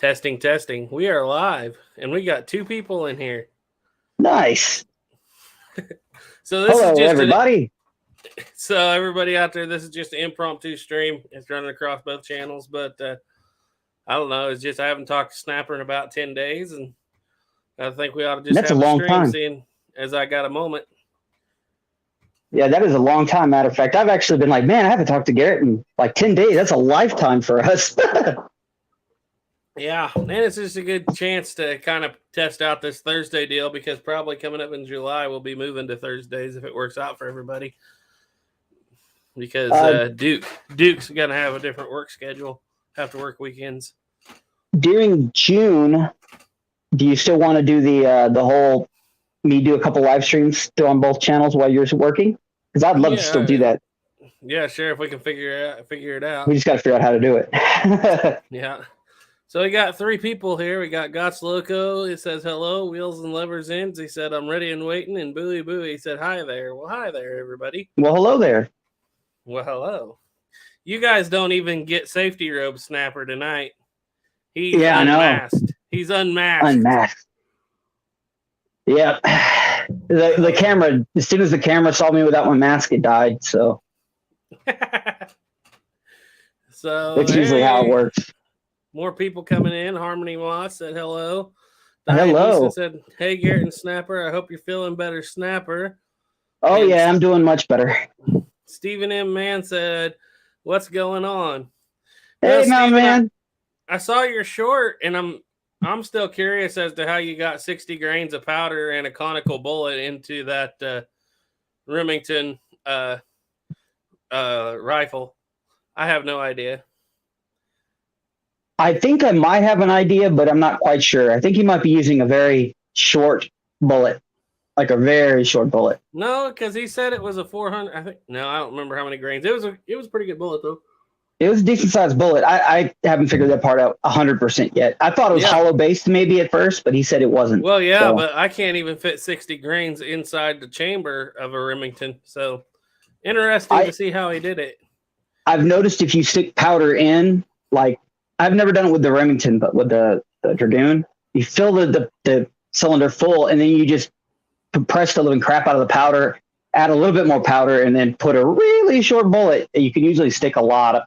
Testing, testing. We are live, and we got two people in here. Nice. So this is Hello, just everybody. so everybody out there. This is just an impromptu stream. It's running across both channels, but I don't know. It's just I haven't talked to Snapper in about 10 days, and I think we ought to just That's a have a long stream, time. seeing as I got a moment. Yeah, that is a long time. Matter of fact, I've actually been like, man, I haven't talked to Garrett in like 10 days. That's a lifetime for us. Yeah, and it's just a good chance to kind of test out this Thursday deal because probably coming up in July we'll be moving to Thursdays if it works out for everybody. Because Duke's gonna have a different work schedule, have to work weekends. During June, do you still want to do the whole me do a couple live streams still on both channels while you're working? Because I'd love to still do that. Yeah, sure. If we can figure it out. We just got to figure out how to do it. Yeah. So we got three people here. We got Gots Loco. It says hello. Wheels and Levers Ends. He said I'm ready and waiting. And Booey Booey said hi there. Well, hi there, everybody. Well, hello there. Well, hello. You guys don't even get safety robe Snapper tonight. He's unmasked. He's unmasked. Unmasked. Yeah. The camera, as soon as the camera saw me without my mask, it died. So that's usually how it works. More people coming in. Harmony Moss said hello. Hello. Said, hey, Garrett and Snapper. I hope you're feeling better, Snapper. Oh, and yeah, I'm doing much better. Stephen M. Mann said, what's going on? Hey, man. I saw your short, and I'm still curious as to how you got 60 grains of powder and a conical bullet into that Remington rifle. I have no idea. I think I might have an idea, but I'm not quite sure. I think he might be using a very short bullet, like a very short bullet. No, because he said it was a 400. I don't remember how many grains. It was a pretty good bullet though. It was a decent sized bullet. I haven't figured that part out 100% yet. I thought it was hollow based maybe at first, but he said it wasn't. Well, yeah, so. But I can't even fit 60 grains inside the chamber of a Remington. So interesting to see how he did it. I've noticed if you stick powder in, like I've never done it with the Remington, but with the Dragoon, you fill the cylinder full and then you just compress the living crap out of the powder, add a little bit more powder, and then put a really short bullet. You can usually stick a lot of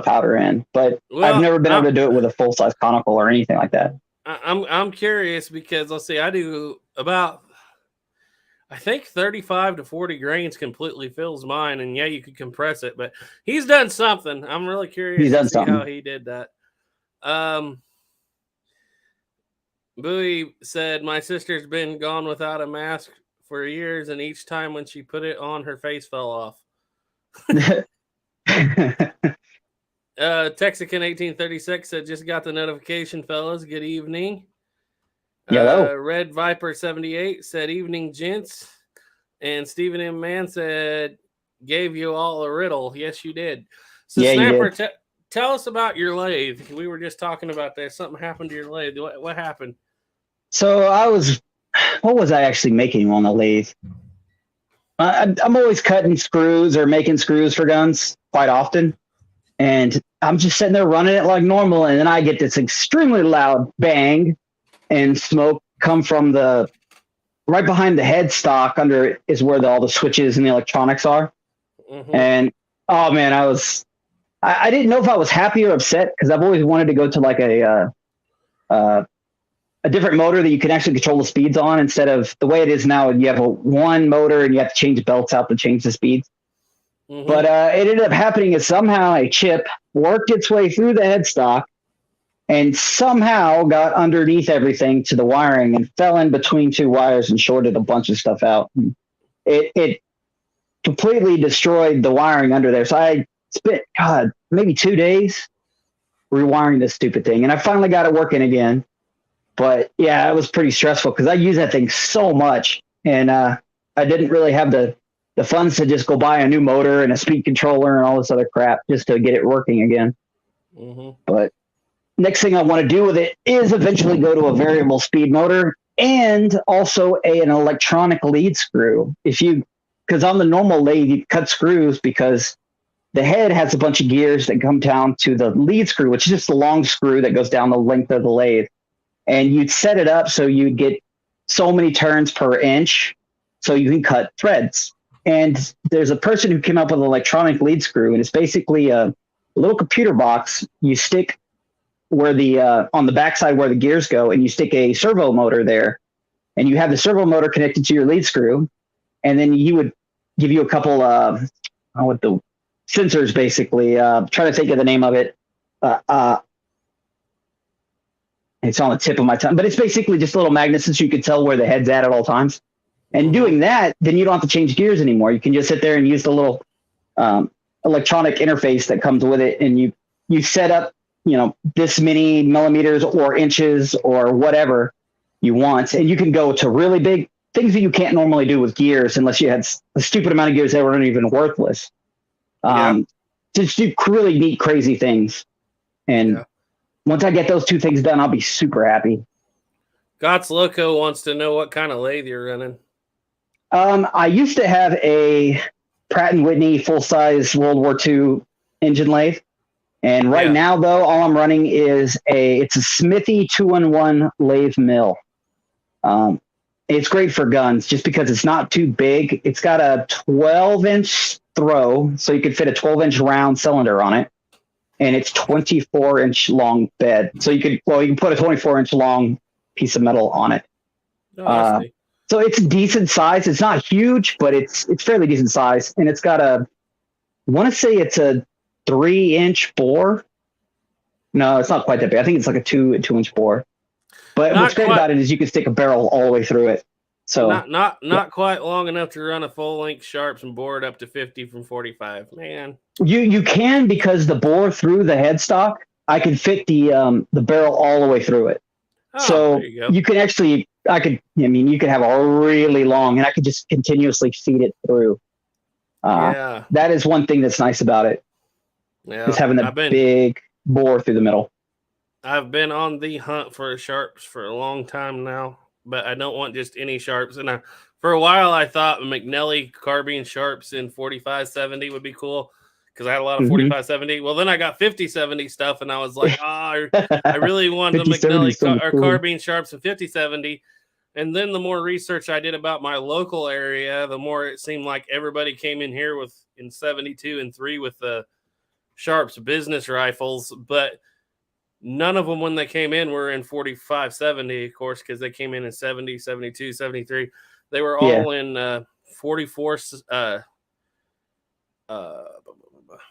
powder in, but I've never been able to do it with a full size conical or anything like that. I'm curious because let's see, I do about I think 35 to 40 grains completely fills mine, and yeah, you could compress it, but he's done something. I'm really curious to see how he did that. Bowie said, my sister's been gone without a mask for years, and each time when she put it on, her face fell off. Texican 1836 said, just got the notification, fellas. Good evening. Red Viper 78 said, evening, gents. And Stephen M. Mann said, gave you all a riddle. Yes, you did. So, yeah, Snapper, tell us about your lathe. We were just talking about that. Something happened to your lathe. What happened? So what was I actually making on the lathe? I'm always cutting screws or making screws for guns quite often. And I'm just sitting there running it like normal. And then I get this extremely loud bang and smoke come from right behind the headstock under it is where all the switches and the electronics are. Mm-hmm. And, oh man, I didn't know if I was happy or upset because I've always wanted to go to like a different motor that you can actually control the speeds on instead of the way it is now. You have one motor and you have to change the belts out to change the speeds. Mm-hmm. But it ended up happening is somehow a chip worked its way through the headstock and somehow got underneath everything to the wiring and fell in between two wires and shorted a bunch of stuff out. It completely destroyed the wiring under there. So I spent, maybe 2 days rewiring this stupid thing. And I finally got it working again. But yeah, it was pretty stressful because I use that thing so much. And I didn't really have the funds to just go buy a new motor and a speed controller and all this other crap just to get it working again. Mm-hmm. But next thing I want to do with it is eventually go to a variable speed motor and also an electronic lead screw. Because on the normal lathe, you cut screws because the head has a bunch of gears that come down to the lead screw, which is just a long screw that goes down the length of the lathe. And you'd set it up so you'd get so many turns per inch so you can cut threads. And there's a person who came up with an electronic lead screw, and it's basically a little computer box. You stick where on the backside where the gears go, and you stick a servo motor there, and you have the servo motor connected to your lead screw. And then he would give you a couple with the sensors, basically. Trying to think of the name of it. It's on the tip of my tongue, but it's basically just little magnets so you can tell where the head's at all times. And doing that, then you don't have to change gears anymore. You can just sit there and use the little electronic interface that comes with it, and you set up, this many millimeters or inches or whatever you want, and you can go to really big things that you can't normally do with gears unless you had a stupid amount of gears that weren't even worthless. Just do really neat, crazy things. And once I get those two things done, I'll be super happy. Gots Loco wants to know what kind of lathe you're running. I used to have a Pratt & Whitney full-size World War II engine lathe. And right now, though, all I'm running is it's a Smithy 2-in-1 lathe mill. It's great for guns just because it's not too big. It's got a 12-inch throw, so you could fit a 12-inch round cylinder on it. And it's 24-inch long bed. So you can put a 24-inch long piece of metal on it. So it's decent size. It's not huge, but it's fairly decent size. And it's got I want to say it's a 3-inch bore. No, it's not quite that big. I think it's like a 2-inch bore. But what's great about it is you can stick a barrel all the way through it. So not quite long enough to run a full length sharps and bore it up to 50 from 45. Man, you can, because the bore through the headstock, I can fit the barrel all the way through it. So you can actually, you could have a really long, and I could just continuously feed it through. That is one thing that's nice about it. Yeah, just having the big bore through the middle. I've been on the hunt for sharps for a long time now, but I don't want just any sharps. And for a while, I thought McNelly carbine sharps in 4570 would be cool because I had a lot of 4570. Well, then I got 5070 stuff, and I was like, I really want the McNelly carbine sharps in 5070. And then the more research I did about my local area, the more it seemed like everybody came in here in 72 and 3 with the Sharps business rifles, but none of them when they came in were in 4570, of course, because they came in 70, 72, 73. They were all in 44,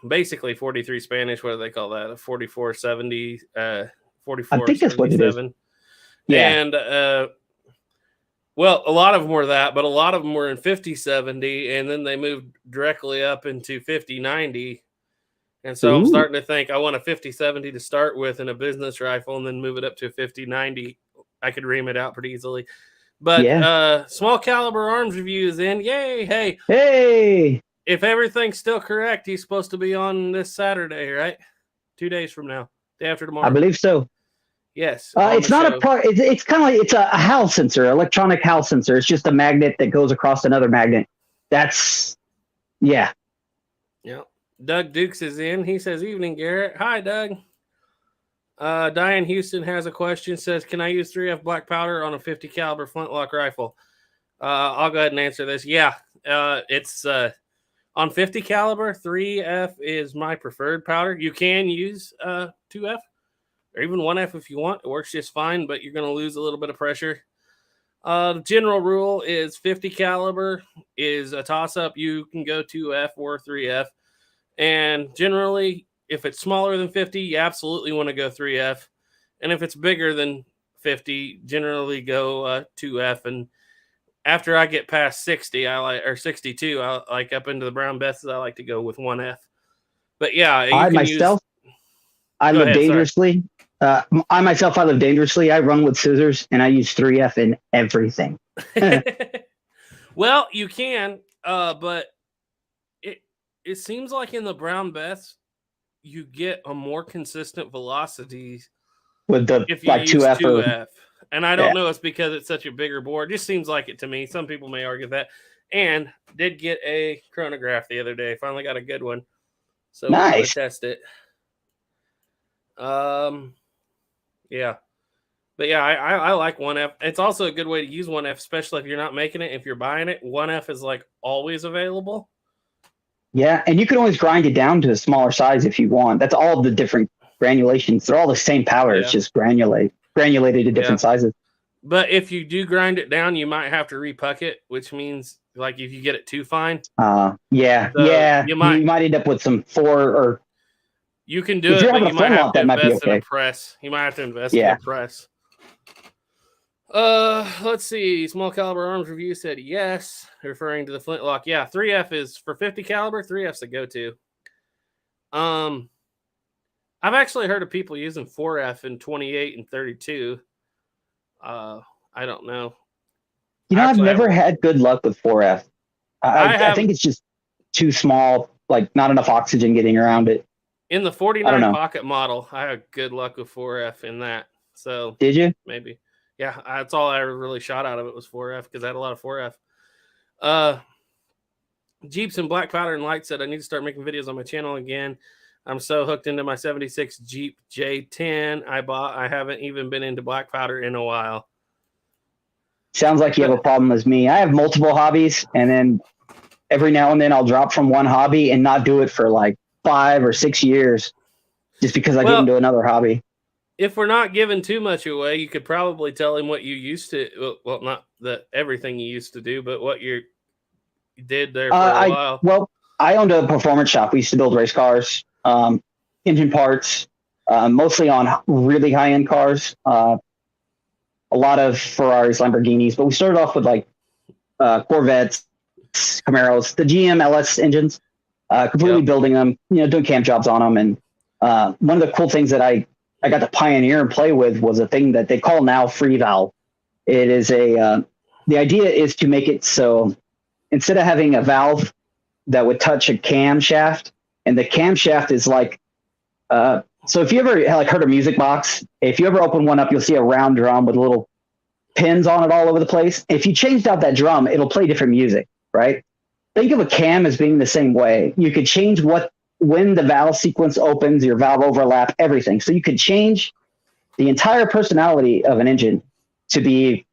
basically 43 Spanish. What do they call that? A 4470, 44. I think that's what it is. Yeah. And, well, a lot of them were that, but a lot of them were in 5070, and then they moved directly up into 5090. And so I'm starting to think I want a 5070 to start with and a business rifle, and then move it up to a 5090. I could ream it out pretty easily. But small caliber arms review is in. Yay! Hey! If everything's still correct, he's supposed to be on this Saturday, right? 2 days from now, day after tomorrow. I believe so. Yes. It's not a part. It's kind of like it's a Hal sensor, electronic Hal sensor. It's just a magnet that goes across another magnet. Yeah. Doug Dukes is in. He says, "Evening, Garrett." Hi, Doug. Diane Houston has a question. Says, "Can I use 3F black powder on a 50 caliber flintlock rifle?" I'll go ahead and answer this. Yeah, it's on 50 caliber. 3F is my preferred powder. You can use 2F or even 1F if you want. It works just fine, but you're going to lose a little bit of pressure. The general rule is 50 caliber is a toss-up. You can go 2F or 3F. And generally, if it's smaller than 50, you absolutely want to go 3F. And if it's bigger than 50, generally go 2F. And after I get past 60, or 62, I like up into the brown bests, I like to go with 1F. But yeah, I live dangerously. I live dangerously. I run with scissors, and I use 3F in everything. Well, you can, but it seems like in the brown best, you get a more consistent velocity with the if you use 2F. And I don't know it's because it's such a bigger board. It just seems like it to me. Some people may argue that. And did get a chronograph the other day. Finally got a good one. So we're going to test it. Yeah. But yeah, I like 1F. It's also a good way to use 1F, especially if you're not making it. If you're buying it, 1F is like always available. Yeah, and you can always grind it down to a smaller size if you want. That's all the different granulations. They're all the same power. Yeah. It's just granulated to different sizes. But if you do grind it down, you might have to repuck it, which means like if you get it too fine. Yeah. You might end up with some 4 or. You can do it, but you might have to invest in a press. You might have to invest in a press. Let's see. Small caliber arms review said yes, referring to the flintlock. Yeah, 3F is for 50 caliber. 3F's a go-to. I've actually heard of people using 4F in 28 and 32. I don't know. I've never had good luck with 4F. I think it's just too small, like not enough oxygen getting around it. In the 49 pocket model, I had good luck with 4F in that. So did you? Maybe. Yeah, that's all I really shot out of it was 4F because I had a lot of 4F. Jeeps and Black Powder and Light said I need to start making videos on my channel again. I'm so hooked into my 76 Jeep J10 I bought. I haven't even been into black powder in a while. Sounds like you have a problem as me. I have multiple hobbies, and then every now and then I'll drop from one hobby and not do it for like 5 or 6 years just because I get into another hobby. If we're not giving too much away, you could probably tell him what you used to, well, not everything you used to do, but what you did there for a while. Well, I owned a performance shop. We used to build race cars, engine parts, mostly on really high-end cars, a lot of Ferraris, Lamborghinis, but we started off with like Corvettes, Camaros, the GM LS engines, completely building them, doing camp jobs on them. And one of the cool things that I got to pioneer and play with was a thing that they call now free valve. It is the idea is to make it so instead of having a valve that would touch a camshaft, and the camshaft is like, so if you ever heard a music box, if you ever open one up, you'll see a round drum with little pins on it all over the place. If you changed out that drum, it'll play different music, right? Think of a cam as being the same way. You could change when the valve sequence opens, your valve overlap, everything. So you could change the entire personality of an engine to be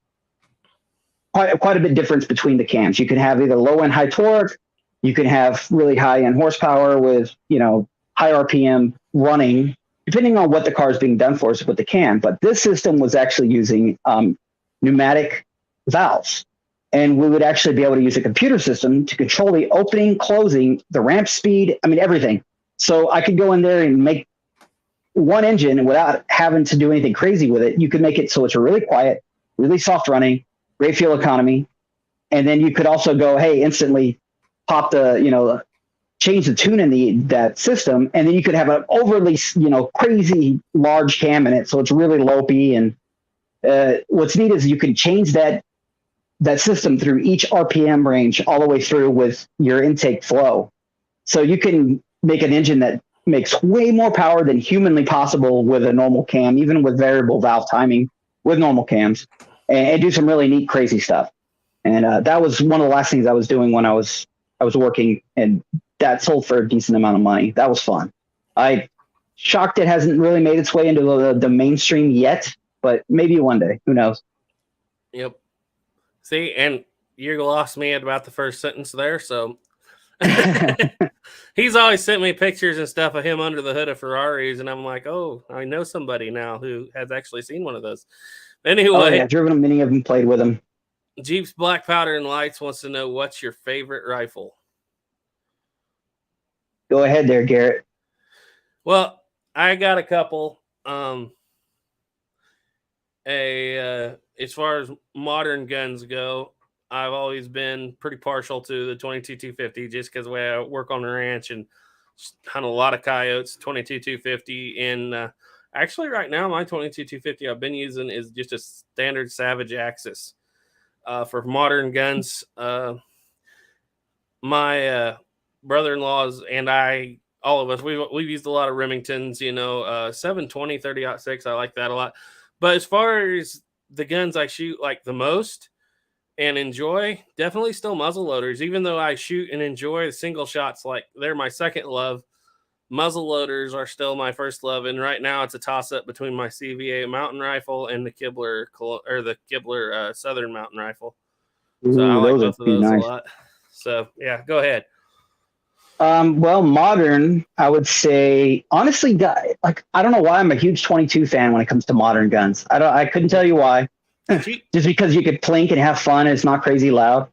quite a bit difference between the cams. You can have either low and high torque. You can have really high end horsepower with, high RPM running, depending on what the car is being done for with the cam. But this system was actually using pneumatic valves. And we would actually be able to use a computer system to control the opening, closing, the ramp speed, everything. So I could go in there and make one engine without having to do anything crazy with it. You could make it so it's really quiet, really soft running, great fuel economy. And then you could also go, hey, instantly pop the, change the tune in that system. And then you could have an overly, crazy large cam in it. So it's really lopey. And what's neat is you can change that system through each RPM range all the way through with your intake flow. So you can make an engine that makes way more power than humanly possible with a normal cam, even with variable valve timing with normal cams, and do some really neat, crazy stuff. And that was one of the last things I was doing when I was working, and that sold for a decent amount of money. That was fun. I shocked it hasn't really made its way into the mainstream yet, but maybe one day, who knows? Yep. See, and you lost me at about the first sentence there. So he's always sent me pictures and stuff of him under the hood of Ferraris. And I'm like, oh, I know somebody now who has actually seen one of those. Anyway. I've driven many of them, played with them. Jeep's Black Powder and Lights wants to know, what's your favorite rifle? Go ahead there, Garrett. Well, I got a couple. As far as modern guns go, I've always been pretty partial to the 22-250 just because the way I work on the ranch and hunt a lot of coyotes. 22-250 and actually right now my 22-250 I've been using is just a standard Savage Axis. For modern guns, my brother-in-laws and I, all of us, we've used a lot of Remingtons, 720 30-06. I like that a lot. But as far as the guns I shoot like the most and enjoy, definitely still muzzle loaders. Even though I shoot and enjoy the single shots, like they're my second love. muzzle loaders are still my first love, and right now it's a toss up between my CVA mountain rifle and the Kibler Southern mountain rifle. So I like both of those nice. A lot. So yeah, go ahead. Well, modern, I would say, honestly, like I don't know why I'm a huge 22 fan when it comes to modern guns. I couldn't tell you why. Just because you could plink and have fun and it's not crazy loud.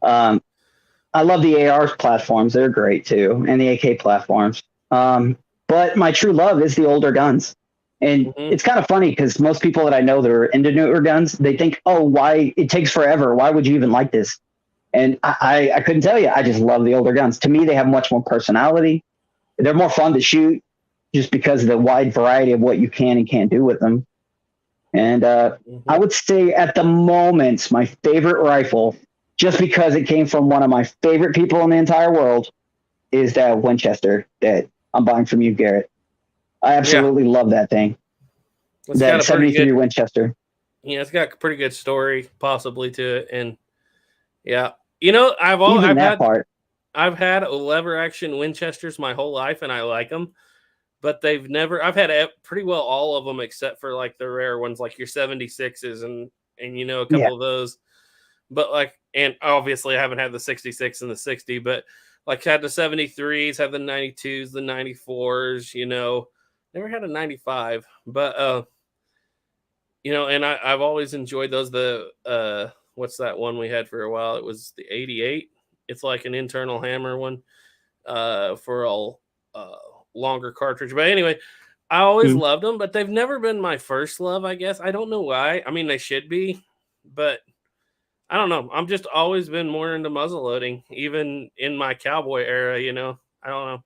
I love the AR platforms; they're great too, and the AK platforms. But my true love is the older guns. And it's kind of funny because most people that I know that are into newer guns, they think, oh, why it takes forever. Why would you even like this? And I couldn't tell you. I just love the older guns. To me, they have much more personality. They're more fun to shoot just because of the wide variety of what you can and can't do with them. And I would say at the moment, my favorite rifle, just because it came from one of my favorite people in the entire world, is that Winchester that I'm buying from you, Garrett. I absolutely love that thing. It's that 73 Winchester. Yeah, it's got a pretty good story possibly to it. And yeah, you know, I've had lever action Winchesters my whole life and I like them, but I've had pretty well all of them except for like the rare ones, like your 76s and you know, a couple of those. But like, and obviously I haven't had the 66 and the 60, but like had the 73s, had the 92s, the 94s, you know, never had a 95, but, you know, and I've always enjoyed those. What's that one we had for a while? It was the 88. It's like an internal hammer one, for a longer cartridge. But anyway, I always loved them, but they've never been my first love, I guess. I don't know why. I mean, they should be, but I don't know. I'm just always been more into muzzle loading, even in my cowboy era, you know. I don't know.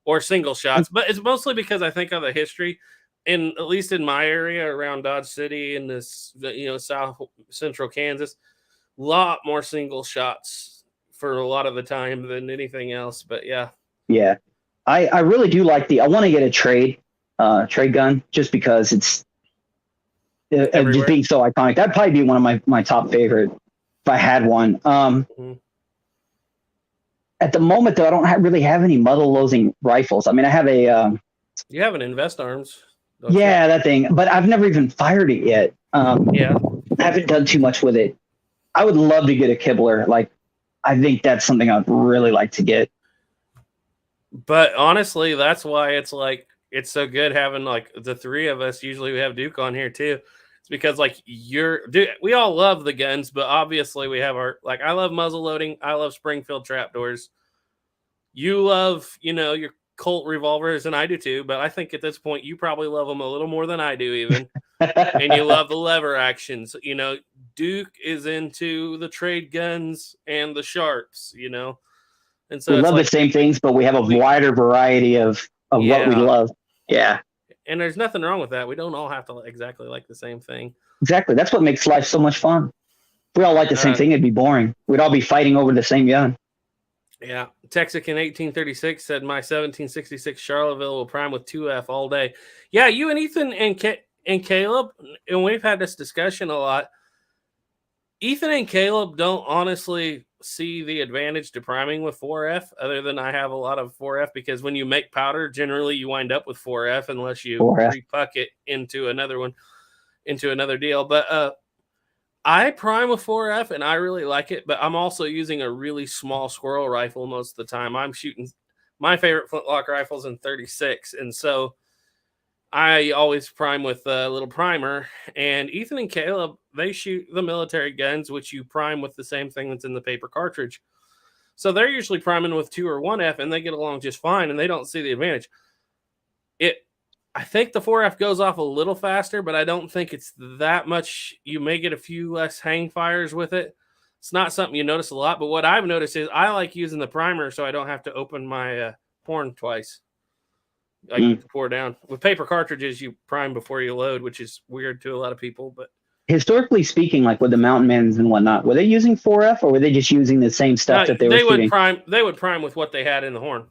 Or single shots. But it's mostly because I think of the history. At least in my area around Dodge City and this, you know, south central Kansas, a lot more single shots for a lot of the time than anything else. But yeah. Yeah. I really do like I want to get a trade gun just because it's just being so iconic. That'd probably be one of my top favorite if I had one. At the moment, though, I don't really have any muzzle loading rifles. I mean, I have a. You have an Invest Arms. Yeah, that thing. But I've never even fired it yet. Yeah. I haven't done too much with it. I would love to get a Kibler. Like, I think that's something I'd really like to get. But honestly, that's why it's like it's so good having like the three of us. Usually we have Duke on here too. It's because like we all love the guns, but obviously we have I love muzzle loading. I love Springfield trapdoors. You love, you know, your Colt revolvers, and I do too. But I think at this point you probably love them a little more than I do, even. And you love the lever actions. You know, Duke is into the trade guns and the sharps. You know. And so we love the same things, but we have a wider variety of what we love. Yeah. And there's nothing wrong with that. We don't all have to exactly like the same thing. Exactly. That's what makes life so much fun. If we all like the same thing, it'd be boring. We'd all be fighting over the same gun. Yeah. Texican 1836 said, my 1766 Charlottesville will prime with 2F all day. Yeah, you and Ethan and Caleb, and we've had this discussion a lot. Ethan and Caleb don't honestly see the advantage to priming with 4F, other than I have a lot of 4F, because when you make powder, generally you wind up with 4F unless you repuck it into another one, into another deal. But I prime with 4F and I really like it, but I'm also using a really small squirrel rifle most of the time. I'm shooting my favorite flintlock rifles in 36, and so I always prime with a little primer. And Ethan and Caleb, they shoot the military guns, which you prime with the same thing that's in the paper cartridge. So they're usually priming with 2 or 1F, and they get along just fine, and they don't see the advantage. I think the 4F goes off a little faster, but I don't think it's that much. You may get a few less hang fires with it. It's not something you notice a lot, but what I've noticed is I like using the primer so I don't have to open my porn twice. I pour down. With paper cartridges, you prime before you load, which is weird to a lot of people. But historically speaking, like with the Mountain Mans and whatnot, were they using 4F or were they just using the same stuff that they were shooting? They would prime with what they had in the horn.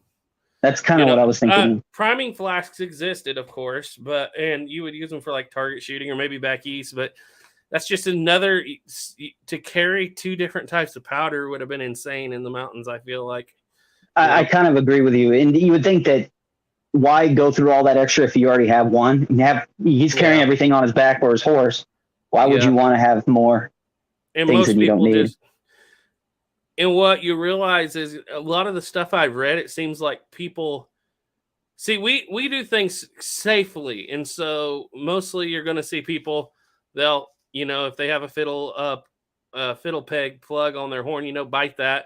That's kind of what I was thinking. Priming flasks existed, of course, and you would use them for like target shooting or maybe back east. But that's just another to carry 2 different types of powder would have been insane in the mountains. I feel like I kind of agree with you, and you would think that why go through all that extra if you already have one? He's carrying everything on his back or his horse. Why would you want to have more things that you don't need? And what you realize is a lot of the stuff I've read, it seems like people see we do things safely, and so mostly you're going to see people, they'll, if they have a fiddle peg plug on their horn, bite that,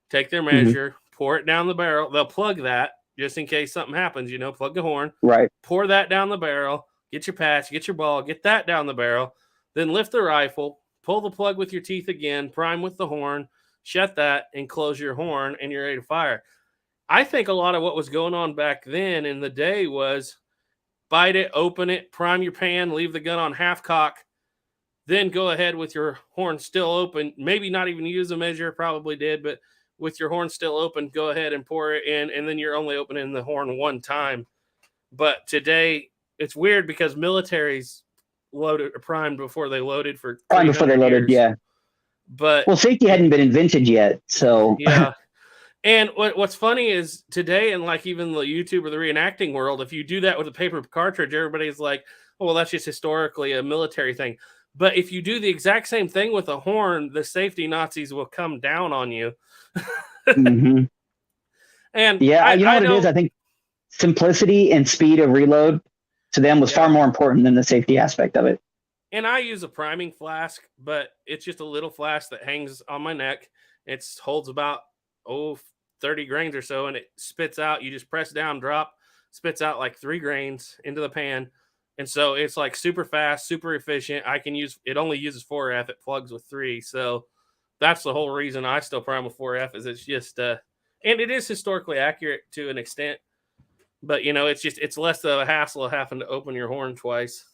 take their measure, pour it down the barrel. They'll plug that just in case something happens, plug the horn, right? Pour that down the barrel, get your patch, get your ball, get that down the barrel, then lift the rifle, pull the plug with your teeth again, prime with the horn, shut that, and close your horn, and you're ready to fire. I think a lot of what was going on back then in the day was bite it, open it, prime your pan, leave the gun on half cock, then go ahead with your horn still open. Maybe not even use a measure, probably did, but with your horn still open, go ahead and pour it in, and then you're only opening the horn one time. But today, it's weird because militaries loaded or primed before they loaded for primed before they loaded, years. But safety hadn't been invented yet, so yeah. And what's funny is today, and like even the YouTube or the reenacting world, if you do that with a paper cartridge, everybody's like, "Oh, well, that's just historically a military thing." But if you do the exact same thing with a horn, the safety Nazis will come down on you. And yeah, what it is? I think simplicity and speed of reload to them was far more important than the safety aspect of it. And I use a priming flask, but it's just a little flask that hangs on my neck. It holds about 30 grains or so, and it spits out. You just press down, drop, spits out like 3 grains into the pan. And so it's like super fast, super efficient. It only uses 4F. It plugs with 3. So that's the whole reason I still prime with 4F is it's just, and it is historically accurate to an extent, but it's less of a hassle of having to open your horn twice.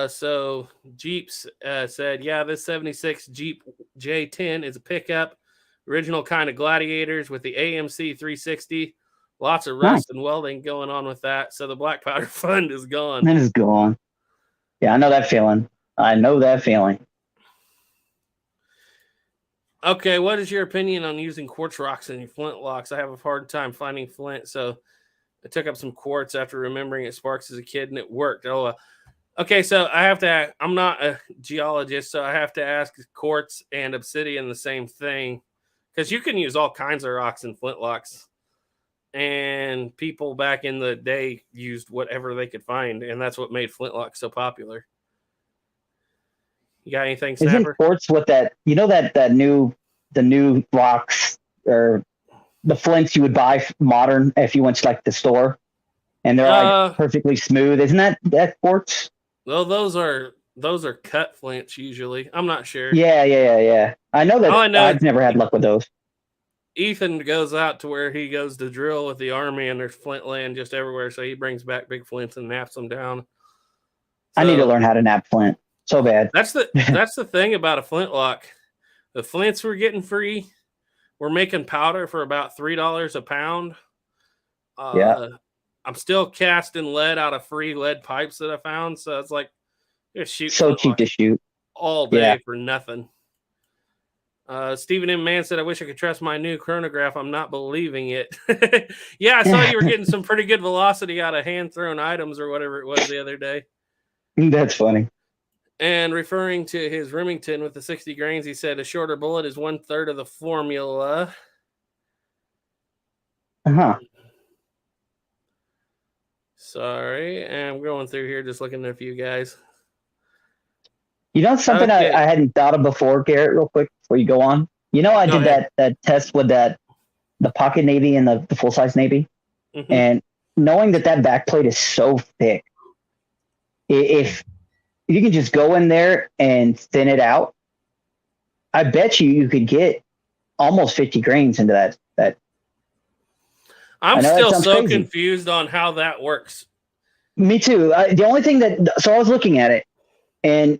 So Jeeps said, yeah, this 76 Jeep J10 is a pickup, original kind of Gladiators with the AMC 360. Lots of rust and welding going on with that. So the black powder fund is gone. It is gone. Yeah, I know that feeling. Okay, what is your opinion on using quartz rocks in your flint locks? I have a hard time finding flint, so I took up some quartz after remembering it sparks as a kid, and it worked. Okay, so I'm not a geologist, so I have to ask, quartz and obsidian the same thing? Because you can use all kinds of rocks in flintlocks. And people back in the day used whatever they could find, and that's what made flintlocks so popular. You got anything, Snapper? Isn't quartz with that? The new rocks or the flints you would buy modern if you went to like the store, and they're like perfectly smooth. Isn't that quartz? Well, those are cut flints usually. I'm not sure. Yeah. I know that. I've never had luck with those. Ethan goes out to where he goes to drill with the army, and there's flint laying just everywhere. So he brings back big flints and naps them down. I need to learn how to nap flint so bad. That's the thing about a flintlock. The flints we're getting free. We're making powder for about $3 a pound. I'm still casting lead out of free lead pipes that I found. So it's like, shoot. So cheap to shoot all day for nothing. Stephen M. Mann said, I wish I could trust my new chronograph. I'm not believing it. Yeah, I saw you were getting some pretty good velocity out of hand-thrown items or whatever it was the other day. That's funny. And referring to his Remington with the 60 grains, he said a shorter bullet is 1/3 of the formula. Sorry, I'm going through here just looking at a few guys. Something I hadn't thought of before, Garrett, real quick, before you go on. I did that test with the pocket Navy and the full-size Navy. Mm-hmm. And knowing that backplate is so thick, if you can just go in there and thin it out, I bet you could get almost 50 grains into that. I'm still so crazy. Confused on how that works. Me too. The only thing so I was looking at it, and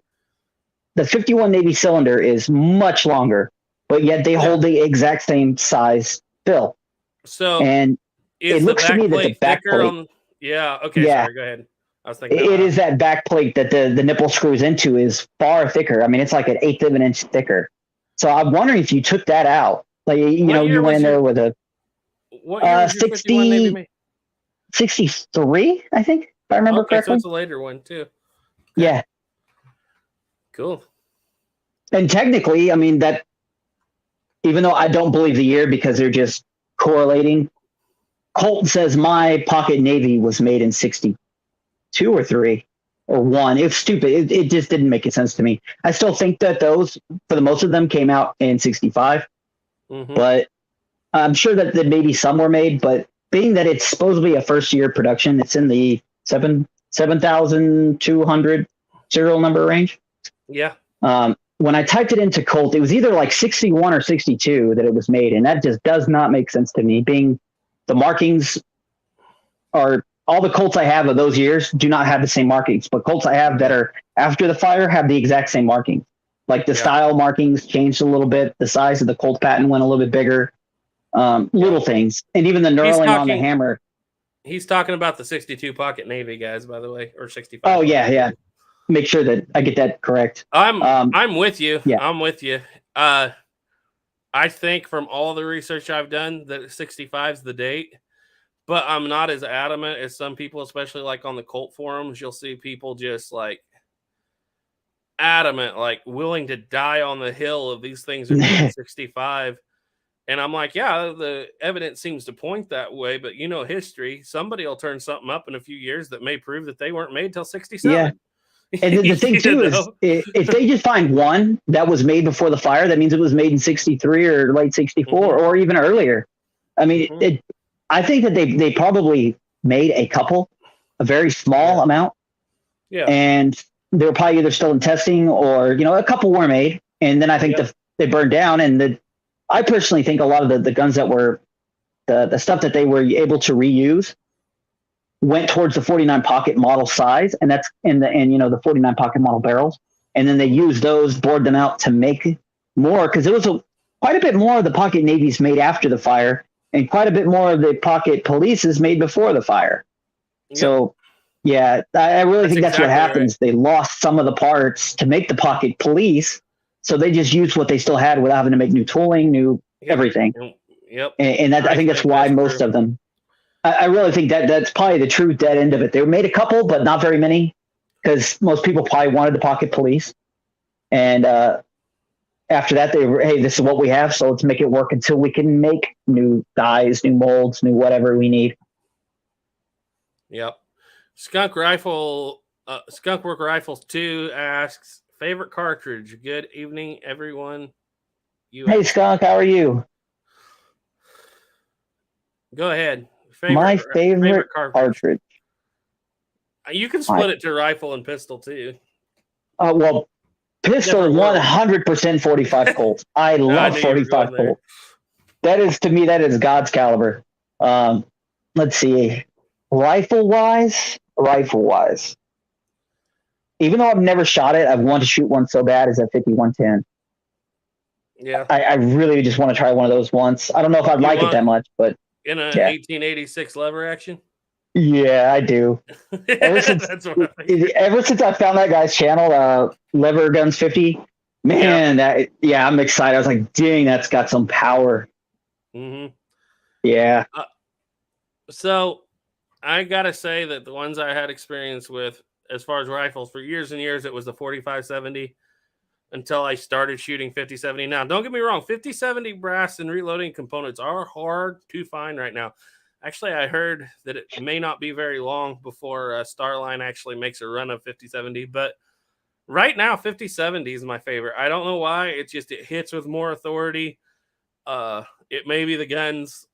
the 51 Navy cylinder is much longer, but yet they hold the exact same size fill. So, and it looks to me that the back plate. Sorry, go ahead. I was thinking it is that back plate that the nipple screws into is far thicker. I mean, it's like an 1/8 of an inch thicker. So I'm wondering if you took that out, like you went in there with a What year was your 51 Navy made? 63, I think, if I remember correctly. So it's a later one too. Okay. Yeah. Cool. And technically, I mean, that, even though I don't believe the year because they're just correlating, Colt says my pocket Navy was made in 62 or 3 or 1. It's stupid. It just didn't make sense to me. I still think that those, for the most of them, came out in 65. But I'm sure that maybe some were made. But being that it's supposedly a first-year production, it's in the 7,200 serial number range. Yeah. When I typed it into Colt, it was either like 61 or 62 that it was made, and that just does not make sense to me. Being the markings are, all the Colts I have of those years do not have the same markings, but Colts I have that are after the fire have the exact same markings. Like the style markings changed a little bit. The size of the Colt patent went a little bit bigger. Little things. And even the knurling on the hammer. He's talking about the 62 pocket Navy, guys, by the way, or 65. Oh, yeah. Make sure that I get that correct. I'm with you. Yeah. I'm with you. I think from all the research I've done that 65 is the date, but I'm not as adamant as some people, especially like on the Colt forums. You'll see people just like adamant, like willing to die on the hill of these things are 65. And I'm like, yeah, the evidence seems to point that way, but history, somebody will turn something up in a few years that may prove that they weren't made till 67. Yeah. And the thing too is, if they just find one that was made before the fire, that means it was made in 63 or late 64 or even earlier. I mean, I think that they probably made a couple, a very small amount. Yeah. And they were probably either still in testing or, a couple were made. And then I think they burned down. And I personally think a lot of the guns that were the stuff that they were able to reuse went towards the 49 pocket model size, and that's the 49 pocket model barrels. And then they used those, bored them out to make more, because there was quite a bit more of the pocket navies made after the fire and quite a bit more of the pocket polices made before the fire. Yep. So yeah, I really think that's what happens. Right. They lost some of the parts to make the pocket police, so they just used what they still had without having to make new tooling, new everything. Yep. And I think that's why most of them. I really think that's probably the true dead end of it. They made a couple, but not very many, because most people probably wanted the pocket police. And after that, they were, hey, this is what we have, so let's make it work until we can make new dies, new molds, new whatever we need. Yep. Skunk Work Rifles 2 asks, favorite cartridge. Good evening, everyone. Hey, Skunk, how are you? Go ahead. My favorite cartridge. You can split it to rifle and pistol too. Well, pistol 100% 45 Colts. I love 45 Colts. That is, to me, that is God's caliber. Let's see. Rifle wise, even though I've never shot it, I've wanted to shoot one so bad, is that 5110. Yeah. I really just want to try one of those once. I don't know if I'd like it that much, but in a 1886 lever action? Yeah, I do. Ever since I found that guy's channel, Lever Guns 50, man, I'm excited. I was like, dang, that's got some power. Mm-hmm. Yeah. So I got to say that the ones I had experience with, as far as rifles, for years and years, it was the 45-70 until I started shooting 50-70. Now, don't get me wrong, 50-70 brass and reloading components are hard to find right now. Actually, I heard that it may not be very long before Starline actually makes a run of 50-70, but right now, 50-70 is my favorite. I don't know why. It hits with more authority. It may be the guns.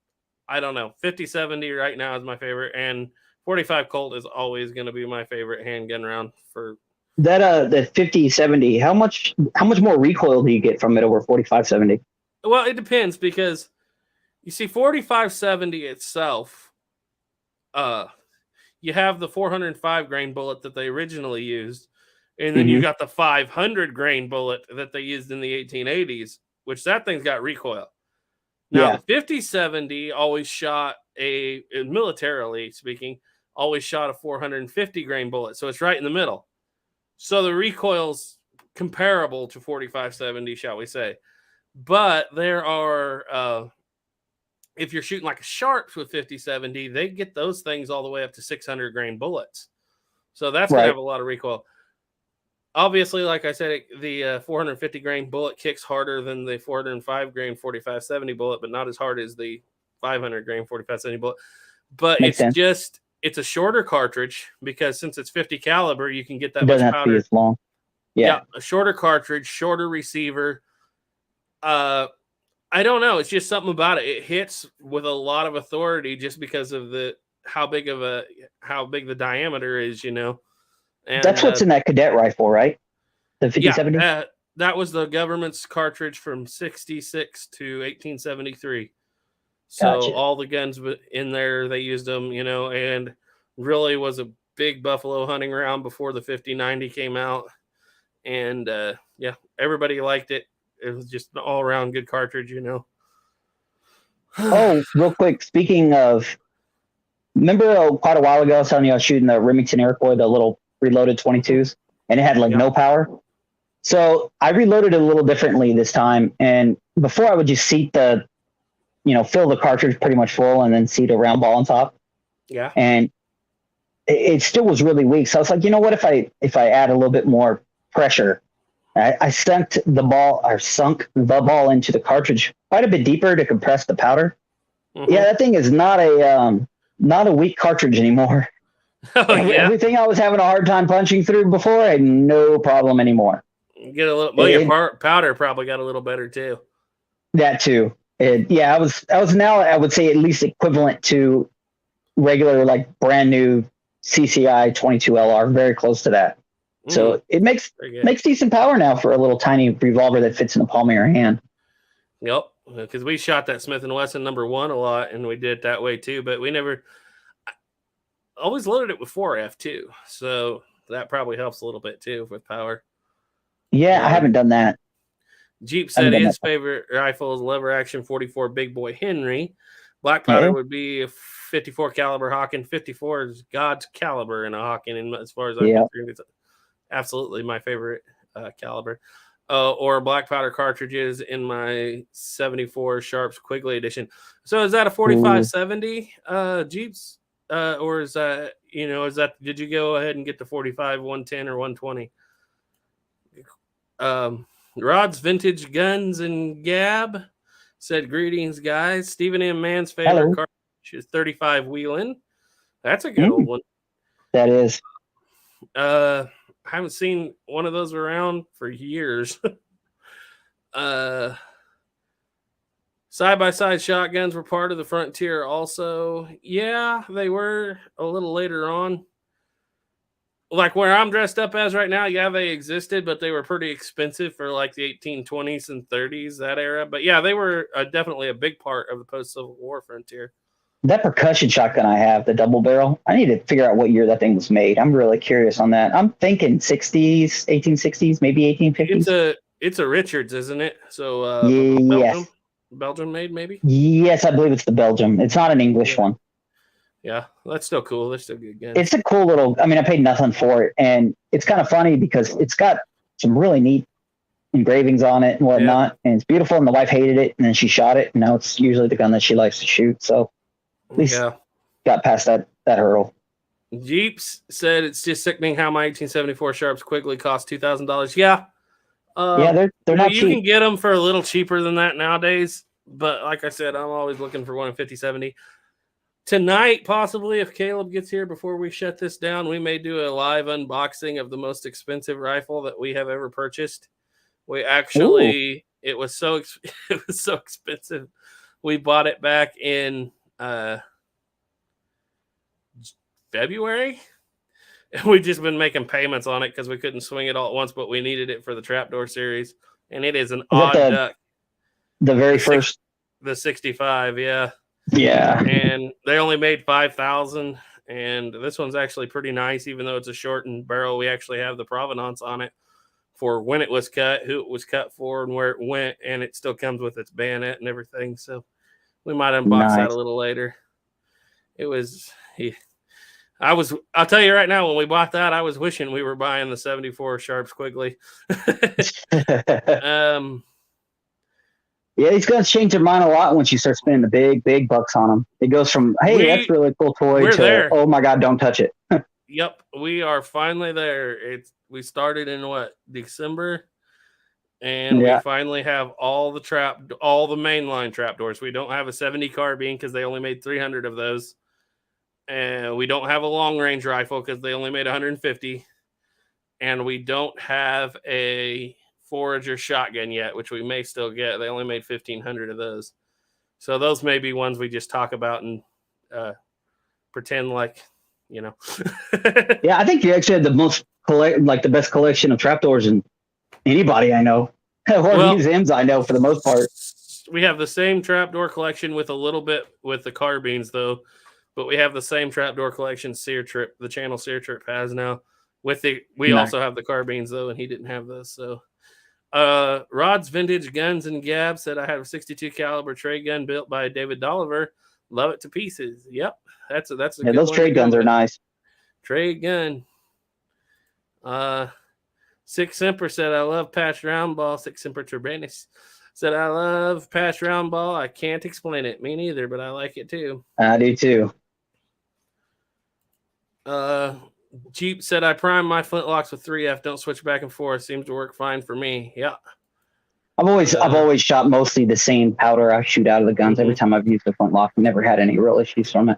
I don't know. 50-70 right now is my favorite, and 45 Colt is always going to be my favorite handgun round for that. The 50-70. How much more recoil do you get from it over 45-70? Well, it depends, because you see 45-70 itself. You have the 405 grain bullet that they originally used, and then you got the 500 grain bullet that they used in the 1880s, which that thing's got recoil. Now, the 50-70 always shot militarily speaking, always shot a 450 grain bullet. So it's right in the middle. So the recoil's comparable to 45-70, shall we say. But there are if you're shooting like a Sharps with 50-70, they get those things all the way up to 600 grain bullets. So that's going to have a lot of recoil. Obviously, like I said, the 450 grain bullet kicks harder than the 405 grain 45-70 bullet, but not as hard as the 500 grain 45-70 bullet. But Makes sense. It's a shorter cartridge because since it's 50 caliber, you can get that much powder. Have to be as long. Yeah, a shorter cartridge, shorter receiver. I don't know. It's just something about it. It hits with a lot of authority just because of how big the diameter is, And that's what's in that cadet rifle, right? The 50-70? Yeah, that was the government's cartridge from 66 to 1873. So Gotcha. all the guns in there, they used them, and really was a big buffalo hunting round before the 50-90 came out. And everybody liked it. It was just an all-around good cartridge, Oh, real quick, speaking of, remember quite a while ago I was telling you I was shooting the Remington Iroquois, the little reloaded 22s, and it had no power. So I reloaded it a little differently this time. And before I would just seat fill the cartridge pretty much full and then seat a round ball on top. Yeah. And it still was really weak. So I was like, what if I add a little bit more pressure? I sunk the ball into the cartridge quite a bit deeper to compress the powder. Mm-hmm. Yeah, that thing is not a weak cartridge anymore. Oh, yeah. Everything I was having a hard time punching through before, I had no problem anymore. Get a little. Well, your powder probably got a little better too. That too. I was now, I would say, at least equivalent to regular, like brand new CCI 22 LR, very close to that. So it makes decent power now for a little tiny revolver that fits in the palm of your hand. Yep, because we shot that Smith & Wesson #1 a lot, and we did it that way too. But we never always loaded it with 4F too, so that probably helps a little bit too with power. Yeah, I haven't done that. Jeep said his favorite rifle is lever action 44 Big Boy Henry. Black powder would be a 54 caliber Hawken. 54 is God's caliber in a Hawken, and as far as I'm concerned, it's absolutely my favorite caliber. Or black powder cartridges in my 74 Sharps Quigley edition. So is that a 45-70 Jeeps? Or is that, did you go ahead and get the 45, 110, or 120? Rod's Vintage Guns and Gab said, greetings, guys. Stephen M. Mann's favorite cartridge is 35 Wheelin'. That's a good old one. That is. I haven't seen one of those around for years. Side-by-side shotguns were part of the Frontier also. Yeah, they were a little later on. Like where I'm dressed up as right now, yeah, they existed, but they were pretty expensive for like the 1820s and 30s, that era. But yeah, they were definitely a big part of the post-Civil War Frontier. That percussion shotgun I have, the double barrel, I need to figure out what year that thing was made. I'm really curious on that. I'm thinking 60s, 1860s, maybe 1850s. It's a Richards, isn't it? So yes. Belgium made, maybe? Yes, I believe it's the Belgium. It's not an English one. Yeah, that's still cool. That's still good guns. It's a cool little, I paid nothing for it. And it's kind of funny because it's got some really neat engravings on it and whatnot. Yeah. And it's beautiful. And the wife hated it. And then she shot it. And now it's usually the gun that she likes to shoot. So at least got past that hurdle. Jeeps said it's just sickening how my 1874 Sharps Quigley cost $2,000. Yeah. They're not cheap. You can get them for a little cheaper than that nowadays. But like I said, I'm always looking for one in 50-70. Tonight, possibly, if Caleb gets here before we shut this down, we may do a live unboxing of the most expensive rifle that we have ever purchased. We actually, it was so expensive. We bought it back in February. And we've just been making payments on it because we couldn't swing it all at once, but we needed it for the Trapdoor series. And it is an odd duck. The very first? The 65, yeah. Yeah. And they only made 5,000. And this one's actually pretty nice, even though it's a shortened barrel. We actually have the provenance on it for when it was cut, who it was cut for, and where it went. And it still comes with its bayonet and everything. So we might unbox that a little later. It was... I'll tell you right now, when we bought that, I was wishing we were buying the 74 Sharps Quigley. Yeah, these guns change their mind a lot once you start spending the big bucks on them. It goes from, hey, that's a really cool toy to, there. Oh my God, don't touch it. Yep, we are finally there. We started in December, and we finally have all the mainline trapdoors. We don't have a 70 carbine because they only made 300 of those, and we don't have a long range rifle because they only made 150, and we don't have a forager shotgun yet, which we may still get. They only made 1,500 of those. So those may be ones we just talk about and pretend like, Yeah, I think you actually had the best collection of trapdoors than anybody I know. Or museums I know for the most part. We have the same trapdoor collection with a little bit with the carbines though, but we have the same trapdoor collection the channel Sear Trip has now. We also have the carbines though, and he didn't have those. So Rod's Vintage Guns and Gab said, I have a 62 caliber trade gun built by David Dolliver. Love it to pieces. Yep. That's a good those trade guns are nice. Trade gun. Six Semper said, I love patch round ball. Six Semper Turbanus said, I love patch round ball. I can't explain it. Me neither, but I like it too. I do too. Jeep said, I prime my flintlocks with 3F. Don't switch back and forth. Seems to work fine for me. Yeah. I've always shot mostly the same powder I shoot out of the guns every time I've used the flintlock. Never had any real issues from it.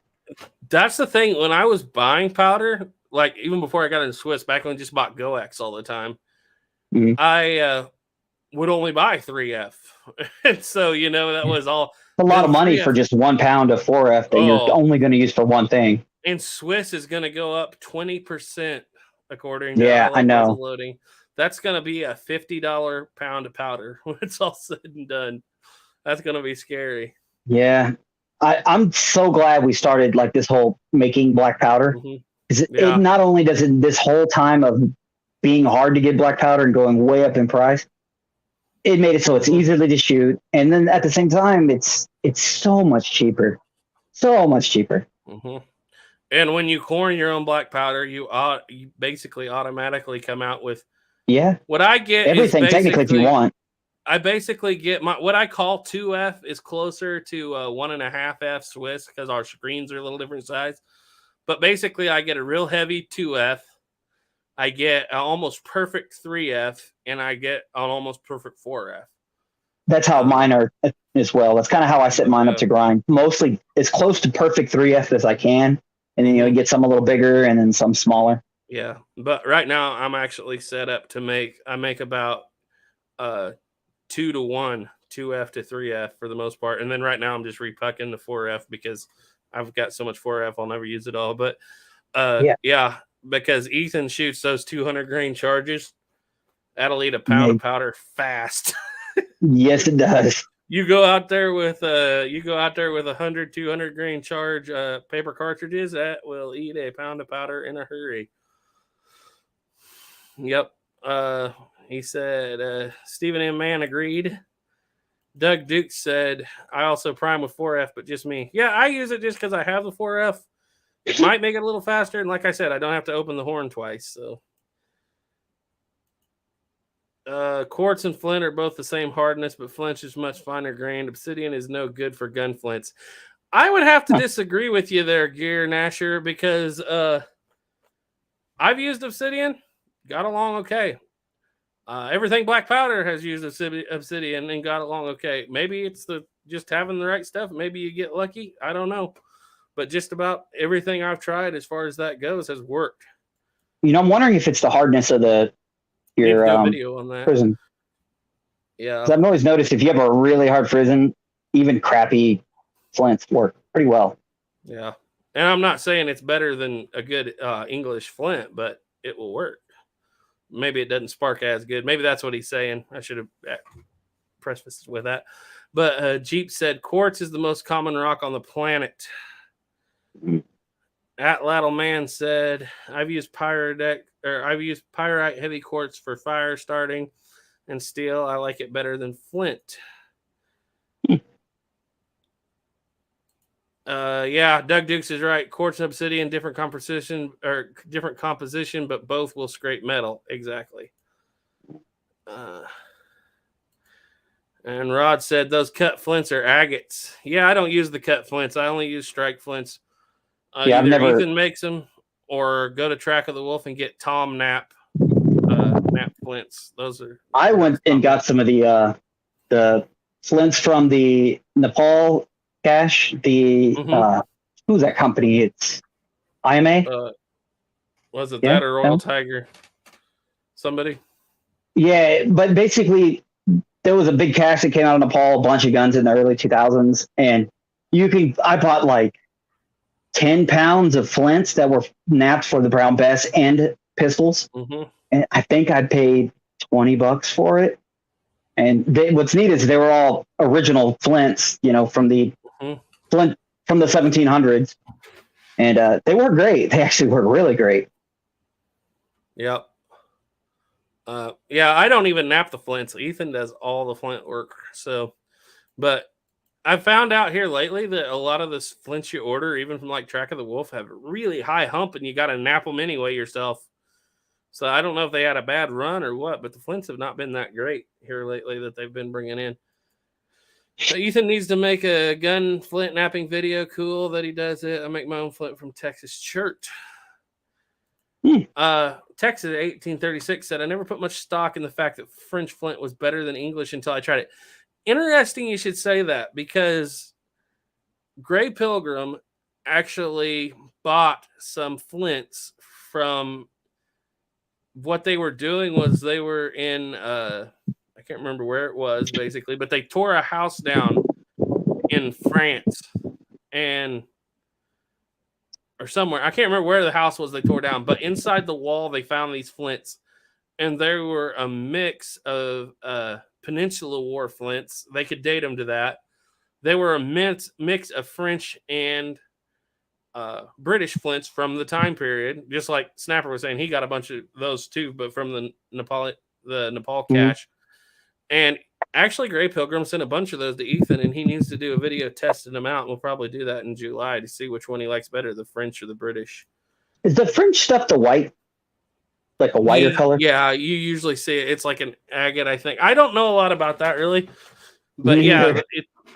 That's the thing. When I was buying powder, like even before I got into Swiss, back when I just bought GoX all the time, I would only buy 3F. And so, that was all. A lot of money 3F for just 1 pound of 4F that you're only going to use for one thing. And Swiss is going to go up 20% according to I know. Loading. That's going to be a $50 pound of powder when it's all said and done. That's going to be scary. Yeah. I'm so glad we started like this whole making black powder. It not only does it this whole time of being hard to get black powder and going way up in price, it made it so it's easy to shoot. And then at the same time, it's so much cheaper. So much cheaper. And when you corn your own black powder, you basically automatically come out with what I get everything technically if you want. I basically get what I call 2F is closer to 1.5F Swiss because our screens are a little different size. But basically, I get a real heavy 2F. I get an almost perfect 3F, and I get an almost perfect 4F. That's how mine are as well. That's kind of how I set mine up to grind. Mostly as close to perfect 3F as I can. And then you get some a little bigger and then some smaller. Yeah. But right now I'm actually set up to make about 2-to-1, 2F to 3F for the most part. And then right now I'm just repucking the 4F because I've got so much 4F I'll never use it all. But because Ethan shoots those 200 grain charges, that'll eat a pound of powder fast. Yes, it does. You go out there with 100, 200 grain charge paper cartridges, that will eat a pound of powder in a hurry. Yep. He said, Stephen M. Mann agreed. Doug Duke said, I also prime with 4F, but just me. Yeah, I use it just because I have the 4F. It might make it a little faster. And like I said, I don't have to open the horn twice. So quartz and flint are both the same hardness, but flint is much finer grained. Obsidian is no good for gun flints. I would have to disagree with you there, Gear Nasher, because I've used obsidian, got along okay. Everything black powder has used obsidian and got along okay. Maybe it's just having the right stuff. Maybe you get lucky. I don't know. But just about everything I've tried as far as that goes has worked. I'm wondering if it's the hardness of your video on that. Prison. Yeah. I've always noticed if you have a really hard prison, even crappy flints work pretty well. Yeah. And I'm not saying it's better than a good English flint, but it will work. Maybe it doesn't spark as good. Maybe that's what he's saying. I should have prefaced with that. But Jeep said quartz is the most common rock on the planet. Atlatl Man said, I've used pyrite heavy quartz for fire starting and steel. I like it better than flint. Yeah, Doug Dukes is right. Quartz and obsidian, different composition, but both will scrape metal. Exactly. And Rod said those cut flints are agates. Yeah, I don't use the cut flints. I only use strike flints. Yeah, either Ethan makes them or go to Track of the Wolf and get Tom Knapp flints. Those are. I went and got some of the flints from the Nepal cache. Who's that company? It's IMA. Was it that or Royal Tiger? Somebody? Yeah, but basically there was a big cache that came out of Nepal, a bunch of guns in the early 2000s, and I bought like 10 pounds of flints that were napped for the brown bess and pistols. Mm-hmm. And I think I paid $20 for it. And what's neat is they were all original flints, from the flint from the 1700s. And they work great. They actually work really great. Yep. I don't even nap the flints. Ethan does all the flint work. But I found out here lately that a lot of the flints you order, even from like Track of the Wolf, have a really high hump, and you got to nap them anyway yourself. So I don't know if they had a bad run or what, but the flints have not been that great here lately that they've been bringing in. So Ethan needs to make a gun flint napping video. Cool that he does it. I make my own flint from Texas Chert. Texas 1836 said, I never put much stock in the fact that French flint was better than English until I tried it. Interesting you should say that, because Gray Pilgrim actually bought some flints from what they were doing was they were in, I can't remember where it was basically, but they tore a house down in France or somewhere. I can't remember where the house was they tore down, but inside the wall, they found these flints, and they were a mix of Peninsula War flints. They could date them to that. They were a mix of French and British flints from the time period. Just like Snapper was saying, he got a bunch of those too, but from the Nepal cache. And actually, Gray Pilgrim sent a bunch of those to Ethan, and he needs to do a video testing them out. And we'll probably do that in July to see which one he likes better, the French or the British. Is the French stuff the white? Like a whiter color? Yeah, you usually see it. It's like an agate, I think. I don't know a lot about that, really. But yeah,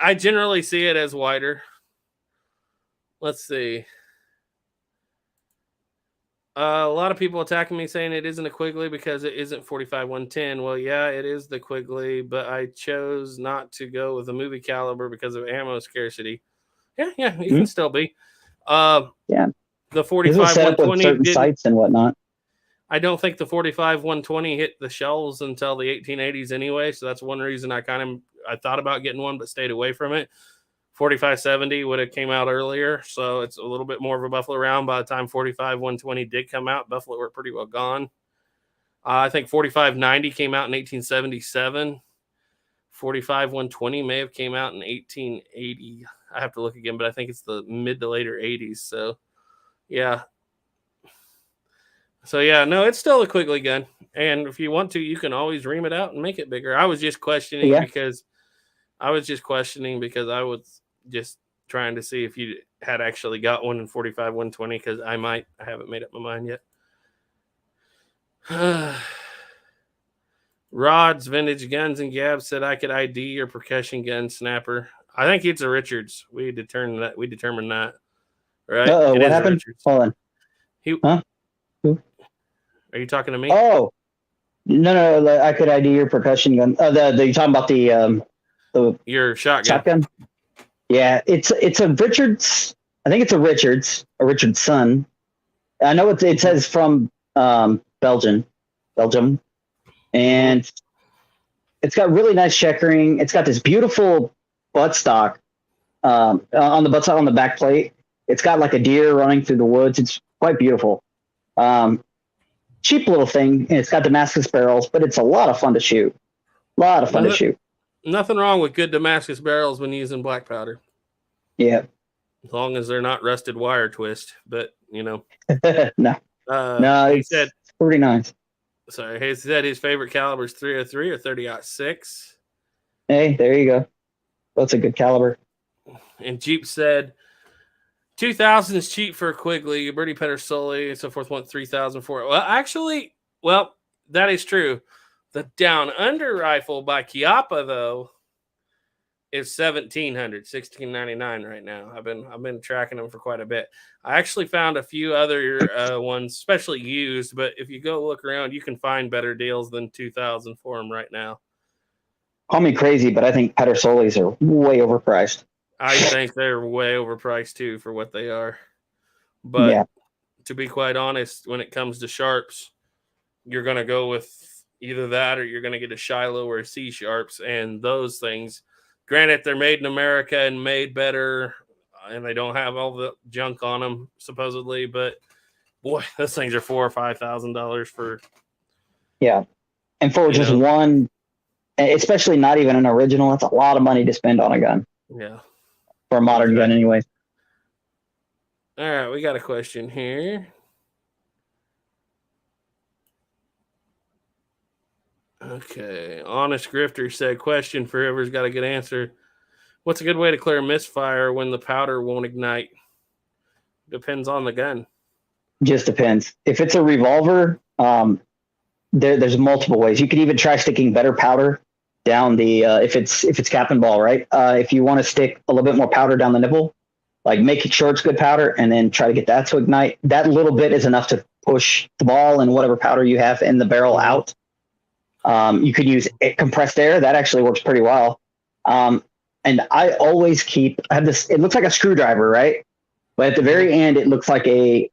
I generally see it as whiter. Let's see. A lot of people attacking me saying it isn't a Quigley because it isn't 45-110. Well, yeah, it is the Quigley, but I chose not to go with the movie caliber because of ammo scarcity. Yeah, it can still be. The 45-120 certain sights and whatnot. I don't think the 45-120 hit the shelves until the 1880s anyway, so that's one reason I thought about getting one but stayed away from it. 45-70 would have came out earlier, so it's a little bit more of a Buffalo round. By the time 45-120 did come out, Buffalo were pretty well gone. I think 45-90 came out in 1877. 45-120 may have came out in 1880. I have to look again, but I think it's the mid to later 80s. So, yeah. No, it's still a Quigley gun. And if you want to, you can always ream it out and make it bigger. I was just questioning because I was just trying to see if you had actually got one in 45-120, because I haven't made up my mind yet. Rod's Vintage Guns and Gab said I could ID your percussion gun, Snapper. I think it's a Richards. We determined that. Right? What happened? Hold on. Who? Are you talking to me? Oh, no. I could ID your percussion gun. You're talking about your shotgun. Yeah, it's a Richards. I think it's a Richards son. I know it says from Belgium, and it's got really nice checkering. It's got this beautiful buttstock on the buttstock on the back plate. It's got like a deer running through the woods. It's quite beautiful. Cheap little thing, and it's got Damascus barrels, but it's a lot of fun to shoot. Nothing wrong with good Damascus barrels when using black powder. Yeah. As long as they're not rusted wire twist, but No. He said pretty nice. Sorry, he said his favorite caliber is 303 or 30-06. Hey, there you go. That's a good caliber. And Jeep said 2,000 is cheap for a Quigley. Bertie Pedersoli and so forth went 3,000 for it. Well, actually, that is true. The Down Under rifle by Chiappa, though, is $1,700, $1,699 right now. I've been tracking them for quite a bit. I actually found a few other ones, especially used, but if you go look around, you can find better deals than $2,000 for them right now. Call me crazy, but I think Pedersolis are way overpriced. I think they're way overpriced too for what they are. But to be quite honest, when it comes to sharps, you're going to go with either that or you're going to get a Shiloh or a C sharps, and those things. Granted, they're made in America and made better, and they don't have all the junk on them, supposedly. But boy, those things are $4,000 or $5,000 for. Yeah, and for just one, especially not even an original, that's a lot of money to spend on a gun. Yeah, for a modern gun, anyway. All right, we got a question here. Okay, Honest Grifter said, question for whoever's got a good answer. What's a good way to clear misfire when the powder won't ignite? Depends on the gun. Just depends. If it's a revolver, there's multiple ways. You could even try sticking better powder down the if it's cap and ball, right? If you want to stick a little bit more powder down the nipple, like make sure it's good powder and then try to get that to ignite. That little bit is enough to push the ball and whatever powder you have in the barrel out. You could use compressed air. That actually works pretty well. And I always I have this, it looks like a screwdriver, right? But at the very end, it looks like a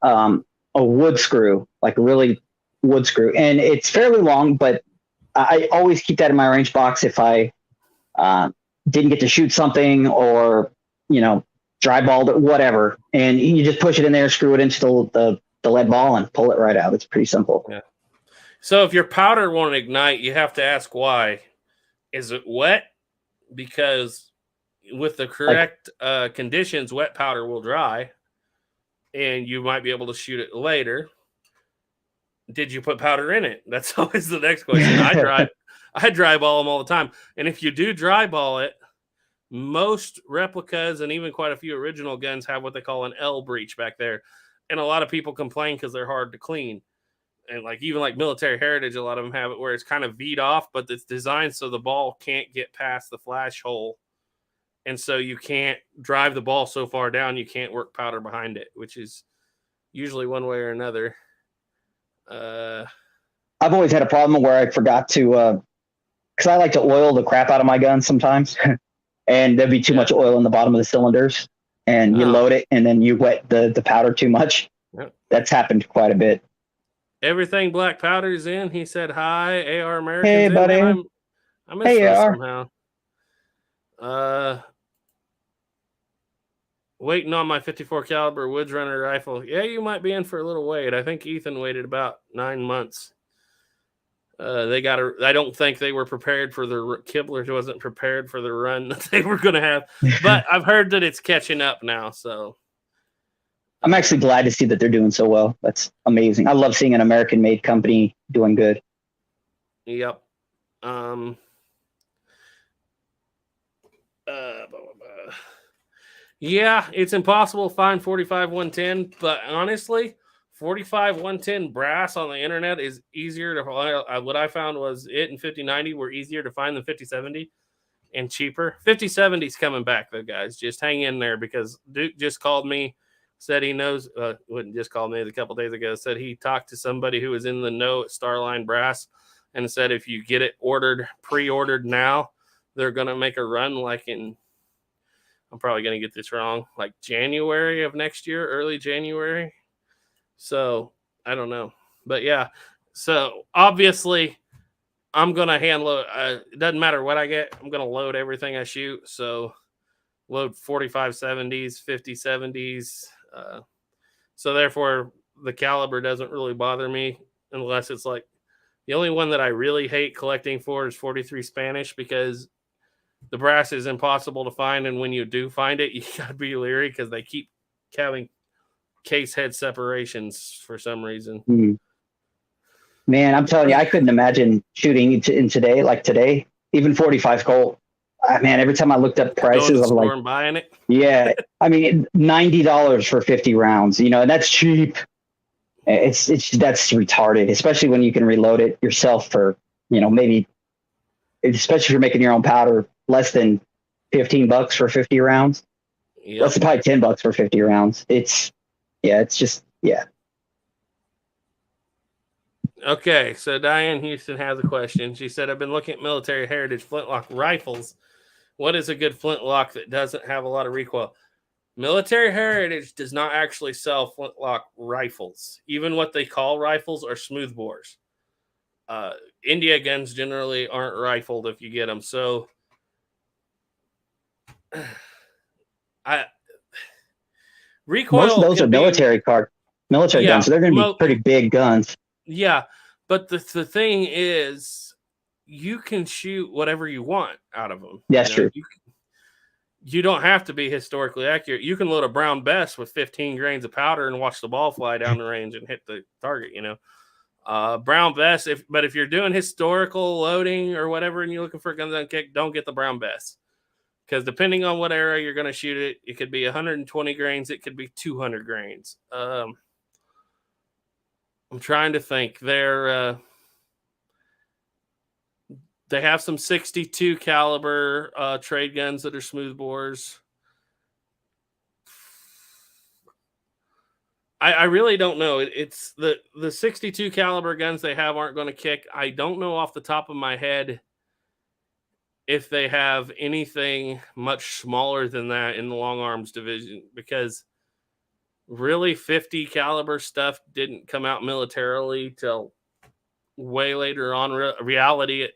wood screw, like a really wood screw. And it's fairly long, but I always keep that in my range box if I didn't get to shoot something or, dry balled it, whatever. And you just push it in there, screw it into the lead ball and pull it right out. It's pretty simple. Yeah. So if your powder won't ignite, you have to ask why. Is it wet? Because with the correct conditions, wet powder will dry and you might be able to shoot it later. Did you put powder in it? That's always the next question. I dry ball them all the time. And if you do dry ball it, most replicas and even quite a few original guns have what they call an L breach back there. And a lot of people complain because they're hard to clean. And even Military Heritage, a lot of them have it where it's kind of V'd off, but it's designed so the ball can't get past the flash hole. And so you can't drive the ball so far down, you can't work powder behind it, which is usually one way or another. I've always had a problem where I forgot to, because I like to oil the crap out of my guns sometimes. And there'd be too much oil in the bottom of the cylinders. And you load it, and then you wet the powder too much. Yep. That's happened quite a bit. Everything Black Powder's in. He said hi. AR Americans. Hey, buddy. I missed this somehow. Waiting on my 54 caliber Woods Runner rifle. Yeah, you might be in for a little wait. I think Ethan waited about 9 months. I don't think they were prepared for the Kibler wasn't prepared for the run that they were going to have, but I've heard that it's catching up now. So I'm actually glad to see that they're doing so well. That's amazing. I love seeing an American made company doing good. Yep. Yeah, it's impossible to find 45 110, but honestly, 45 110 brass on the internet is easier to find. What I found was it and 5090 were easier to find than 5070 and cheaper. 5070 is coming back though, guys. Just hang in there because Duke just called me, said he knows. Wouldn't just called me a couple days ago. Said he talked to somebody who was in the know at Starline Brass and said if you get it pre-ordered now, they're gonna make a run like in. I'm probably gonna get this wrong, like January of next year, early January. So I don't know, but yeah. So obviously, I'm gonna hand load. It doesn't matter what I get. I'm gonna load everything I shoot. So load 45 70s, 50 70s. So therefore, the caliber doesn't really bother me unless it's like the only one that I really hate collecting for is 43 Spanish because the brass is impossible to find, and when you do find it, you gotta be leery because they keep having case head separations for some reason. Man, I'm telling you, I couldn't imagine shooting in today, even 45 Colt. Man, every time I looked up prices, I was like, buying it. Yeah, I mean, $90 for 50 rounds, and that's cheap. That's retarded, especially when you can reload it yourself for, maybe, especially if you're making your own powder, less than $15 for 50 rounds. Yep. That's probably $10 for 50 rounds. It's just. Okay, so Diane Houston has a question. She said, I've been looking at military heritage flintlock rifles. What is a good flintlock that doesn't have a lot of recoil? Military heritage does not actually sell flintlock rifles. Even what they call rifles are smoothbores. India guns generally aren't rifled if you get them. So recoil. Most of those are military guns, so they're going to be pretty big guns. Yeah, but the thing is, you can shoot whatever you want out of them. That's true. You don't have to be historically accurate. You can load a Brown Bess with 15 grains of powder and watch the ball fly down the range and hit the target, Brown Bess, but if you're doing historical loading or whatever and you're looking for a gun that kick, don't get the Brown Bess. Because depending on what area you're going to shoot it, it could be 120 grains, it could be 200 grains. I'm trying to think. They have some 62 caliber trade guns that are smoothbores. I really don't know. It's the 62 caliber guns they have aren't going to kick. I don't know off the top of my head if they have anything much smaller than that in the long arms division, because really 50 caliber stuff didn't come out militarily till way later on. Reality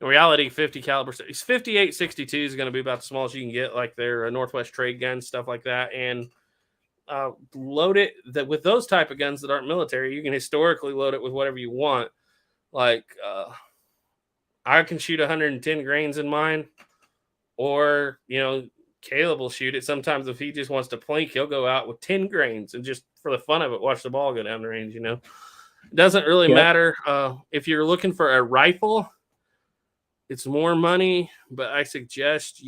50 caliber 58 62 is going to be about the smallest you can get, like their Northwest trade guns, stuff like that. And load it with those type of guns that aren't military. You can historically load it with whatever you want. Like I can shoot 110 grains in mine, or Caleb will shoot it. Sometimes if he just wants to plink, he'll go out with 10 grains and just for the fun of it, watch the ball go down the range. It doesn't really matter. If you're looking for a rifle, it's more money, but I suggest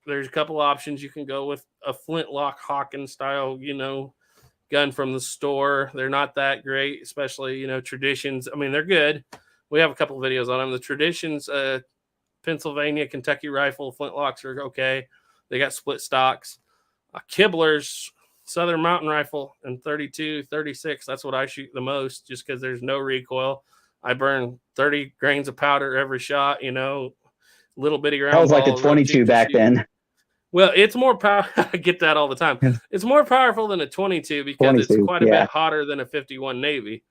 there's a couple options. You can go with a flintlock Hawkins style, gun from the store. They're not that great, especially, Traditions. I mean, they're good. We have a couple of videos on them. The Traditions, Pennsylvania, Kentucky rifle flintlocks are okay. They got split stocks. Kibler's Southern Mountain Rifle and 32, 36. That's what I shoot the most, just because there's no recoil. I burn 30 grains of powder every shot, little bitty round. That was like a 22 back then. Well, it's more powerful. I get that all the time. It's more powerful than a 22 because it's quite a bit hotter than a 51 Navy.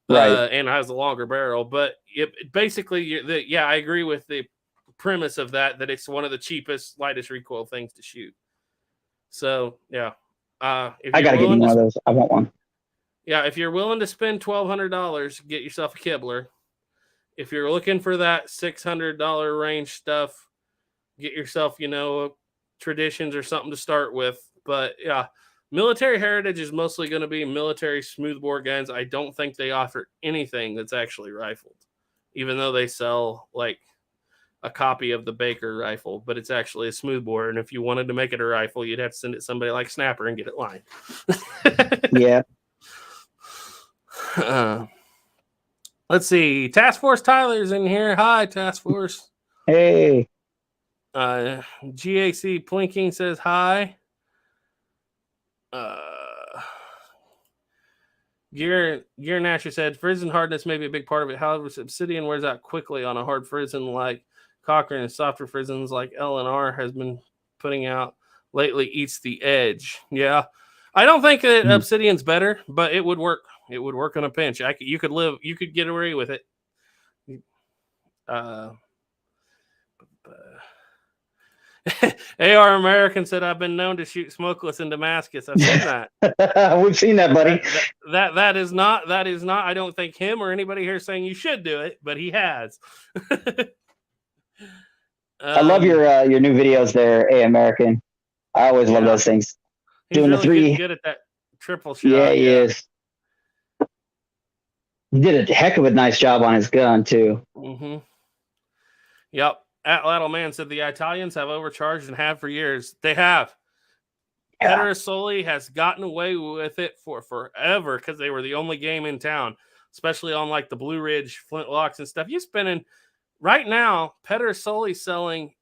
Right. And has a longer barrel. But basically, I agree with the premise of that it's one of the cheapest, lightest recoil things to shoot. So, yeah. I got to get one of those. I want one. Yeah, if you're willing to spend $1,200, get yourself a Kibler. If you're looking for that $600 range stuff, get yourself, Traditions or something to start with. But yeah, military heritage is mostly going to be military smoothbore guns. I don't think they offer anything that's actually rifled, even though they sell like a copy of the Baker rifle, but it's actually a smoothbore. And if you wanted to make it a rifle, you'd have to send it to somebody like Snapper and get it lined. Yeah. Let's see. Task Force Tyler's in here. Hi, Task Force. Hey. GAC Plinking says hi. Gear Nasher said frizzen hardness may be a big part of it. However, obsidian wears out quickly on a hard frizzen like Cochrane, and softer frizzens like L&R has been putting out lately eats the edge. Yeah. I don't think that obsidian's better, but it would work. It would work on a pinch. You could get away with it. AR American said, I've been known to shoot smokeless in Damascus. I've seen that. We've seen that, buddy. That is not, I don't think him or anybody here saying you should do it, but he has. I love your new videos there, American. I always love those things. He's doing really the three. Good at that triple shot. Yeah, he is. He did a heck of a nice job on his gun, too. Mm-hmm. Yep. Atlatl Man said the Italians have overcharged and have for years. They have. Yeah. Pedersoli has gotten away with it for forever because they were the only game in town, especially on like the Blue Ridge flintlocks and stuff. You're spending right now, Pedersoli's selling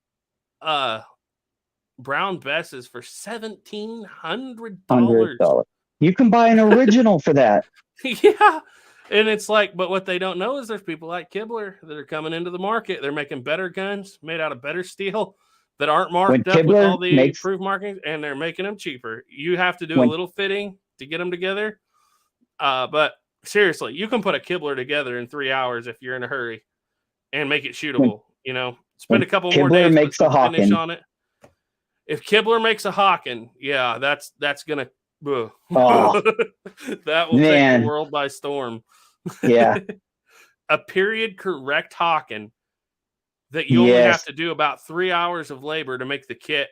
brown Besses for $1,700. You can buy an original for that. Yeah. And it's like, but what they don't know is there's people like Kibler that are coming into the market. They're making better guns made out of better steel that aren't marked up with all the approved markings, and they're making them cheaper. You have to do a little fitting to get them together. But seriously, you can put a Kibler together in 3 hours if you're in a hurry and make it shootable. Spend a couple more days with some finish on it. If Kibler makes a Hawken, yeah, that's gonna that will take the world by storm. Yeah. A period correct Hawken that you only have to do about 3 hours of labor to make the kit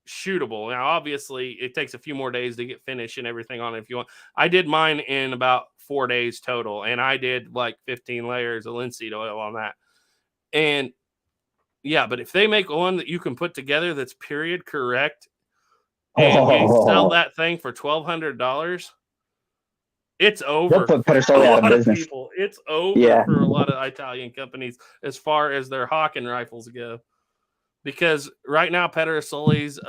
shootable. Now, obviously, it takes a few more days to get finished and everything on it if you want. I did mine in about 4 days total, and I did like 15 layers of linseed oil on that. And yeah, but if they make one that you can put together that's period correct, and you sell that thing for $1,200, it's over. They'll put Pedersoli out of business. People. It's over for a lot of Italian companies as far as their Hawken rifles go, because right now Pedersoli's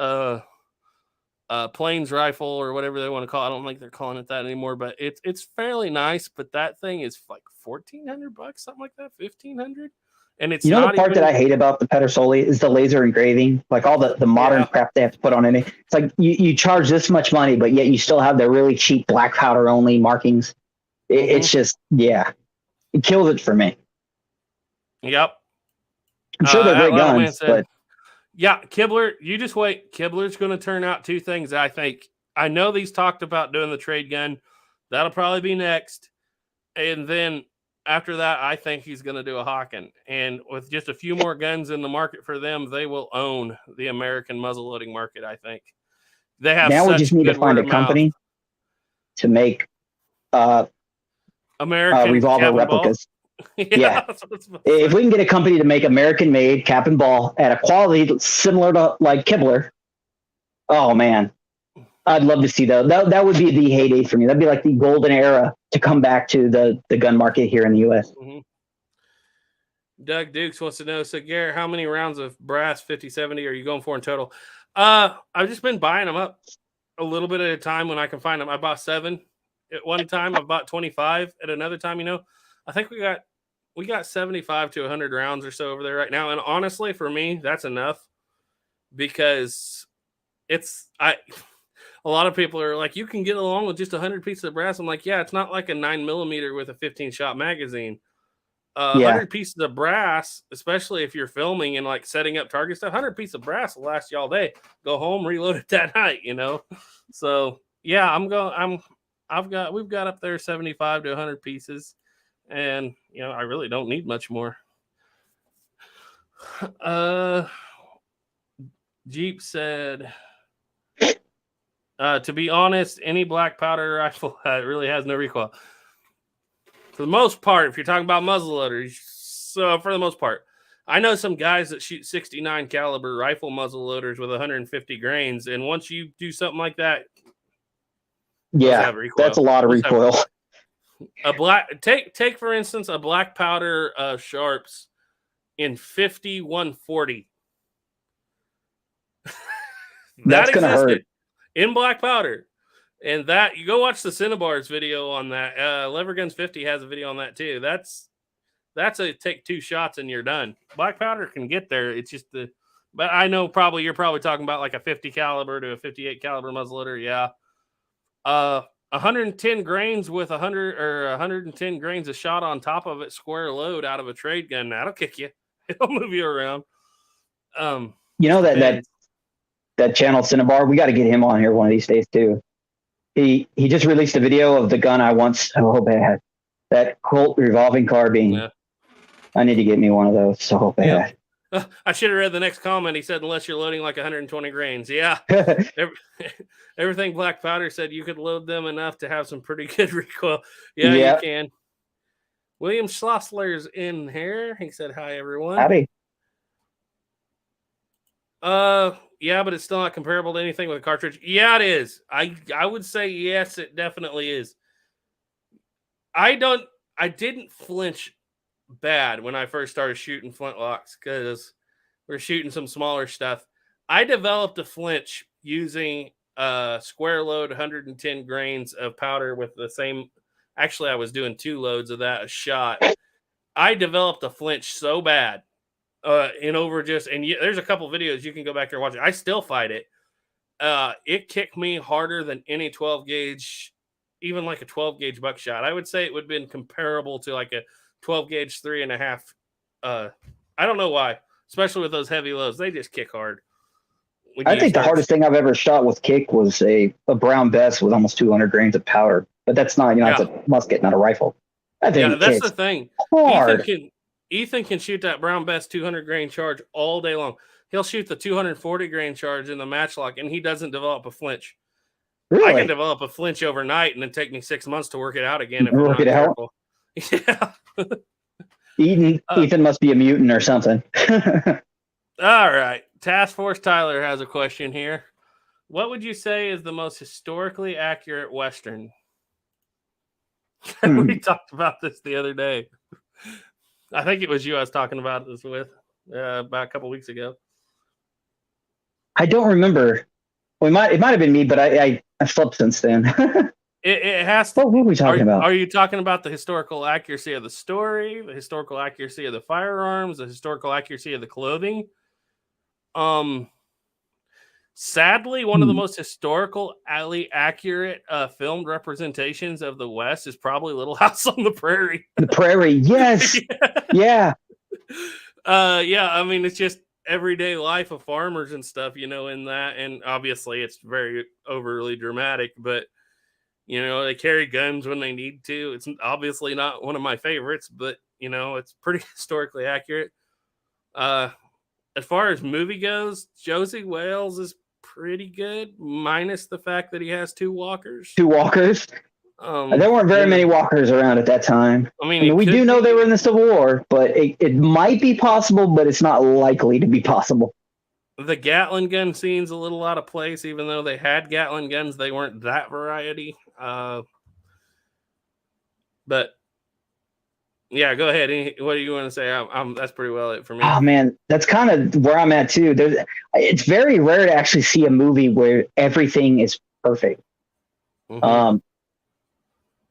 plains rifle or whatever they want to call it, I don't think they're calling it that anymore, but it's fairly nice. But that thing is like $1,400, something like that, $1,500. And it's the part that I hate about the Pedersoli is the laser engraving, like all the modern crap they have to put on it. It's like you charge this much money, but yet you still have the really cheap black powder only markings. It's just, it kills it for me. Yep. I'm sure they're great guns, but yeah, Kibler, you just wait. Kibler's going to turn out two things, I think. I know these talked about doing the trade gun. That'll probably be next. And then after that, I think he's going to do a Hawken. And with just a few more guns in the market for them, they will own the American muzzleloading market, I think. They have now we just need to find a company to make American revolver replicas. Yeah. If we can get a company to make American-made cap and ball at a quality similar to like Kibler, oh man, I'd love to see that. That would be the heyday for me. That'd be like the golden era to come back to the gun market here in the U.S. Mm-hmm. Doug Dukes wants to know, so Garrett, how many rounds of brass 50-70 are you going for in total? I've just been buying them up a little bit at a time when I can find them. I bought 7 at one time. I bought 25 at another time. I think we got 75 to 100 rounds or so over there right now. And honestly, for me, that's enough, because a lot of people are like, you can get along with just 100 pieces of brass. I'm like, yeah, it's not like a 9mm with a 15-shot magazine. 100 pieces of brass, especially if you're filming and like setting up target stuff, 100 pieces of brass will last you all day. Go home, reload it that night, So yeah, we've got up there 75 to 100 pieces, and I really don't need much more. Jeep said, to be honest, any black powder rifle really has no recoil. For the most part, if you're talking about muzzleloaders, so for the most part, I know some guys that shoot 69 caliber rifle muzzleloaders with 150 grains, and once you do something like that, that's a lot of recoil. Take for instance a black powder Sharps in 50-140. That's gonna hurt in black powder. And that, you go watch the Cinnabars video on that. Lever Guns 50 has a video on that too. That's a take 2 shots and you're done. Black powder can get there. It's just but I know you're probably talking about like a 50 caliber to a 58 caliber muzzleloader. Yeah. 110 grains with 110 grains of shot on top of it, square load out of a trade gun. That'll kick you. It'll move you around. That channel Cinnabar, we got to get him on here one of these days too. He just released a video of the gun I once bad. That Colt revolving carbine. Yeah. I need to get me one of those so bad. Yeah. I should have read the next comment. He said, unless you're loading like 120 grains. Yeah. Everything black powder said you could load them enough to have some pretty good recoil. Yeah, you can. William Schlossler's in here. He said, hi, everyone. Howdy. Yeah, but it's still not comparable to anything with a cartridge. Yeah, it is. I would say yes, it definitely is. I didn't flinch bad when I first started shooting flintlocks because we're shooting some smaller stuff. I developed a flinch using a square load 110 grains of powder with the same. Actually, I was doing 2 loads of that a shot. I developed a flinch so bad in over just, and there's a couple videos you can go back there and watch it. I still fight it. It kicked me harder than any 12 gauge, even like a 12 gauge buckshot. I would say it would have been comparable to like a 12 gauge 3.5. I don't know why, especially with those heavy loads. They just kick hard. I think the hardest thing I've ever shot with kick was a brown bess with almost 200 grains of powder. But that's not, it's a musket, not a rifle. I think that's the thing. Hard. Ethan can shoot that brown bess 200 grain charge all day long. He'll shoot the 240 grain charge in the matchlock, and he doesn't develop a flinch. Really? I can develop a flinch overnight, and then take me 6 months to work it out again. Work it out? Yeah. Ethan must be a mutant or something. All right. Task Force Tyler has a question here. What would you say is the most historically accurate Western? We talked about this the other day. I think it was you I was talking about this with about a couple weeks ago. I don't remember. Well, it might have been me, but I slept since then. It has to. What were we talking about? Are you talking about the historical accuracy of the story, the historical accuracy of the firearms, the historical accuracy of the clothing? Sadly, one of the most historically accurate filmed representations of the West is probably Little House on the Prairie. The Prairie, yes. Yeah. Yeah, I mean, it's just everyday life of farmers and stuff, in that. And obviously, it's very overly dramatic, but, they carry guns when they need to. It's obviously not one of my favorites, but, it's pretty historically accurate. As far as movie goes, Josie Wales is pretty good, minus the fact that he has 2 walkers. 2 walkers? There weren't very many walkers around at that time. I mean we do know they were in the Civil War, but it might be possible, but it's not likely to be possible. The Gatling gun scene's a little out of place, even though they had Gatling guns. They weren't that variety. But yeah, go ahead. What do you want to say? That's pretty well it for me. Oh man, that's kind of where I'm at too. It's very rare to actually see a movie where everything is perfect. Mm-hmm.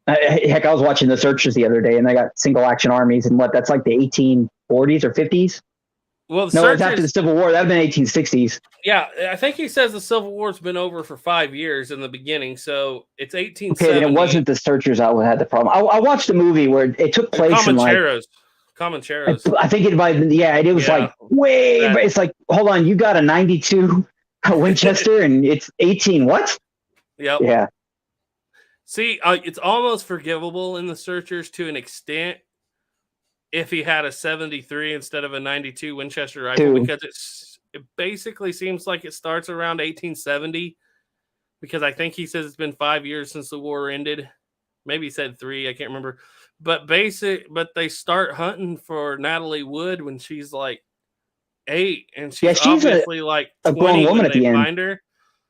Heck, I was watching The Searchers the other day, and they got single action armies, and that's like the 1840s or 50s. Well, no, it's after the Civil War. That'd been 1860s. Yeah, I think he says the Civil War's been over for 5 years in the beginning, so it's 1870. Okay, then it wasn't the Searchers I had the problem. I watched a movie where it took place in Comancheros. I think it might. Yeah, it was like way. But it's like, hold on, you got a 92 Winchester, and it's 18. What? Yep. Yeah. See, it's almost forgivable in the Searchers to an extent if he had a 73 instead of a 92 Winchester rifle, because it basically seems like it starts around 1870, because I think he says it's been 5 years since the war ended. Maybe he said 3, I can't remember. But they start hunting for Natalie Wood when she's like 8, and she's obviously like 20 a grown woman when they find her.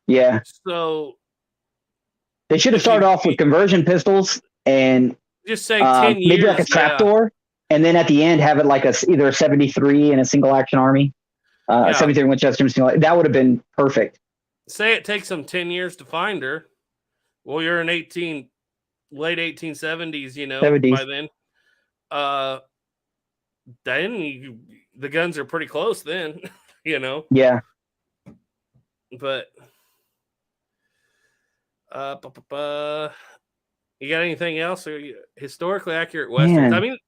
Yeah. So they should have started off with conversion pistols and just say 10 years. Maybe like a trapdoor. And then at the end, have it like either a 73 and a single action army, a 73 Winchester. That would have been perfect. Say it takes them 10 years to find her. Well, you're in late 1870s, 70s. By then. Then the guns are pretty close then, Yeah. But you got anything else? Or historically accurate Westerns? Man. I mean,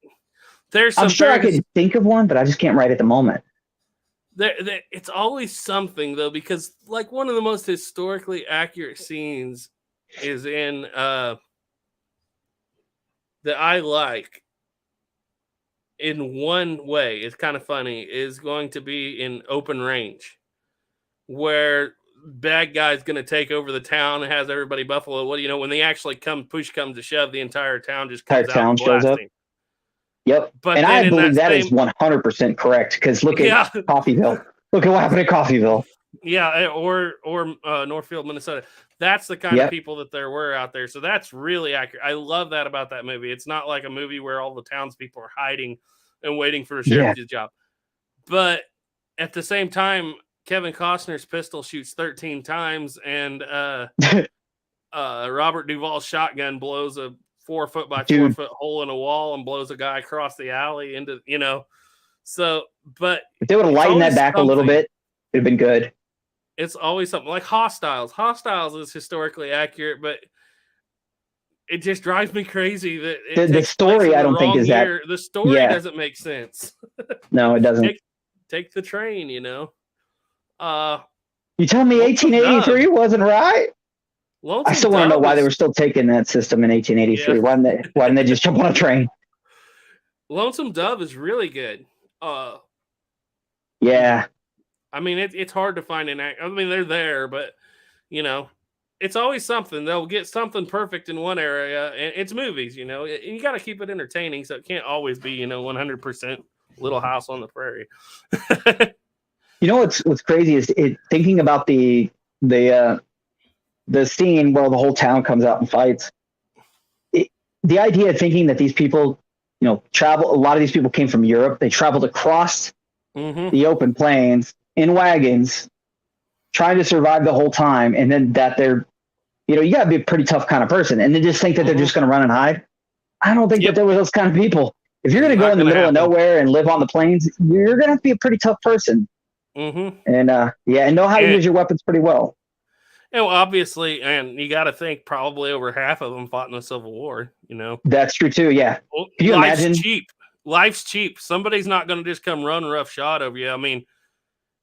I'm sure I could think of one, but I just can't write at the moment. It's always something, though, because like one of the most historically accurate scenes is in that I like in one way. It's kind of funny. Is going to be in Open Range, where bad guy's going to take over the town and has everybody buffalo. Well, when they actually push comes to shove, the entire town just comes out and shows up. Yep. But I believe that is 100% correct, because look at Coffeyville. Look at what happened at Coffeyville. Yeah, or Northfield, Minnesota. That's the kind of people that there were out there. So that's really accurate. I love that about that movie. It's not like a movie where all the townspeople are hiding and waiting for a sheriff's job. But at the same time, Kevin Costner's pistol shoots 13 times, and Robert Duvall's shotgun blows a 4 foot by 4 foot hole in a wall and blows a guy across the alley into, So, but if they would have lightened that back a little bit, it'd have been good. It's always something like Hostiles. Hostiles is historically accurate, but it just drives me crazy that the story I don't think is year. The story doesn't make sense. No, it doesn't. Take the train, You tell me 1883 wasn't right? I still want to know why they were still taking that system in 1883. Yeah. Why didn't they just jump on a train? Lonesome Dove is really good. Yeah. I mean, it's hard to find an act. I mean, they're there, but it's always something. They'll get something perfect in one area, and it's movies. And you got to keep it entertaining, so it can't always be 100% Little House on the Prairie. What's crazy is thinking about the scene where the whole town comes out and fights. The idea of thinking that these people, travel. A lot of these people came from Europe. They traveled across the open plains in wagons, trying to survive the whole time, and then that they're, you got to be a pretty tough kind of person, and then just think that they're just going to run and hide. I don't think that there were those kind of people. If you're going to go in the middle of nowhere and live on the plains, you're going to have to be a pretty tough person. And and know how to use your weapons pretty well. Obviously, and you got to think probably over half of them fought in the Civil War. That's true too. Yeah. Well, can you imagine? Life's cheap. Somebody's not going to just come run roughshod over you. I mean,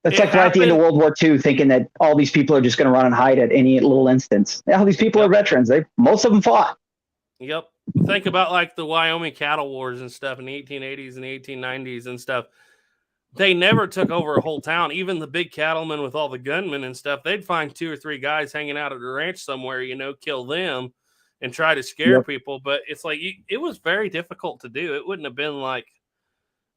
it's like right at the end of World War II, thinking that all these people are just going to run and hide at any little instance. All these people are veterans. Most of them fought. Yep. Think about like the Wyoming cattle wars and stuff in the 1880s and the 1890s and stuff. They never took over a whole town. Even the big cattlemen with all the gunmen and stuff, they'd find 2 or 3 guys hanging out at a ranch somewhere, kill them and try to scare people. But it's like, it was very difficult to do. It wouldn't have been like,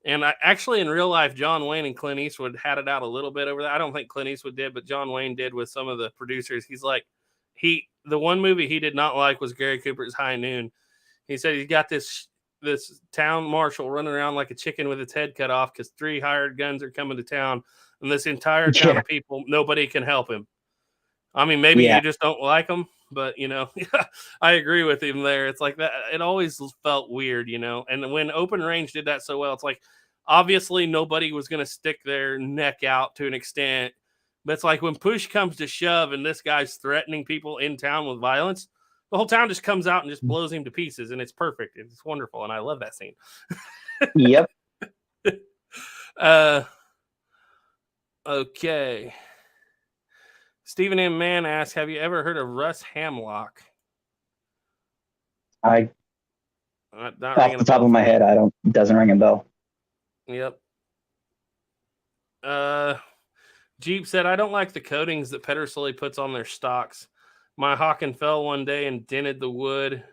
and actually in real life, John Wayne and Clint Eastwood had it out a little bit over that. I don't think Clint Eastwood did, but John Wayne did with some of the producers. He's like, the one movie he did not like was Gary Cooper's High Noon. He said he's got this town marshal running around like a chicken with its head cut off because 3 hired guns are coming to town, and this entire town of people, nobody can help him. I mean, maybe you just don't like him, but I agree with him there. It's like that. It always felt weird, and when Open Range did that so well, it's like, obviously nobody was going to stick their neck out to an extent, but it's like when push comes to shove and this guy's threatening people in town with violence, the whole town just comes out and just blows him to pieces, and it's perfect. It's wonderful, and I love that scene. Yep. Okay. Stephen M. Mann asks, have you ever heard of Russ Hamlock? Off the top of my head, it doesn't ring a bell. Yep. Jeep said, I don't like the coatings that Pedersoli puts on their stocks. My Hawken fell one day and dented the wood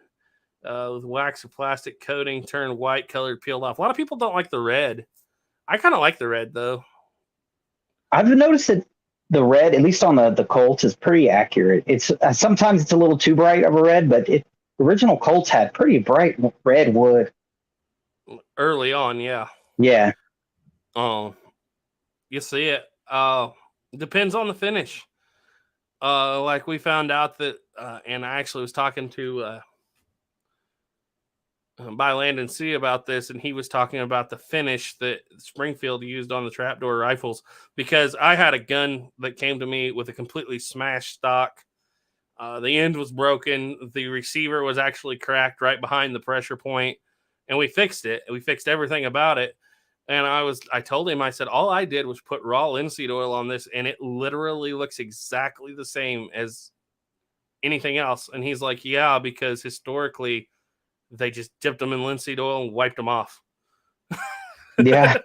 with wax or plastic coating, turned white, colored, peeled off. A lot of people don't like the red. I kind of like the red, though. I've noticed that the red, at least on the Colts, is pretty accurate. It's sometimes it's a little too bright of a red, but original Colts had pretty bright red wood. Early on, yeah. Yeah. You see it. Depends on the finish. Like we found out that, and I actually was talking to By Land and Sea about this, and he was talking about the finish that Springfield used on the trapdoor rifles, because I had a gun that came to me with a completely smashed stock. The end was broken. The receiver was actually cracked right behind the pressure point, and we fixed it. We fixed everything about it. And I told him, I said, all I did was put raw linseed oil on this, and it literally looks exactly the same as anything else. And he's like, yeah, because historically they just dipped them in linseed oil and wiped them off. Yeah.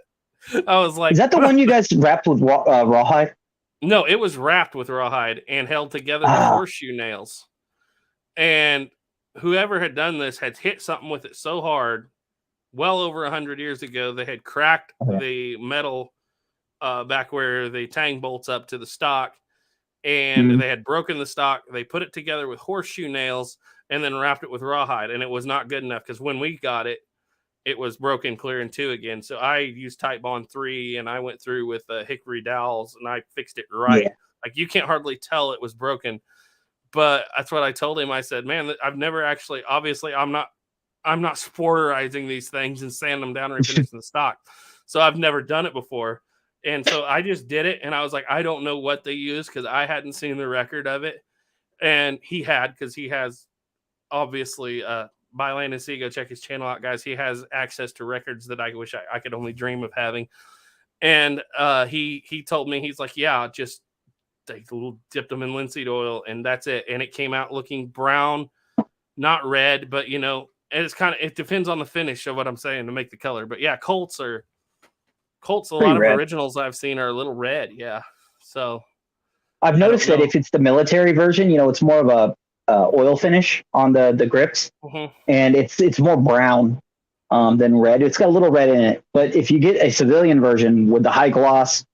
I was like, is that the one you guys wrapped with rawhide? No, it was wrapped with rawhide and held together with horseshoe nails. And whoever had done this had hit something with it so hard, well over 100 years ago, they had cracked the metal back where the tang bolts up to the stock, and they had broken the stock. They put it together with horseshoe nails and then wrapped it with rawhide, and it was not good enough, because when we got it, it was broken clear in 2 again. So I used Tight Bond 3, and I went through with hickory dowels, and I fixed it right. Yeah. Like, you can't hardly tell it was broken. But that's what I told him. I said, man, I've never actually, obviously, I'm not sporterizing these things and sanding them down and refinishing the stock. So I've never done it before. And so I just did it. And I was like, I don't know what they use because I hadn't seen the record of it. And he had, because he has obviously by Land and Sea, go check his channel out, guys. He has access to records that I wish I could only dream of having. And he told me, he's like, yeah, just dipped them in linseed oil, and that's it. And it came out looking brown, not red, but you know, and it depends on the finish of what I'm saying to make the color. But yeah, Colts. A lot of originals I've seen are a little red. Yeah. So I've noticed that if it's the military version, you know, it's more of a oil finish on the grips, and it's more brown than red. It's got a little red in it. But if you get a civilian version with the high gloss,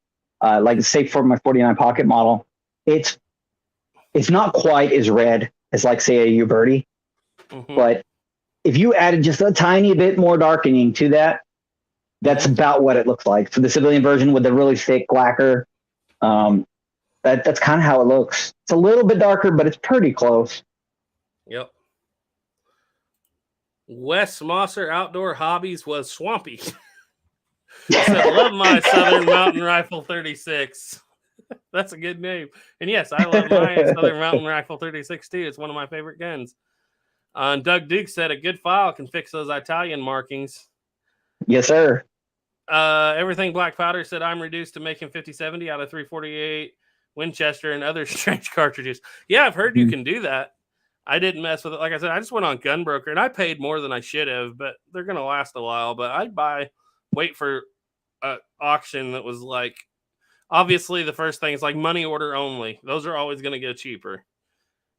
like say for my 49 pocket model, it's not quite as red as like say a Uberti, but if you added just a tiny bit more darkening to that, that's about what it looks like for the civilian version with the really thick lacquer. That's kind of how it looks. It's a little bit darker, but it's pretty close. Yep. Wes Mosser Outdoor Hobbies was swampy. He said, love my Southern Mountain Rifle 36. That's a good name. And yes, I love my Southern Mountain Rifle 36 too. It's one of my favorite guns. Doug Duke said a good file can fix those Italian markings. Yes, sir. Everything Black Powder said I'm reduced to making 50-70 out of 348 Winchester and other strange cartridges. Yeah, I've heard you can do that. I didn't mess with it. Like I said, I just went on Gunbroker, and I paid more than I should have, but they're going to last a while. But I'd wait for an auction that was like, obviously the first thing is like money order only. Those are always going to go cheaper.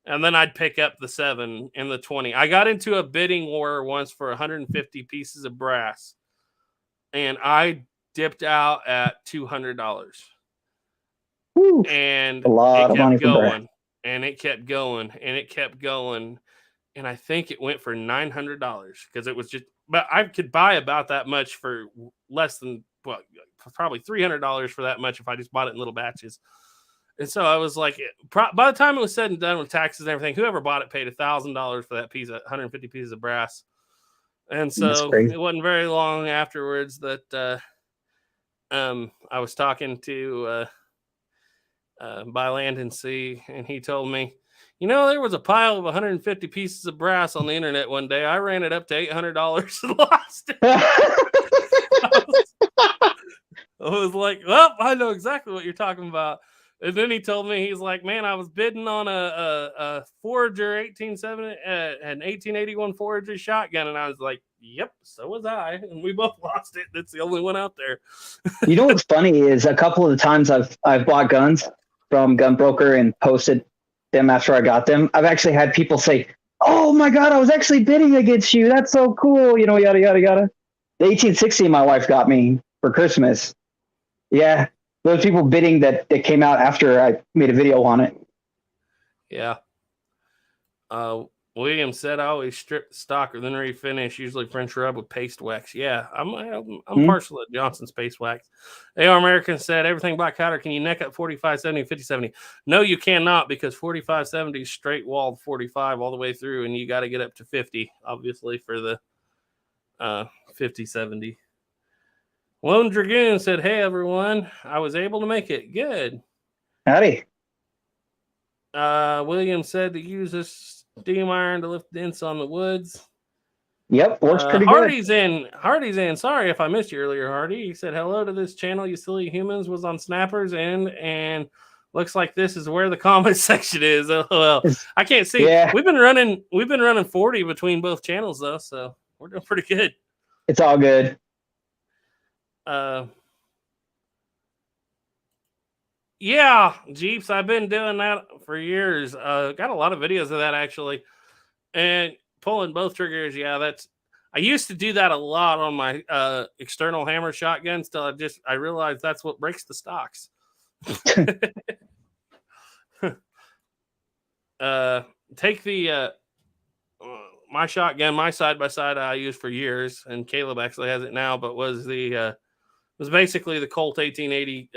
And then I'd pick up the 7 and the 20. I got into a bidding war once for 150 pieces of brass, and I dipped out at $200. And a lot of money going, and it kept going, and it kept going. And I think it went for $900 because it was just, but I could buy about that much for less than, well, probably $300 for that much if I just bought it in little batches. And so I was like, by the time it was said and done with taxes and everything, whoever bought it paid $1,000 for that piece of 150 pieces of brass. And so it wasn't very long afterwards that I was talking to by Land and Sea, and he told me, you know, there was a pile of 150 pieces of brass on the internet one day. I ran it up to $800 and lost it. I was like, well, I know exactly what you're talking about. And then he told me, he's like, man, I was bidding on a Forager 1870, an 1881 Forager shotgun. And I was like, yep, so was I. And we both lost it. That's the only one out there. You know what's funny is a couple of the times I've bought guns from Gunbroker and posted them after I got them, I've actually had people say, oh my God, I was actually bidding against you. That's so cool. You know, yada, yada, yada. The 1860 my wife got me for Christmas. Yeah. Those people bidding that came out after I made a video on it. Yeah. William said I always strip the stock or then refinish, usually French rub with paste wax. Yeah, I'm partial at Johnson's paste wax. AR American said everything Black Powder, can you neck up 4570 and 5070? No, you cannot, because 4570 is straight walled 45 all the way through, and you got to get up to 50, obviously, for the 5070. Lone Dragoon said, hey, everyone. I was able to make it. Good. Howdy. William said to use this steam iron to lift dents on the woods. Yep, works pretty Hardy's good. Hardy's in. Sorry if I missed you earlier, Hardy. He said, hello to this channel, you silly humans, was on Snapper's End, and looks like this is where the comment section is. Well, I can't see. Yeah. We've been running 40 between both channels, though, so we're doing pretty good. It's all good. Yeah, Jeeps, I've been doing that for years. Got a lot of videos of that, actually. And pulling both triggers, yeah, I used to do that a lot on my external hammer shotguns till I realized that's what breaks the stocks. Take the shotgun, my side-by-side I used for years, and Caleb actually has it now, but was basically the Colt 1880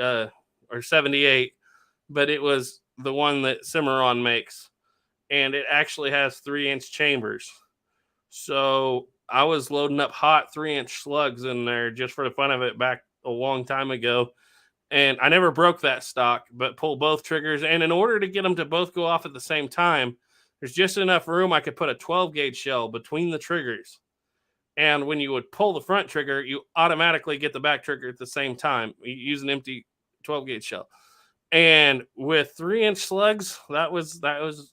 or 78, but it was the one that Cimarron makes, and it actually has 3-inch chambers. So I was loading up hot 3-inch slugs in there just for the fun of it back a long time ago. And I never broke that stock, but pulled both triggers. And in order to get them to both go off at the same time, there's just enough room I could put a 12-gauge shell between the triggers. And when you would pull the front trigger, you automatically get the back trigger at the same time. You use an empty 12-gauge shell. And with 3-inch slugs, that was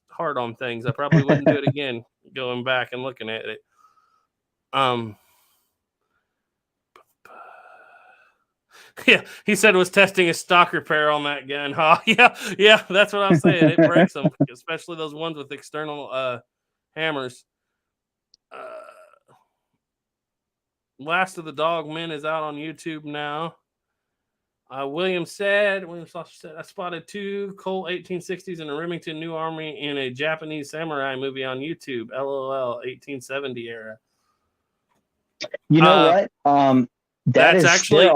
hard on things. I probably wouldn't do it again, going back and looking at it. Yeah, he said was testing his stock repair on that gun. Huh? Yeah, that's what I'm saying. It breaks them, especially those ones with external hammers. Last of the Dog Men is out on YouTube now. William Foster said, I spotted 2 Colt 1860s in a Remington New Army in a Japanese samurai movie on YouTube. LOL, 1870 era. You know what? That's actually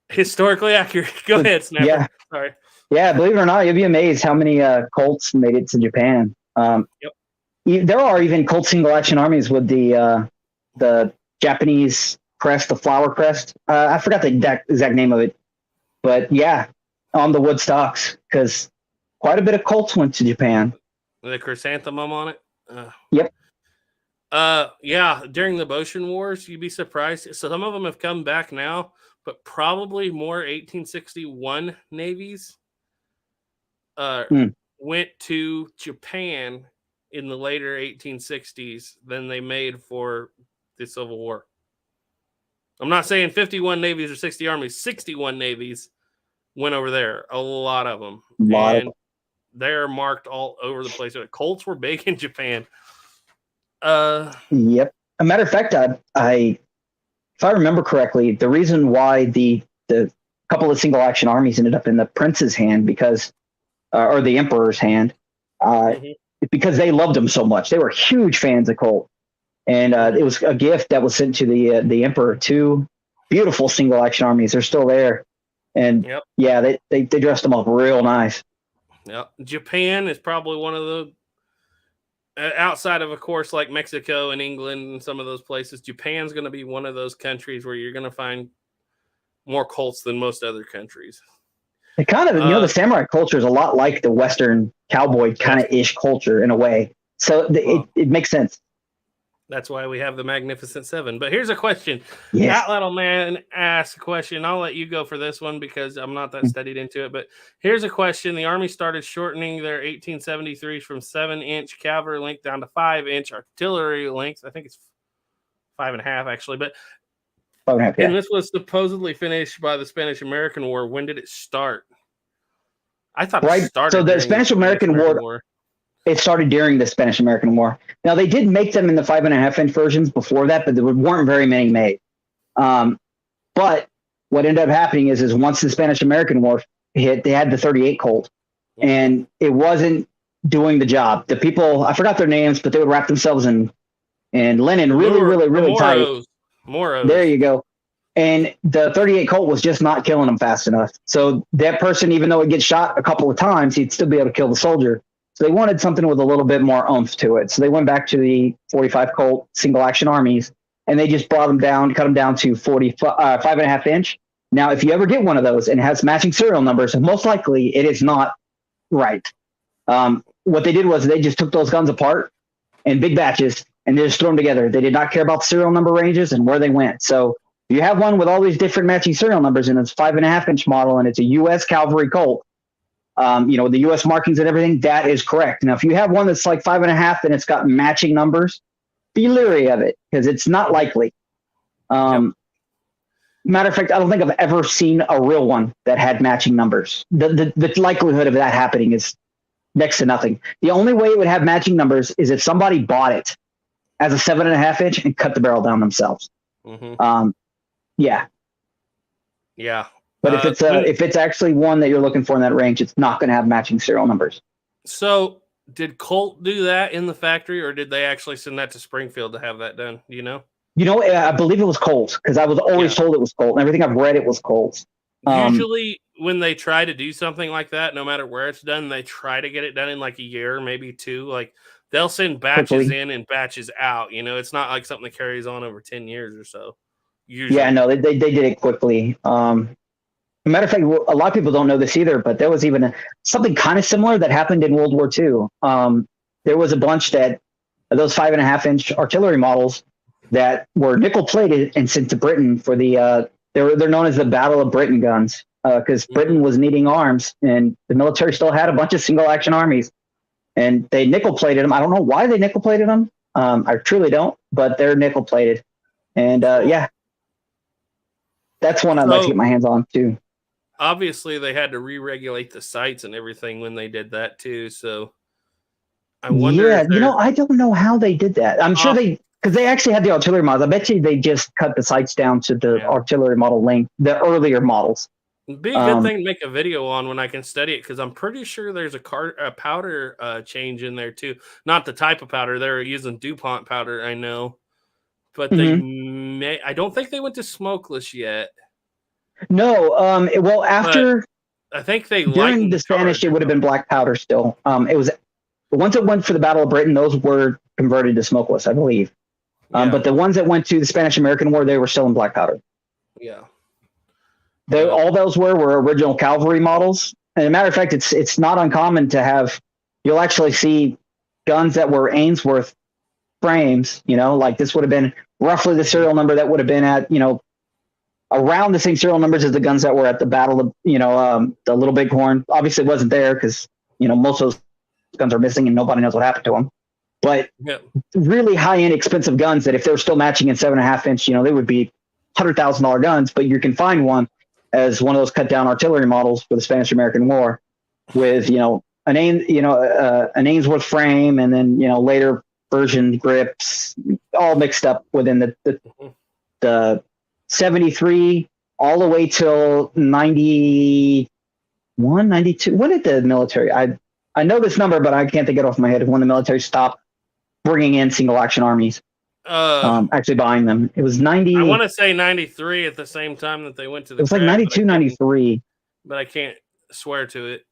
historically accurate. Go ahead, Snapper. Yeah. Sorry. Yeah, believe it or not, you'll be amazed how many Colts made it to Japan. There are even Colt single action armies with the Japanese crest, the flower crest. I forgot the exact name of it, but yeah, on the wood stocks, because quite a bit of Colts went to Japan. The chrysanthemum on it. Yep. Yeah, during the Boshin Wars, you'd be surprised. So some of them have come back now, but probably more 1861 navies went to Japan in the later 1860s than they made for the Civil War. I'm not saying 51 navies or 60 armies. 61 navies went over there. A lot of them. They're marked all over the place. Colts were big in Japan. Yep. A matter of fact, if I remember correctly, the reason why the couple of single action armies ended up in the prince's hand or the emperor's hand, because they loved them so much. They were huge fans of Colt. And it was a gift that was sent to the emperor. 2 beautiful single action armies. They're still there. And yeah, they dressed them up real nice. Yeah. Japan is probably one of the, outside of course, like Mexico and England and some of those places, Japan's going to be one of those countries where you're going to find more Colts than most other countries. It kind of, the samurai culture is a lot like the Western cowboy kind of ish culture in a way. So it makes sense. That's why we have the Magnificent Seven. But here's a question. Yes. That little man asked a question. I'll let you go for this one because I'm not that studied into it. But here's a question. The Army started shortening their 1873s from 7-inch cavalry length down to 5-inch artillery length. I think it's 5.5 actually. But 5.5, and this was supposedly finished by the Spanish-American War. When did it start? I thought it started. So the Spanish-American War. It started during the Spanish-American War. Now, they did make them in the 5.5-inch versions before that, but there weren't very many made. But what ended up happening is once the Spanish-American War hit, they had the 38 Colt, and it wasn't doing the job. The people, I forgot their names, but they would wrap themselves in linen really tight. Moros. There you go. And the 38 Colt was just not killing them fast enough. So that person, even though it gets shot a couple of times, he'd still be able to kill the soldier. So they wanted something with a little bit more oomph to it. So they went back to the 45 Colt single action armies, and they just cut them down to 5.5 inch. Now, if you ever get one of those and it has matching serial numbers, most likely it is not right. What they did was they just took those guns apart in big batches and they just threw them together. They did not care about the serial number ranges and where they went. So if you have one with all these different matching serial numbers and it's 5.5 inch model and it's a U.S. cavalry Colt, the U.S. markings and everything, that is correct. Now, if you have one that's like 5.5 and it's got matching numbers, be leery of it because it's not likely. Matter of fact, I don't think I've ever seen a real one that had matching numbers. The likelihood of that happening is next to nothing. The only way it would have matching numbers is if somebody bought it as a 7.5 inch and cut the barrel down themselves. Yeah. But if it's actually one that you're looking for in that range, it's not going to have matching serial numbers. So Did Colt do that in the factory, or did they actually send that to Springfield to have that done? Do you know? I believe it was Colt, because I was always told it was Colt. And everything I've read, it was Colt. Usually, when they try to do something like that, no matter where it's done, they try to get it done in like a year, maybe 2. Like they'll send batches in and batches out. It's not like something that carries on over 10 years or so. Usually. Yeah, no, they did it quickly. Matter of fact, a lot of people don't know this either, but there was even something kind of similar that happened in World War II. There was a bunch that those 5.5-inch artillery models that were nickel plated and sent to Britain for the they're known as the Battle of Britain guns, because Britain was needing arms and the military still had a bunch of single action armies, and they nickel plated them. I don't know why they nickel plated them. I truly don't, but they're nickel plated, and yeah, that's one I'd like to get my hands on too. Obviously, they had to re-regulate the sights and everything when they did that too. So I wonder. Yeah, I don't know how they did that. I'm sure because they actually had the artillery models. I bet you they just cut the sights down to the artillery model length, the earlier models. It'd be a good thing to make a video on when I can study it, because I'm pretty sure there's a powder change in there too. Not the type of powder. They're using DuPont powder, I know. But I don't think they went to smokeless yet. No, well, after I think they during the Spanish, it would have been black powder still. It was once it went for the Battle of Britain, those were converted to smokeless, I believe. But the ones that went to the Spanish-American War, they were still in black powder. Yeah. All those were original cavalry models. And as a matter of fact, it's not uncommon to have. You'll actually see guns that were Ainsworth frames. Like this would have been roughly the serial number that would have been at around the same serial numbers as the guns that were at the Battle of, the Little Bighorn. Obviously, it wasn't there because, most of those guns are missing and nobody knows what happened to them. But really high-end, expensive guns that if they were still matching in 7.5-inch, they would be $100,000 guns. But you can find one as one of those cut-down artillery models for the Spanish-American War with, an Ainsworth frame and then, later version grips, all mixed up within the 73 all the way till 91, 92. When did the military, I know this number, but I can't think it off my head, when the military stopped bringing in single action armies, actually buying them. It was 90. I want to say 93 at the same time that they went to the. It was like 92, 93. But I can't swear to it.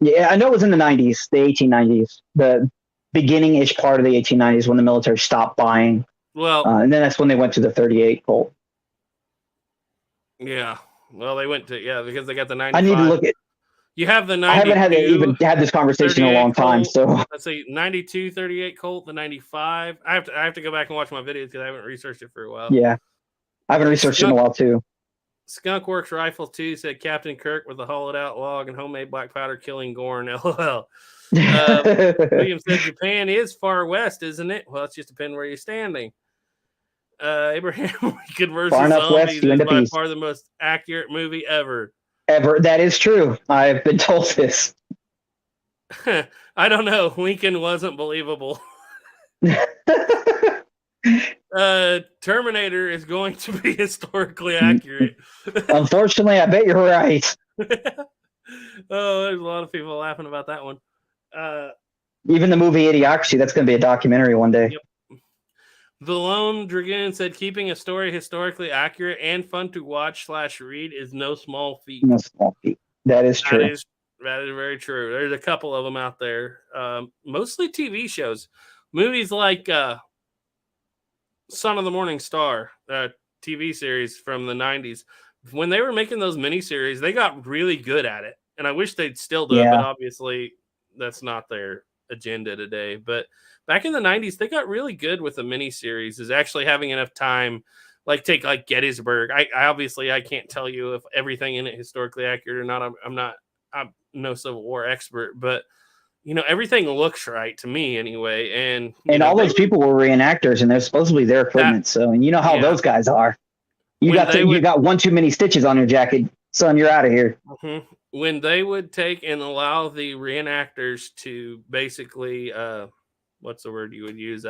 Yeah, I know it was in the 90s, the 1890s, the beginning-ish part of the 1890s when the military stopped buying. Well, and then that's when they went to the 38 Colt. Yeah. Well, they went to, because they got the 95. I need to look at. You have the 92. I haven't even had this conversation in a long time. Colt. So let's see, 92, 38 Colt, the 95. I have to go back and watch my videos because I haven't researched it for a while. Yeah. I haven't researched it in a while too. Skunk Works Rifle 2 said Captain Kirk with a hollowed out log and homemade black powder killing Gorn. LOL. William said Japan is far west, isn't it? Well, it's just depending where you're standing. Abraham Lincoln versus Zombies is by far the most accurate movie ever. That is true. I've been told this. I don't know. Lincoln wasn't believable. Terminator is going to be historically accurate. Unfortunately, I bet you're right. Oh, there's a lot of people laughing about that one. Even the movie Idiocracy, that's going to be a documentary one day. Yep. The Lone Dragoon said keeping a story historically accurate and fun to watch / read is no small feat. No small feat. That is true. That is very true. There's a couple of them out there. Mostly TV shows. Movies like Son of the Morning Star, TV series from the 90s. When they were making those miniseries, they got really good at it. And I wish they'd still do it, but obviously that's not their agenda today. But back in the 90s, they got really good with the miniseries, is actually having enough time. Take Gettysburg. I obviously I can't tell you if everything in it historically accurate or not. I'm no Civil War expert, but everything looks right to me anyway. And all those people were reenactors, and they're supposedly their equipment. And you know how those guys are. You got one too many stitches on your jacket, son. You're out of here. Mm-hmm. When they would take and allow the reenactors to basically, what's the word you would use?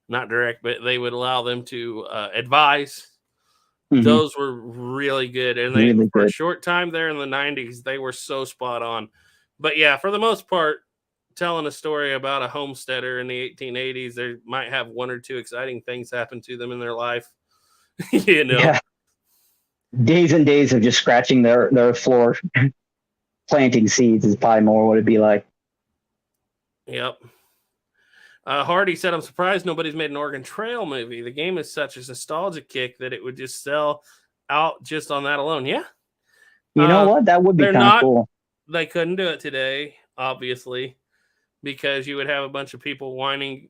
Not direct, but they would allow them to advise. Mm-hmm. Those were really good. And for a short time there in the 90s, they were so spot on. But yeah, for the most part, telling a story about a homesteader in the 1880s, they might have one or two exciting things happen to them in their life. You know, yeah. Days and days of just scratching their floor, planting seeds is probably more what it'd be like. Yep. Hardy said, I'm surprised nobody's made an Oregon Trail movie. The game is such a nostalgia kick that it would just sell out just on that alone. Yeah. You know what? That would be kind of cool. They couldn't do it today, obviously, because you would have a bunch of people whining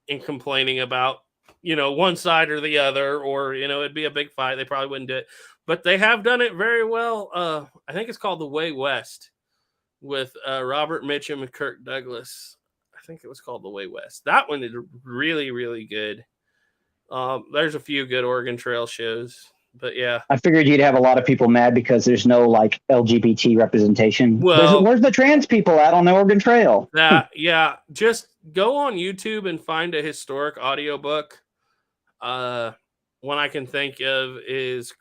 and complaining about, one side or the other, or, it'd be a big fight. They probably wouldn't do it. But they have done it very well. I think it's called The Way West with Robert Mitchum and Kirk Douglas. I think it was called The Way West. That one is really, really good. There's a few good Oregon Trail shows, but yeah. I figured you'd have a lot of people mad because there's no like LGBT representation. Well, where's the trans people at on the Oregon Trail? Yeah. Just go on YouTube and find a historic audiobook. One I can think of is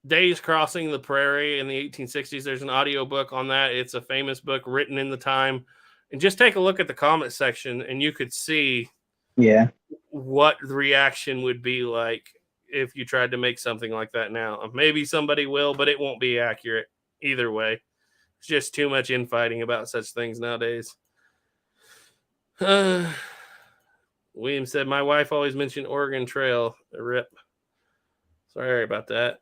Days Crossing the Prairie in the 1860s. There's an audiobook on that. It's a famous book written in the time. And just take a look at the comment section and you could see what the reaction would be like if you tried to make something like that now. Maybe somebody will, but it won't be accurate either way. It's just too much infighting about such things nowadays. William said, my wife always mentioned Oregon Trail. Rip. Sorry about that.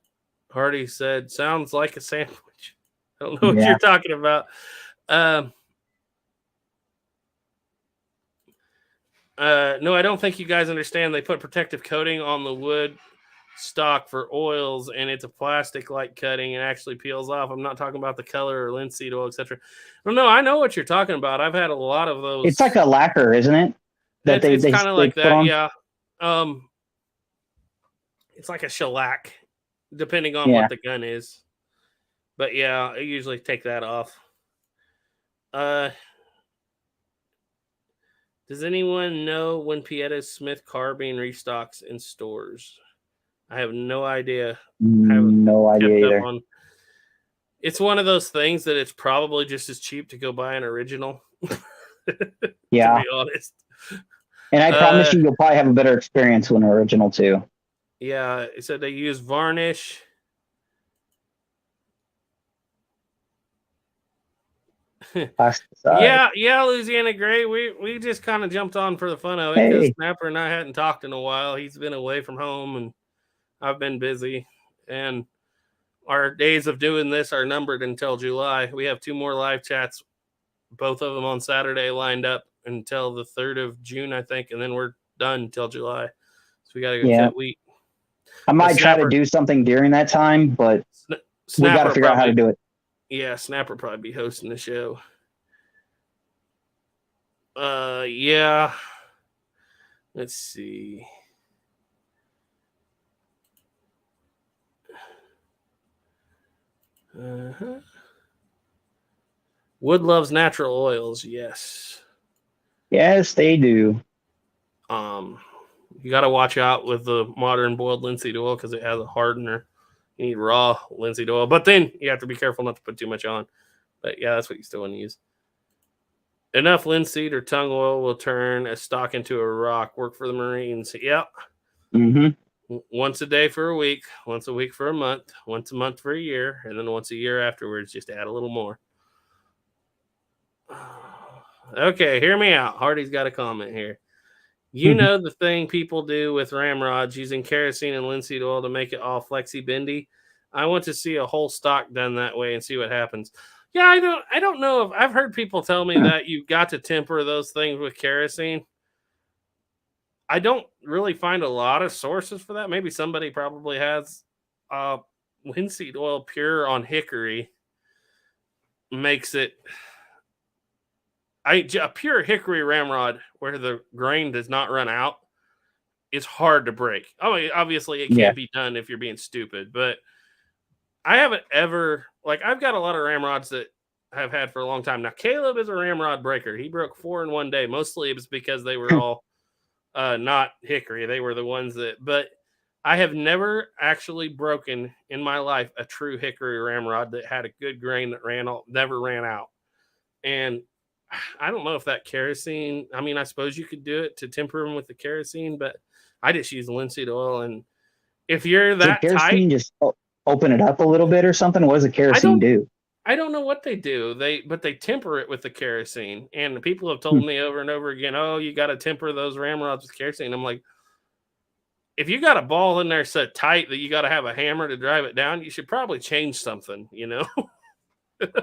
Hardy said, sounds like a sandwich. I don't know what you're talking about. No, I don't think you guys understand. They put protective coating on the wood stock for oils, and it's a plastic-like cutting and actually peels off. I'm not talking about the color or linseed oil, etc. No, I know what you're talking about. I've had a lot of those. It's like a lacquer, isn't it? It's kind of like that, yeah. It's like a shellac, depending on what the gun is. But yeah, I usually take that off. Does anyone know when Pieta Smith carbine restocks in stores? I have no idea. No idea either. It's one of those things that it's probably just as cheap to go buy an original. Yeah. To be honest. And I promise you'll probably have a better experience with an original too. Yeah, it said they use varnish. Yeah, Louisiana Gray. We just kind of jumped on for the fun of it because Snapper and I hadn't talked in a while. He's been away from home and I've been busy. And our days of doing this are numbered until July. We have 2 more live chats, both of them on Saturday, lined up until the 3rd of June, I think, and then we're done until July. So we got to go cut wheat. I might try to do something during that time, but we got to figure out how to do it. Yeah, Snapper probably be hosting the show. Yeah. Let's see. Wood loves natural oils. Yes. Yes, they do. You got to watch out with the modern boiled linseed oil because it has a hardener. You need raw linseed oil, but then you have to be careful not to put too much on. But yeah, that's what you still want to use. Enough linseed or tung oil will turn a stock into a rock. Work for the Marines. Yep. Mm-hmm. Once a day for a week, once a week for a month, once a month for a year, and then once a year afterwards, just add a little more. Okay, hear me out. Hardy's got a comment here. You know the thing people do with ramrods using kerosene and linseed oil to make it all flexy bendy? I want to see a whole stock done that way and see what happens. Yeah, I don't know if I've heard people tell me that you've got to temper those things with kerosene. I don't really find a lot of sources for that. Maybe somebody probably has linseed oil pure on hickory makes it a pure hickory ramrod where the grain does not run out is hard to break. I mean, obviously it can't be done if you're being stupid, but I haven't ever, I've got a lot of ramrods that I've had for a long time. Now, Caleb is a ramrod breaker. He broke 4 in one day. Mostly it was because they were all not hickory. They were the ones that, but I have never actually broken in my life a true hickory ramrod that had a good grain that never ran out. And I don't know if that kerosene, I mean, I suppose you could do it to temper them with the kerosene, but I just use linseed oil. And if you're that kerosene tight, just open it up a little bit or something. What does the kerosene do? I don't know what they do. But they temper it with the kerosene. And people have told me over and over again, oh, you got to temper those ramrods with kerosene. I'm like, if you got a ball in there so tight that you got to have a hammer to drive it down, you should probably change something, you know?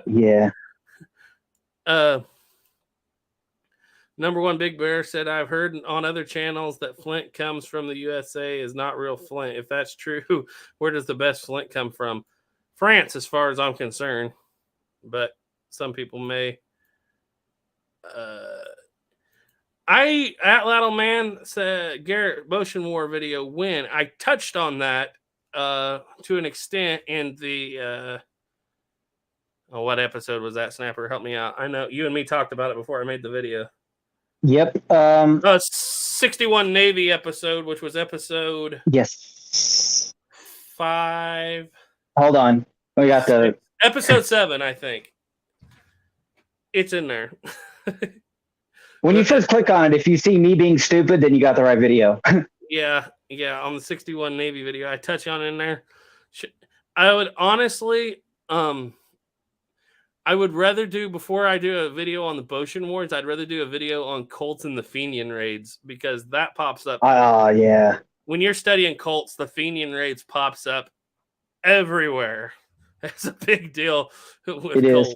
Yeah. Number one Big Bear said, I've heard on other channels that Flint comes from the USA is not real Flint. If that's true, where does the best Flint come from? France, as far as I'm concerned. But some people may. Atlatl Man said Garrett Motion War video when I touched on that to an extent in the what episode was that, Snapper? Help me out. I know you and me talked about it before I made the video. Yep. 61 Navy episode, which was episode 5. Hold on. We got the episode 7, I think. It's in there. When you first click on it, if you see me being stupid, then you got the right video. Yeah, on the 61 Navy video, I touch on in there. I would honestly, I would rather do, before I do a video on the Boshin Wars, I'd rather do a video on Colts and the Fenian raids, because that pops up. Yeah. When you're studying Colts, the Fenian raids pops up everywhere. It's a big deal with Colts.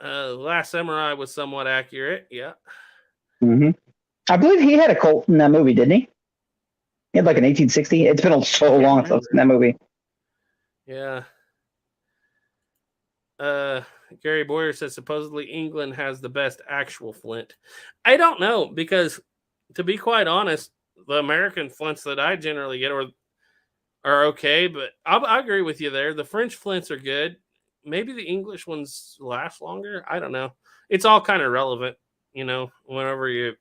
Last Samurai was somewhat accurate. Yeah. Mm-hmm. I believe he had a Colt in that movie, didn't he? He had like an 1860. It's been so long since I've seen that movie. Yeah. Gary Boyer says supposedly England has the best actual flint. I don't know, because to be quite honest, the American flints that I generally get are okay, but I agree with you there. The French flints are good. Maybe the English ones last longer. I don't know. It's all kind of relevant, you know, whenever if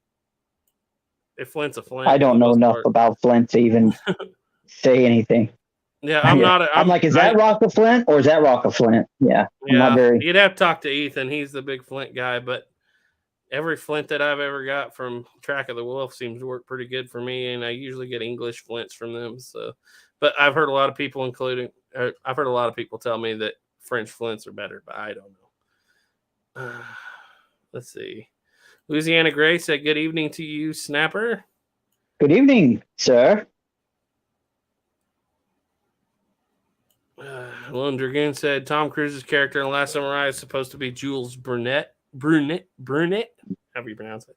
flint's a flint. I don't know enough about flint to even say anything. Yeah, I'm like, is that rock of flint or is that rock of flint? Yeah. You'd have to talk to Ethan. He's the big flint guy, but every flint that I've ever got from Track of the Wolf seems to work pretty good for me, and I usually get English flints from them. So, but I've heard a lot of people, I've heard a lot of people tell me that French flints are better, but I don't know. Let's see. Louisiana Gray said, good evening to you, Snapper. Good evening, sir. Lone Dragoon said, Tom Cruise's character in Last Samurai is supposed to be Jules Brunette, however you pronounce it.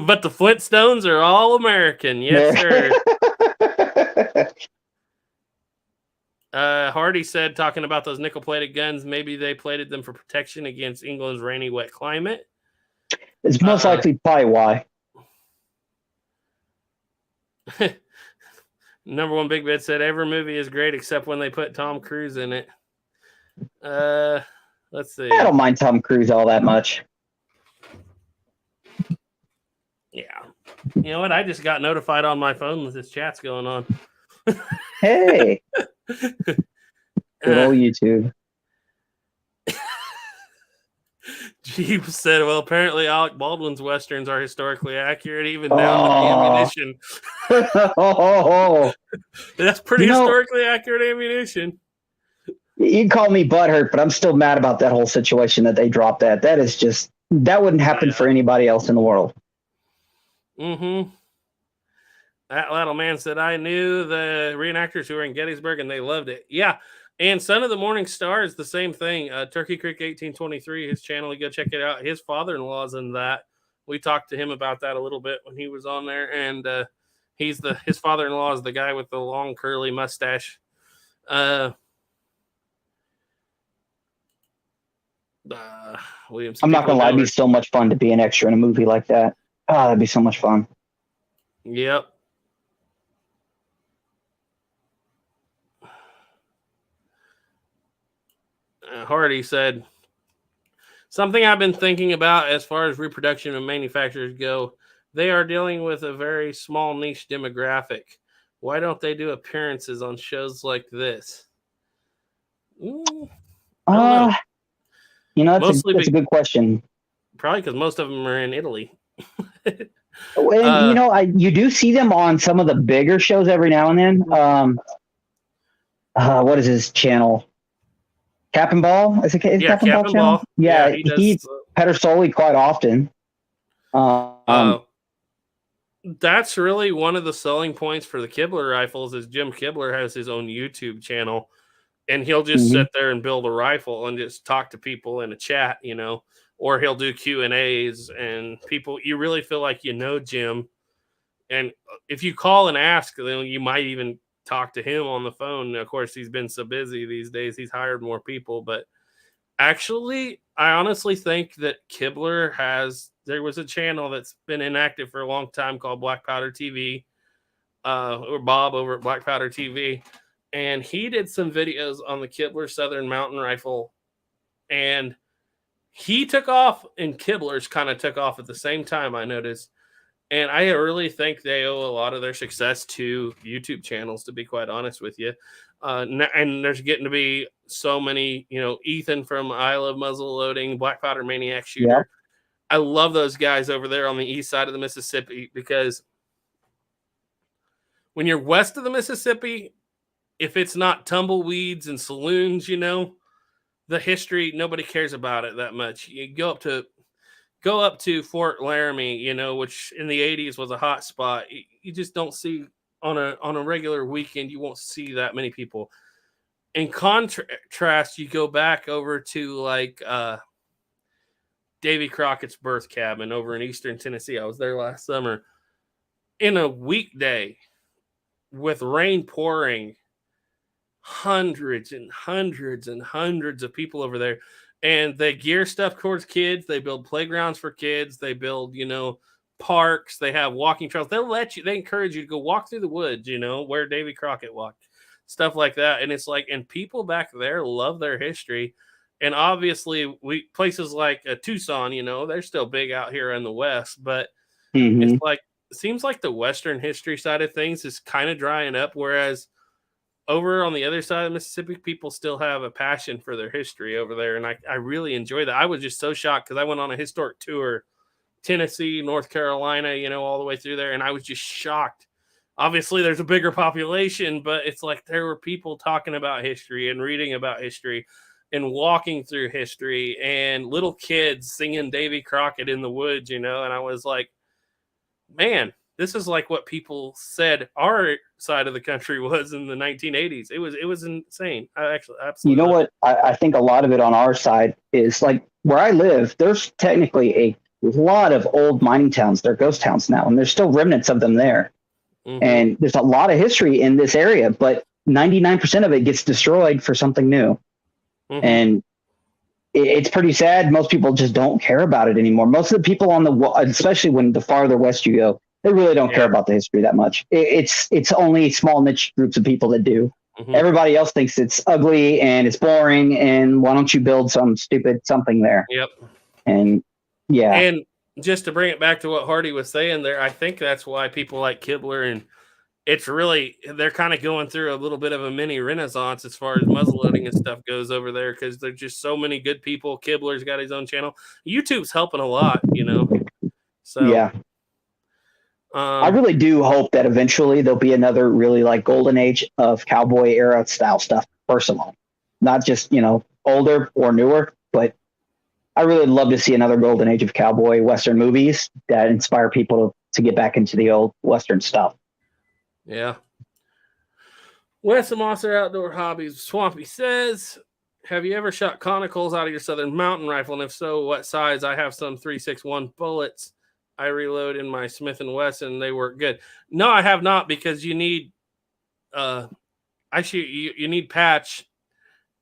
But the Flintstones are all American. Yes, sir. Hardy said, talking about those nickel-plated guns, maybe they plated them for protection against England's rainy, wet climate. It's most likely probably why. Number one Big Bit said, every movie is great except when they put Tom Cruise in it. Let's see. I don't mind Tom Cruise all that much. Yeah. You know what? I just got notified on my phone that this chat's going on. Hey. Good old YouTube. Jeeves said, well, apparently Alec Baldwin's Westerns are historically accurate, even down to the ammunition. That's pretty historically accurate ammunition. You can call me butthurt, but I'm still mad about that whole situation that they dropped that. That wouldn't happen for anybody else in the world. Mm-hmm. That little man said, I knew the reenactors who were in Gettysburg and they loved it. Yeah. And Son of the Morning Star is the same thing. Turkey Creek 1823, his channel, you go check it out. His father-in-law's in that. We talked to him about that a little bit when he was on there. And his father-in-law is the guy with the long curly mustache. Williams. I'm not going to lie. It'd be so much fun to be an extra in a movie like that. Oh, that'd be so much fun. Yep. Hardy said, something I've been thinking about as far as reproduction and manufacturers go, They are dealing with a very small niche demographic. Why don't they do appearances on shows like this? I don't know. That's a good question. Probably because most of them are in Italy. And you do see them on some of the bigger shows every now and then. What is his channel? Cap and Ball? Is it Cap and Ball channel? Ball. Yeah, he Pedersoli quite often. That's really one of the selling points for the Kibler rifles is Jim Kibler has his own YouTube channel, and he'll just sit there and build a rifle and just talk to people in a chat, or he'll do Q&As, and people, you really feel like Jim. And if you call and ask, then you might even talk to him on the phone. Of course, he's been so busy these days, he's hired more people. But actually, I honestly think that there was a channel that's been inactive for a long time called Black Powder TV, or Bob over at Black Powder TV. And he did some videos on the Kibler Southern Mountain Rifle. And he took off, and Kibler's kind of took off at the same time, I noticed. And I really think they owe a lot of their success to YouTube channels, to be quite honest with you. And there's getting to be so many, Ethan from I Love Muzzle Loading, Black Powder Maniac Shooter. Yep. I love those guys over there on the east side of the Mississippi, because when you're west of the Mississippi, if it's not tumbleweeds and saloons, the history, nobody cares about it that much. You go up to Fort Laramie, which in the 80s was a hot spot. You just don't see on a regular weekend, you won't see that many people. In contrast, you go back over to like Davy Crockett's birth cabin over in eastern Tennessee. I was there last summer. In a weekday with rain pouring, hundreds and hundreds and hundreds of people over there. And they gear stuff towards kids. They build playgrounds for kids. They build, parks. They have walking trails. They encourage you to go walk through the woods, where Davy Crockett walked, stuff like that. And it's like, and people back there love their history. And obviously places like Tucson, they're still big out here in the West, but it's like, it seems like the Western history side of things is kind of drying up. Whereas over on the other side of Mississippi, people still have a passion for their history over there. And I really enjoy that. I was just so shocked because I went on a historic tour, Tennessee, North Carolina, all the way through there. And I was just shocked. Obviously, there's a bigger population, but it's like there were people talking about history and reading about history and walking through history, and little kids singing Davy Crockett in the woods, and I was like, man, this is like what people said our side of the country was in the 1980s. It was insane. I actually absolutely. What? I think a lot of it on our side is like where I live. There's technically a lot of old mining towns. They're ghost towns now, and there's still remnants of them there. And there's a lot of history in this area, but 99% of it gets destroyed for something new. And it's pretty sad. Most people just don't care about it anymore. Most of the people especially when the farther west you go, they really don't care about the history that much. It's only small niche groups of people that do. Everybody else thinks it's ugly and it's boring. And why don't you build some stupid something there? Yep. And yeah. And just to bring it back to what Hardy was saying there, I think that's why people like Kibler, and they're kind of going through a little bit of a mini renaissance as far as muzzleloading and stuff goes over there, because there's just so many good people. Kibler's got his own channel. YouTube's helping a lot, So yeah. I really do hope that eventually there'll be another really like golden age of cowboy era style stuff, personally. Not just, older or newer, but I really love to see another golden age of cowboy Western movies that inspire people to get back into the old Western stuff. Yeah. Wes Mosser Outdoor Hobbies Swampy says, have you ever shot conicals out of your Southern Mountain Rifle? And if so, what size? I have some 3.61 bullets. I reload in my Smith & Wesson. They work good. No, I have not, because you need you need patch.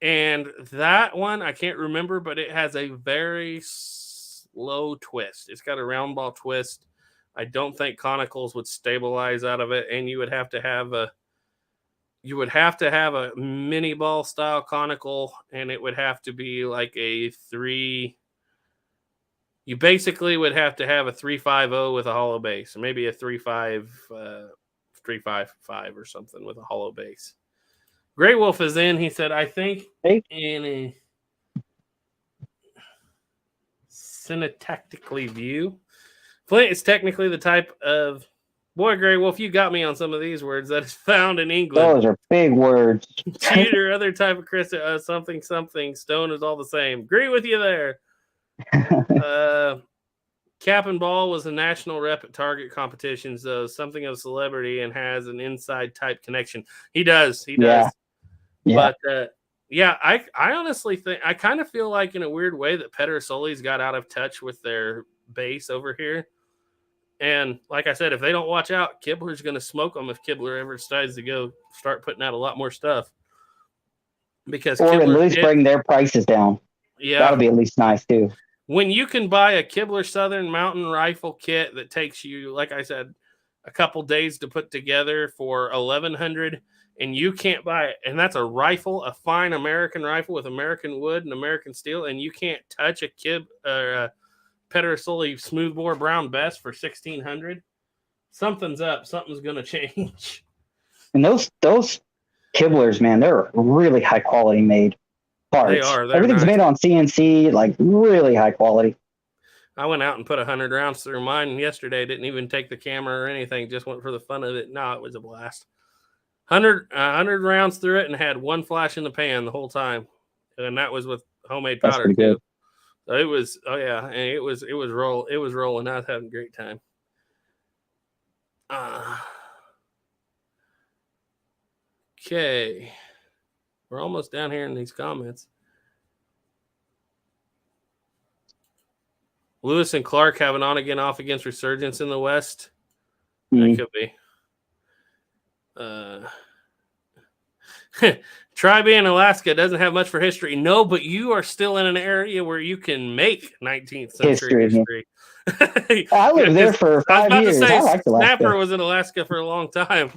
And that one, I can't remember, but it has a very slow twist. It's got a round ball twist. I don't think conicals would stabilize out of it, and you would have to have a mini ball style conical, and it would have to be like a 3 you basically would have to have a 350 with a hollow base, or maybe a 355 or something with a hollow base. Grey Wolf is in. He said, I think in a syntactically view, Flint is technically the type of boy, Grey Wolf. You got me on some of these words that is found in England. Those are big words. Cheat or other type of crystal, something. Stone is all the same. Agree with you there. Cap and Ball was a national rep at Target competitions, though something of a celebrity and has an inside type connection. He does. Yeah. But I honestly think I kind of feel like in a weird way that Pedersoli's got out of touch with their base over here. And like I said, if they don't watch out, Kibler's going to smoke them if Kibler ever decides to go start putting out a lot more stuff. Because or Kibler at least bring their prices down. Yeah, that would be at least nice too. When you can buy a Kibler Southern Mountain Rifle kit that takes you, like I said, a couple days to put together for $1,100, and you can't buy it, and that's a rifle, a fine American rifle with American wood and American steel, and you can't touch a Pedersoli smoothbore brown best for $1,600. Something's up. Something's gonna change. And those Kiblers, man, they're really high quality made parts. They are. Everything's made on CNC, like really high quality. I went out and put 100 rounds through mine yesterday. Didn't even take the camera or anything. Just went for the fun of it. No, it was a blast. 100 rounds through it and had one flash in the pan the whole time, and that was with homemade powder too. Good. So it was. Oh yeah, and it was rolling. I was having a great time. Okay, we're almost down here in these comments. Lewis and Clark have an on-again, off-against resurgence in the West. That could be. Try being Alaska doesn't have much for history. No, but you are still in an area where you can make 19th century history. I lived there for 5 years. I like Snapper was in Alaska for a long time.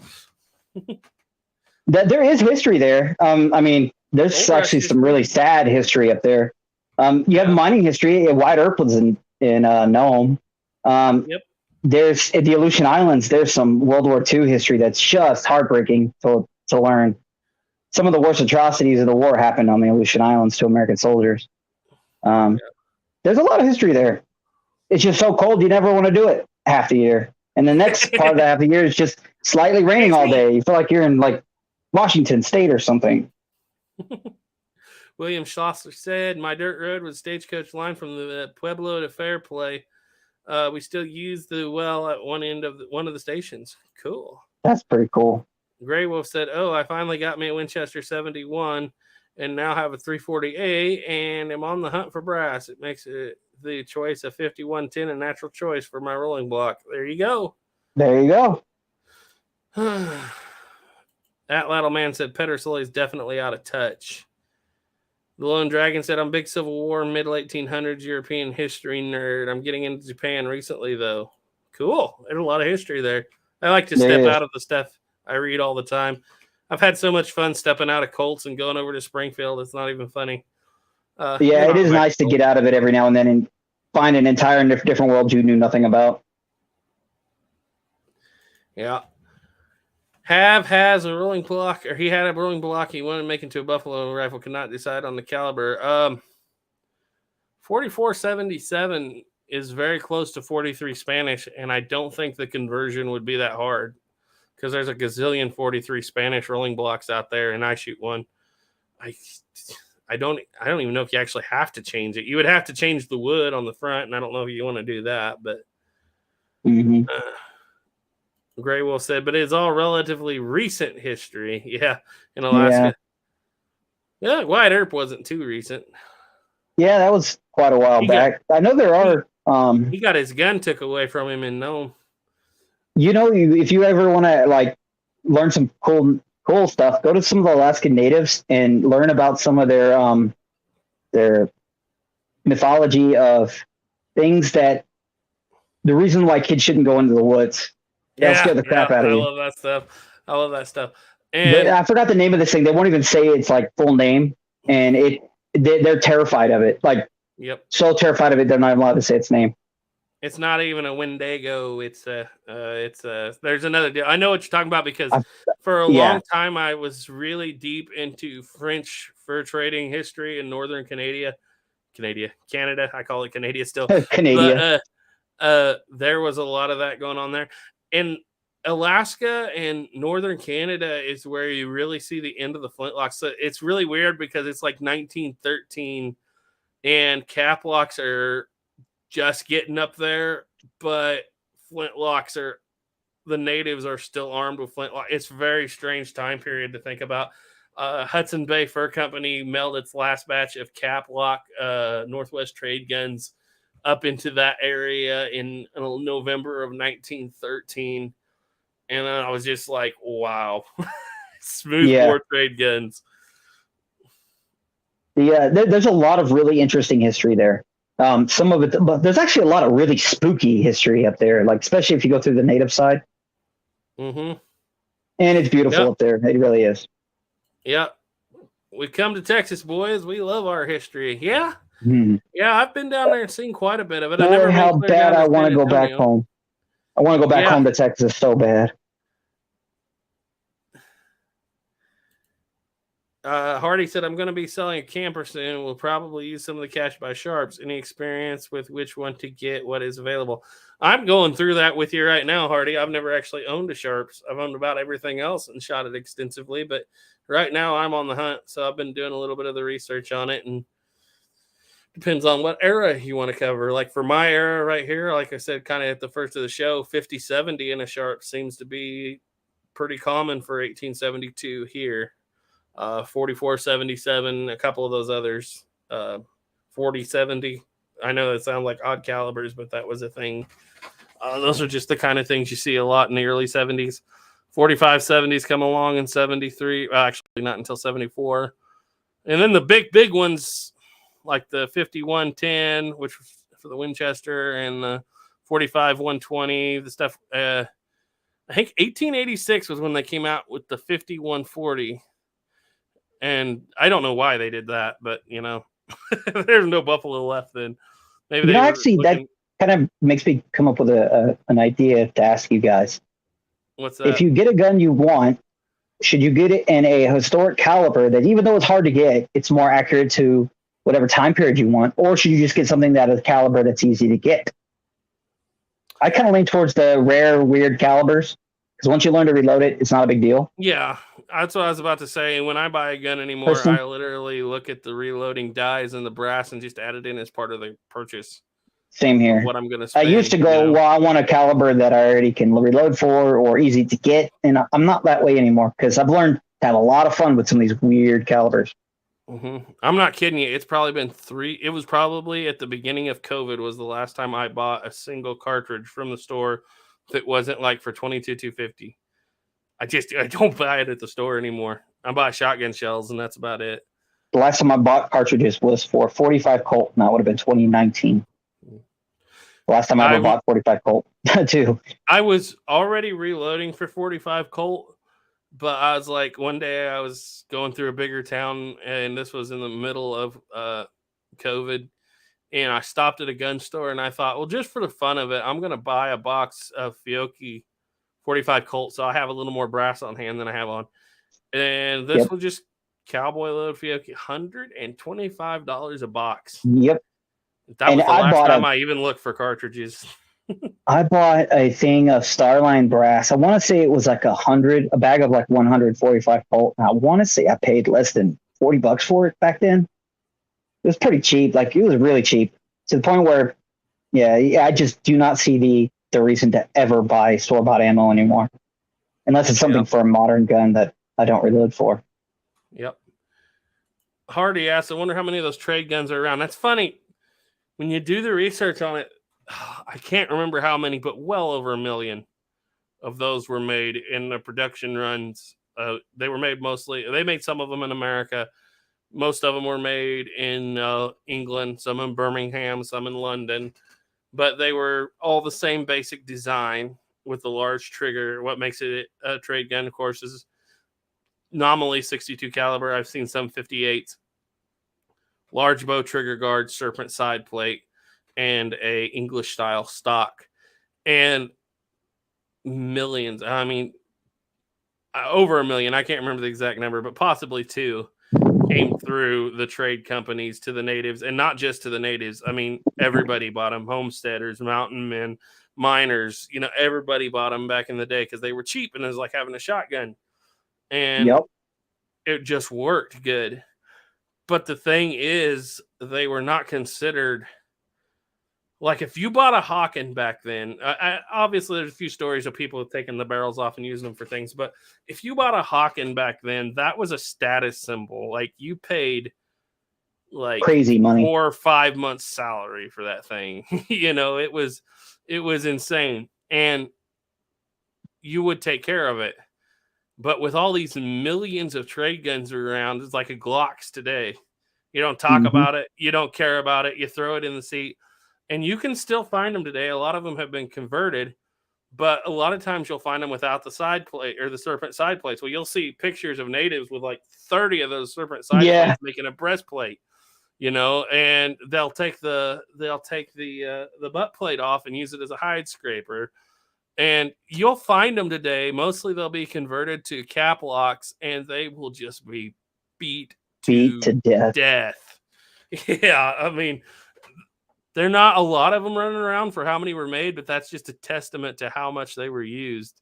There is history there. I mean, there's actually some really sad history up there. You have mining history. White Earp was in Nome. Yep. There's at the Aleutian Islands. There's some World War II history that's just heartbreaking to learn. Some of the worst atrocities of the war happened on the Aleutian Islands to American soldiers. There's a lot of history there. It's just so cold you never want to do it half the year. And the next part of the half the year is just slightly raining all day. You feel like you're in like Washington State or something. William Schlosser said, my dirt road was stagecoach line from the Pueblo to Fairplay. We still use the well at one end of one of the stations. Cool. That's pretty cool. Grey Wolf said, I finally got me a Winchester 71 and now have a 340A and am on the hunt for brass. It makes it the choice of 5110 a natural choice for my rolling block. There you go. There you go. That Lattle Man said Pedersoli is definitely out of touch. The Lone Dragon said, I'm a big Civil War, middle 1800s European history nerd. I'm getting into Japan recently, though. Cool. There's a lot of history there. I like to step out of the stuff I read all the time. I've had so much fun stepping out of Colts and going over to Springfield. It's not even funny. It is nice to get out of it every now and then and find an entire different world you knew nothing about. Yeah. Has a rolling block, or he had a rolling block he wanted to make into a buffalo rifle, could not decide on the caliber. 4477 is very close to 43 Spanish, and I don't think the conversion would be that hard because there's a gazillion 43 Spanish rolling blocks out there, and I shoot one. I don't even know if you actually have to change it. You would have to change the wood on the front, and I don't know if you want to do that, but Grey Wolf said, but it's all relatively recent history. Yeah, in Alaska. Yeah, White Earp wasn't too recent. Yeah, that was quite a while back. I know there are. He got his gun took away from him in Nome. You know, if you ever want to like learn some cool stuff, go to some of the Alaskan natives and learn about some of their mythology of things that the reason why kids shouldn't go into the woods. That'll scare the crap out of you. I love that stuff. And I forgot the name of this thing. They won't even say its like full name, and they're terrified of it. Like Yep. So terrified of it, they're not allowed to say its name. It's not even a Wendigo. It's there's another deal. I know what you're talking about because for a long time I was really deep into French fur trading history in northern Canada. I call it Canada still. Canada. But there was a lot of that going on there. And Alaska and northern Canada is where you really see the end of the flintlocks. So it's really weird because it's like 1913 and caplocks are just getting up there, but flintlocks are, the natives are still armed with flintlock. It's a very strange time period to think about. Hudson Bay Fur Company mailed its last batch of caplock Northwest trade guns up into that area in November of 1913. And I was just like, wow. Smoothbore trade guns. Yeah, there's a lot of really interesting history there. Some of it, but there's actually a lot of really spooky history up there, like especially if you go through the native side. Mm-hmm. And it's beautiful up there. It really is. Yep. We come to Texas, boys. We love our history. Yeah. Hmm. Yeah, I've been down there and seen quite a bit of it. Boy, I never how bad I want to go back home. I want to go back home to Texas so bad. Hardy said, I'm going to be selling a camper soon. We'll probably use some of the cash by Sharps. Any experience with which one to get, what is available? I'm going through that with you right now, Hardy. I've never actually owned a Sharps. I've owned about everything else and shot it extensively. But right now I'm on the hunt. So I've been doing a little bit of the research on it. And depends on what era you want to cover. Like for my era right here, like I said, kind of at the first of the show, 50-70 in a Sharp seems to be pretty common for 1872 here. 44-77, a couple of those others, 40-70. I know that sound like odd calibers, but that was a thing. Those are just the kind of things you see a lot in the early 70s. 45-70s come along in 73. Actually, not until 74. And then the big ones, like the 51-10, which was for the Winchester, and the 45-120, the stuff. I think 1886 was when they came out with the 51-40. And I don't know why they did that, but there's no buffalo left then. Maybe that kind of makes me come up with an idea to ask you guys. What's that? If you get a gun you want, should you get it in a historic caliber that, even though it's hard to get, it's more accurate to whatever time period you want, or should you just get something that is caliber that's easy to get? I kind of lean towards the rare, weird calibers, because once you learn to reload it, it's not a big deal. Yeah, that's what I was about to say. When I buy a gun anymore, I literally look at the reloading dies and the brass and just add it in as part of the purchase. Same here. What I'm going to spend. I used to go, well, I want a caliber that I already can reload for or easy to get. And I'm not that way anymore because I've learned to have a lot of fun with some of these weird calibers. Mm-hmm. I'm not kidding you. It's probably been 3. It was probably at the beginning of COVID was the last time I bought a single cartridge from the store that wasn't like for $22,250. I don't buy it at the store anymore. I buy shotgun shells and that's about it. The last time I bought cartridges was for 45 Colt, and that would have been 2019. The last time I ever bought 45 Colt, too. I was already reloading for 45 Colt, but I was like, one day I was going through a bigger town, and this was in the middle of COVID, and I stopped at a gun store, and I thought, well, just for the fun of it, I'm going to buy a box of Fiocchi 45 Colt, so I have a little more brass on hand than I have on. And this was just cowboy load Fiocchi, $125 a box. Yep. That was the last time I even looked for cartridges. I bought a thing of Starline brass. I want to say it was like a bag of like 145 Colt. And I want to say I paid less than $40 for it back then. It was pretty cheap. Like, it was really cheap to the point where, I just do not see the reason to ever buy store-bought ammo anymore, unless it's something for a modern gun that I don't reload for. Yep. Hardy asks, I wonder how many of those trade guns are around. That's funny. When you do the research on it, I can't remember how many, but well over 1 million of those were made in the production runs. They were made they made some of them in America. Most of them were made in England, some in Birmingham, some in London, but they were all the same basic design with the large trigger. What makes it a trade gun, of course, is nominally 62 caliber. I've seen some 58s. large bow trigger guard, serpent side plate, and a English style stock. And millions, I mean, over 1 million, I can't remember the exact number, but possibly 2 came through the trade companies to the natives, and not just to the natives. I mean, everybody bought them, homesteaders, mountain men, miners, everybody bought them back in the day because they were cheap and it was like having a shotgun. And it just worked good. But the thing is, they were not considered. Like, if you bought a Hawken back then, obviously there's a few stories of people taking the barrels off and using them for things, but if you bought a Hawken back then, that was a status symbol. Like, you paid like crazy money, 4 or 5 months salary for that thing. It was insane, and you would take care of it. But with all these millions of trade guns around, it's like a Glocks today. You don't talk about it, you don't care about it, you throw it in the seat. And you can still find them today. A lot of them have been converted, but a lot of times you'll find them without the side plate or the serpent side plates. Well, you'll see pictures of natives with like 30 of those serpent side plates making a breastplate, and they'll take the butt plate off and use it as a hide scraper. And you'll find them today. Mostly they'll be converted to cap locks, and they will just be beat to death. Yeah, I mean, there are not a lot of them running around for how many were made, but that's just a testament to how much they were used.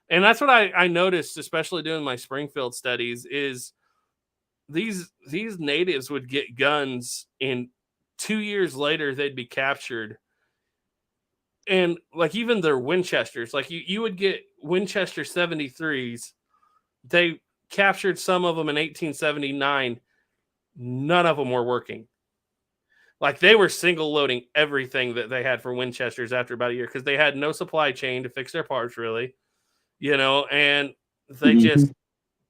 And that's what I noticed, especially doing my Springfield studies, is these natives would get guns, and 2 years later they'd be captured. And like, even their Winchesters, like you would get Winchester 73s. They captured some of them in 1879. None of them were working. Like, they were single loading everything that they had for Winchesters after about a year because they had no supply chain to fix their parts, really, and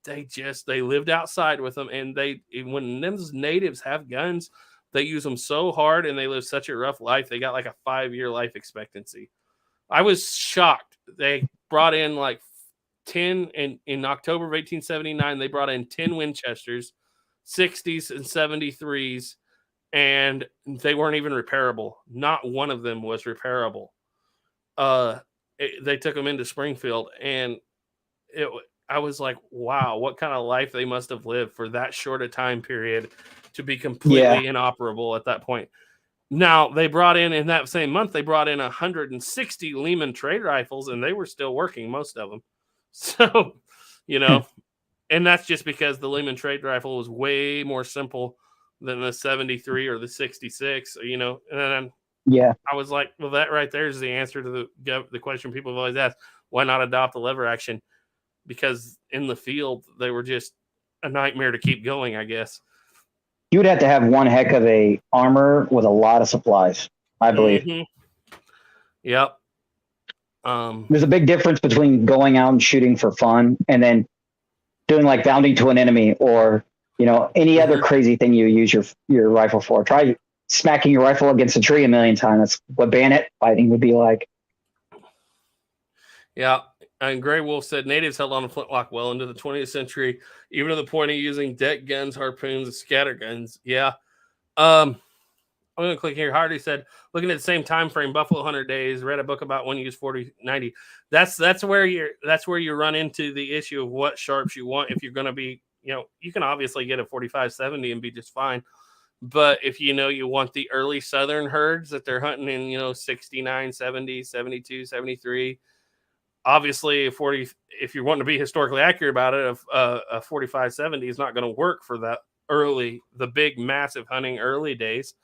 they lived outside with them. And when those natives have guns, they use them so hard and they live such a rough life. They got like a 5-year life expectancy. I was shocked. They brought in like 10 in October of 1879. They brought in 10 Winchesters, 60s and 73s. And they weren't even repairable. Not one of them was repairable. They took them into Springfield, and I was like, wow, what kind of life they must have lived for that short a time period to be completely inoperable at that point. Now, they brought in that same month, they brought in 160 Lehman trade rifles, and they were still working, most of them. So, and that's just because the Lehman trade rifle was way more simple than the 73 or the 66, and then I was like, well, that right there is the answer to the question people have always asked: why not adopt the lever action? Because in the field they were just a nightmare to keep going, I guess. You would have to have one heck of a armor with a lot of supplies, I believe. Yep. There's a big difference between going out and shooting for fun and then doing like bounding to an enemy or any other crazy thing you use your rifle for. Try smacking your rifle against a tree a million times. That's what bayonet fighting would be like. Yeah. And Gray Wolf said natives held on to flintlock well into the 20th century, even to the point of using deck guns, harpoons, and scatter guns. Yeah. I'm going to click here. Hardy said, looking at the same time frame, Buffalo Hunter days, read a book about when you use 40-90. That's where you run into the issue of what sharps you want. If you're going to be, you can obviously get a 45-70 and be just fine. But if you want the early southern herds that they're hunting in, 69, 70, 72, 73, obviously if you're wanting to be historically accurate about it, a 45-70 is not going to work for that the big massive hunting early days.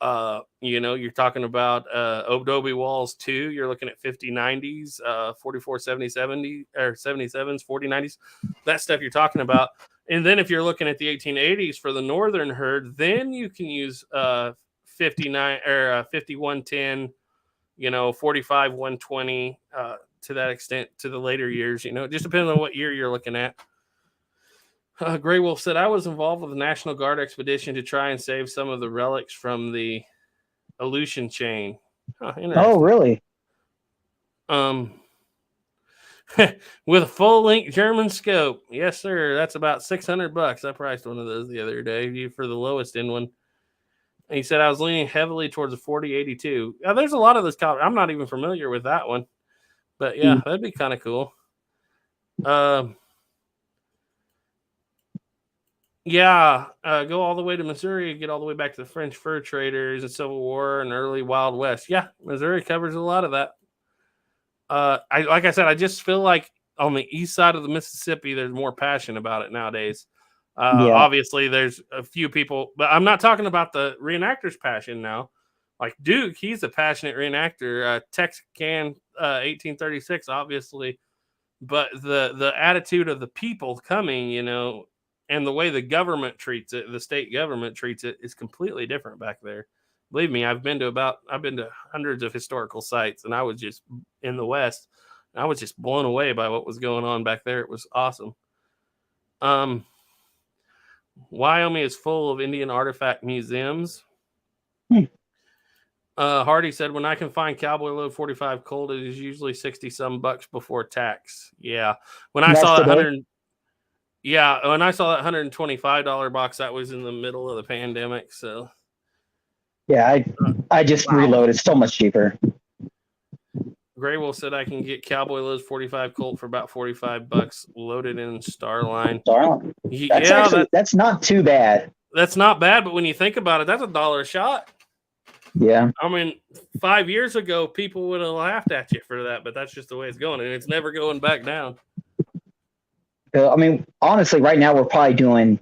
You're talking about Adobe Walls 2, you're looking at 50-90s, 44-70 or 77s, 40-90s, that stuff you're talking about. And then if you're looking at the 1880s for the northern herd, then you can use 59 or 51-10, 45-120 to that extent to the later years. It just depends on what year you're looking at. Gray Wolf said, I was involved with the National Guard expedition to try and save some of the relics from the Aleutian chain. Oh, really? With a full-length German scope. Yes, sir. That's about $600. I priced one of those the other day for the lowest end one. And he said, I was leaning heavily towards a 4082. Yeah, there's a lot of this caliber. I'm not even familiar with that one. But yeah, that'd be kind of cool. Go all the way to Missouri, get all the way back to the French fur traders and Civil War and early Wild West. Yeah, Missouri covers a lot of that. Like I said, I just feel like on the east side of the Mississippi, there's more passion about it nowadays. Obviously, there's a few people, but I'm not talking about the reenactors' passion now. Like Duke, he's a passionate reenactor. Texarkana 1836, obviously, but the attitude of the people coming, and the way the government treats it, the state government treats it, is completely different back there. Believe me, I've been to hundreds of historical sites, and I was just in the West. I was just blown away by what was going on back there. It was awesome. Wyoming is full of Indian artifact museums. Hardy said, when I can find Cowboy Load 45 Colt, it is usually 60 some bucks before tax. Yeah. When I saw that when I saw that $125 box, that was in the middle of the pandemic. So yeah, I just reloaded. So much cheaper. Graywolf said I can get Cowboy Lowe's 45 Colt for about $45 loaded in Starline. That's not too bad. That's not bad, but when you think about it, that's $1 a shot. Yeah. I mean, 5 years ago, people would have laughed at you for that, but that's just the way it's going, and it's never going back down. I mean, honestly, right now we're probably doing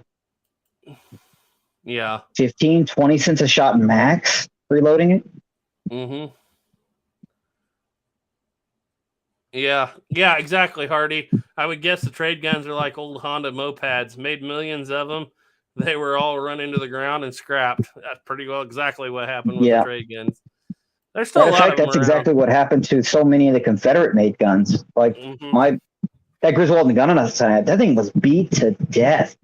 15, 20 cents a shot max reloading it. Mm-hmm. Yeah, exactly, Hardy. I would guess the trade guns are like old Honda mopeds, made millions of them. They were all run into the ground and scrapped. That's pretty well exactly what happened with the trade guns. There's still a lot of them that's around. Exactly what happened to so many of the Confederate-made guns. Like that Griswold gun on the side, that thing was beat to death.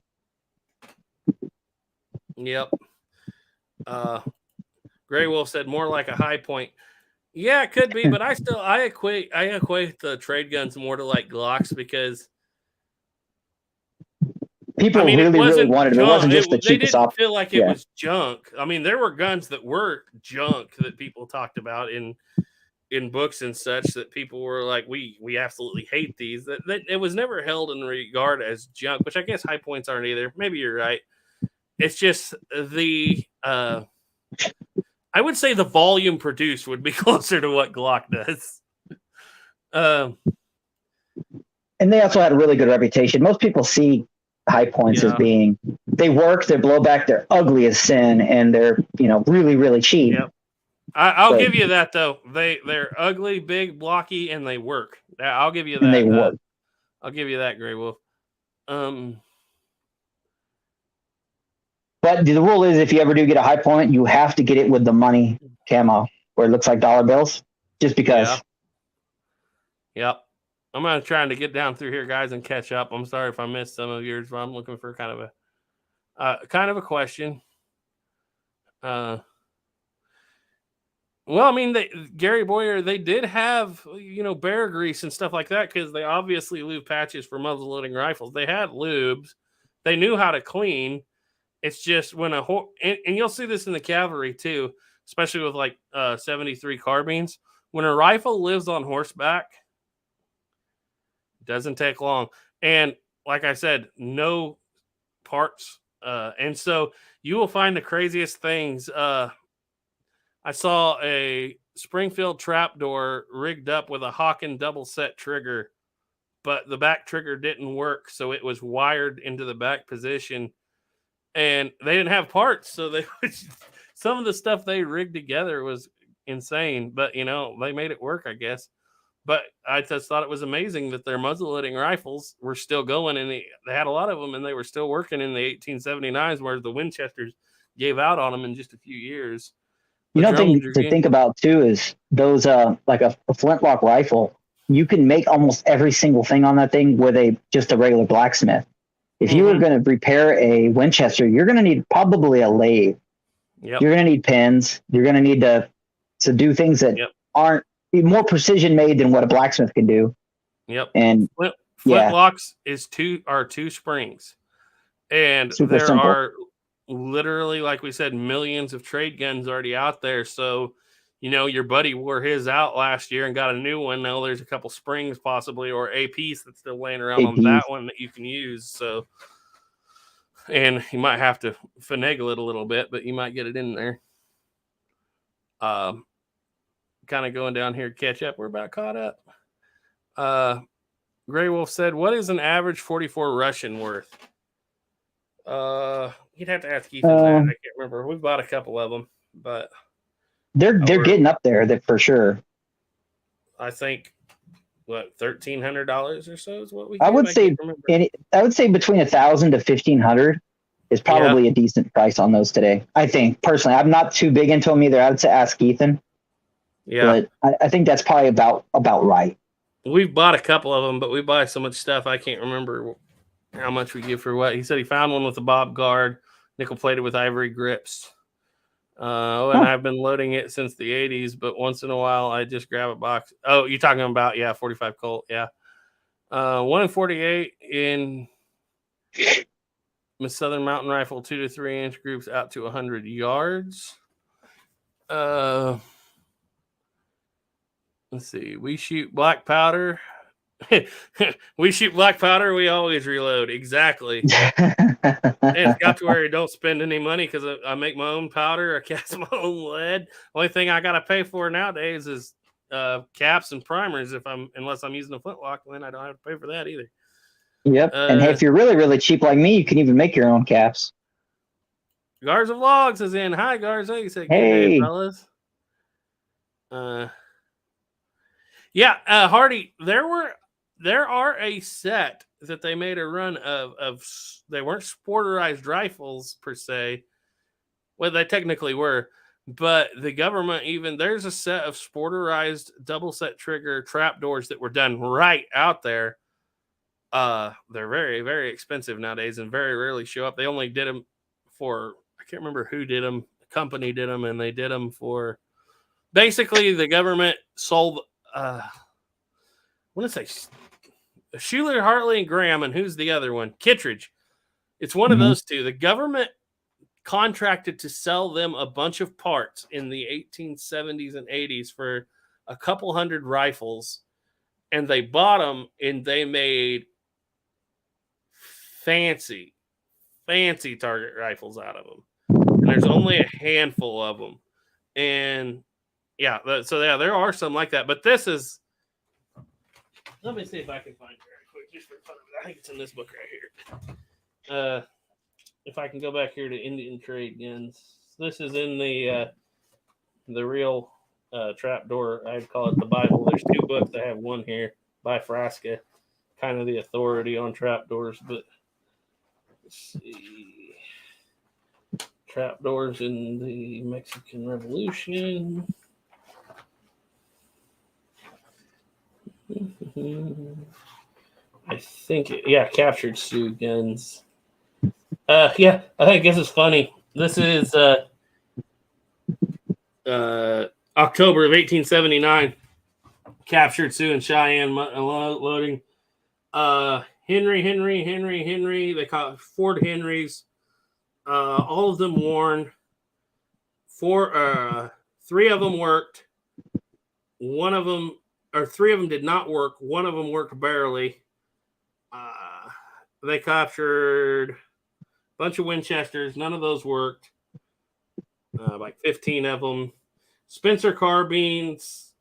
Yep. Gray Wolf said more like a high point. Yeah, it could be, but I equate the trade guns more to like Glocks because people really wanted it. It wasn't just the cheapest option. They didn't feel like it was junk. I mean, there were guns that were junk that people talked about in books and such that people were like, we absolutely hate these. That it was never held in regard as junk, which I guess high points aren't either. Maybe you're right. It's just the I would say the volume produced would be closer to what Glock does. And they also had a really good reputation. Most people see high points as being, they work, they're blowback, they're ugly as sin, and they're, really, really cheap. Yep. I'll give you that, though. They're ugly, big, blocky, and they work. I'll give you that. And they work. I'll give you that, Gray Wolf. But the rule is, if you ever do get a high point, you have to get it with the money camo, where it looks like dollar bills, just because. Yep. I'm going to try to get down through here, guys, and catch up. I'm sorry if I missed some of yours, but I'm looking for kind of a question. Well, I mean, Gary Boyer, they did have, bear grease and stuff like that because they obviously lube patches for muzzle loading rifles. They had lubes. They knew how to clean. It's just when and you'll see this in the cavalry too, especially with like 73 carbines. When a rifle lives on horseback, it doesn't take long. And like I said, no parts. And so you will find the craziest things. I saw a Springfield trapdoor rigged up with a Hawken double set trigger, but the back trigger didn't work. So it was wired into the back position. And they didn't have parts, so some of the stuff they rigged together was insane. But they made it work, I guess. But I just thought it was amazing that their muzzle-loading rifles were still going, and they had a lot of them, and they were still working in the 1879s, whereas the Winchesters gave out on them in just a few years. Thing to think about too is those like a flintlock rifle. You can make almost every single thing on that thing with just a regular blacksmith. If you were going to repair a Winchester, you're going to need probably a lathe. Yep. You're going to need pins. You're going to need to do things that aren't more precision made than what a blacksmith can do. Yep. And flintlocks are two springs, and super there simple. are literally, like we said, millions of trade guns already out there. So, your buddy wore his out last year and got a new one. Now there's a couple springs possibly, or a piece that's still laying around on that one that you can use. So, and you might have to finagle it a little bit, but you might get it in there. Kind of going down here to catch up. We're about caught up. Grey Wolf said, "What is an average 44 Russian worth?" You'd have to ask Ethan that. I can't remember. We've bought a couple of them, but they're getting up there, that for sure. I think $1,300 or so is what we. I would say between 1,000 to 1,500 is probably a decent price on those today. I think personally, I'm not too big into them either. I would say ask Ethan. Yeah, but I think that's probably about right. We've bought a couple of them, but we buy so much stuff I can't remember how much we give for what. He said he found one with a bob guard, nickel plated with ivory grips. And I've been loading it since the 80s, but once in a while I just grab a box. Oh, you're talking about 45 Colt, yeah. 1 in 48 in Miss Southern Mountain Rifle 2 to 3 inch groups out to 100 yards. Let's see. We shoot black powder. We shoot black powder. We always reload. Exactly. It's got to where you don't spend any money because I make my own powder. I cast my own lead. Only thing I got to pay for nowadays is caps and primers. Unless I'm using a flintlock, then I don't have to pay for that either. Yep. And hey, if you're really, really cheap like me, you can even make your own caps. Gars of Logs is in. Hi, Garza. You said, hey, good day, fellas. Hardy, there are a set that they made a run of they weren't sporterized rifles per se. Well, they technically were, but the government there's a set of sporterized double set trigger trapdoors that were done right out there. They're very, very expensive nowadays and very rarely show up. They only did them for, I can't remember who did them. The company did them, and they did them for, basically the government sold, I want to say Schuler, Hartley, and Graham, and who's the other one? Kittredge. It's one of those two. The government contracted to sell them a bunch of parts in the 1870s and 80s for a couple hundred rifles, and they bought them, and they made fancy target rifles out of them. And there's only a handful of them. And there are some like that, but this is, let me see if I can find it very quick. Just for fun. I think it's in this book right here. If I can go back here to Indian Trade Guns. This is in the real trapdoor. I'd call it the Bible. There's two books. I have one here by Frasca, kind of the authority on trapdoors. But let's see. Trapdoors in the Mexican Revolution. I think, captured Sioux guns. I think this is funny. This is October of 1879. Captured Sioux and Cheyenne loading. Henry. They call it Fort Henrys. All of them worn. 3 of them worked. Three of them did not work. One of them worked barely. They captured a bunch of Winchesters. None of those worked. Like 15 of them. Spencer carbines.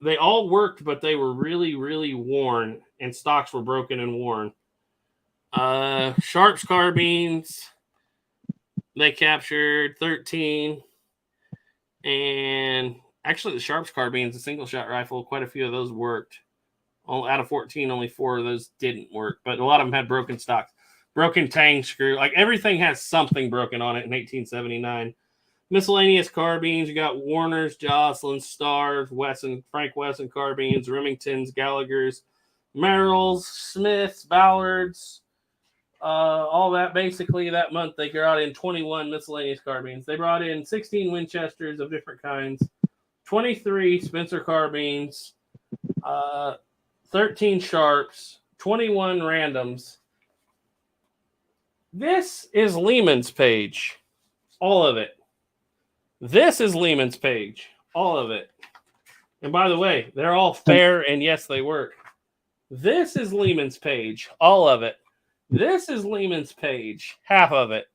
They all worked, but they were really, really worn, and stocks were broken and worn. Sharps carbines. They captured 13. And actually, the Sharps carbines, the single shot rifle, quite a few of those worked. Out of 14, only 4 of those didn't work, but a lot of them had broken stocks, broken tang screw. Like everything has something broken on it in 1879. Miscellaneous carbines, you got Warners, Jocelyn's, Stars, Frank Wesson carbines, Remingtons, Gallagher's, Merrills, Smiths, Ballards, all that. Basically, that month they brought in 21 miscellaneous carbines. They brought in 16 Winchesters of different kinds, 23 Spencer carbines, 13 Sharps, 21 randoms, This is Lehman's page. All of it. This is Lehman's page. All of it. And by the way, they're all fair, and yes, they work. This is Lehman's page. All of it. This is Lehman's page. Half of it.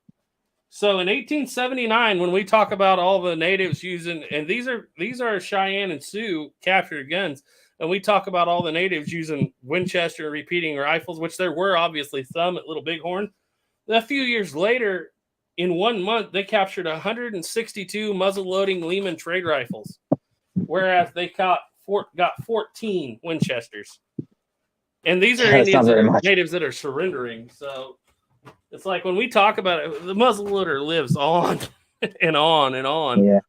So in 1879, when we talk about all the natives using, and these are Cheyenne and Sioux captured guns, and we talk about all the natives using Winchester repeating rifles, which there were obviously some at Little Bighorn. A few years later, in 1 month, they captured 162 muzzle-loading Lehman trade rifles, whereas they got 14 Winchesters. And these are Indians natives that are surrendering. So it's like when we talk about it, the muzzleloader lives on and on and on. Yeah.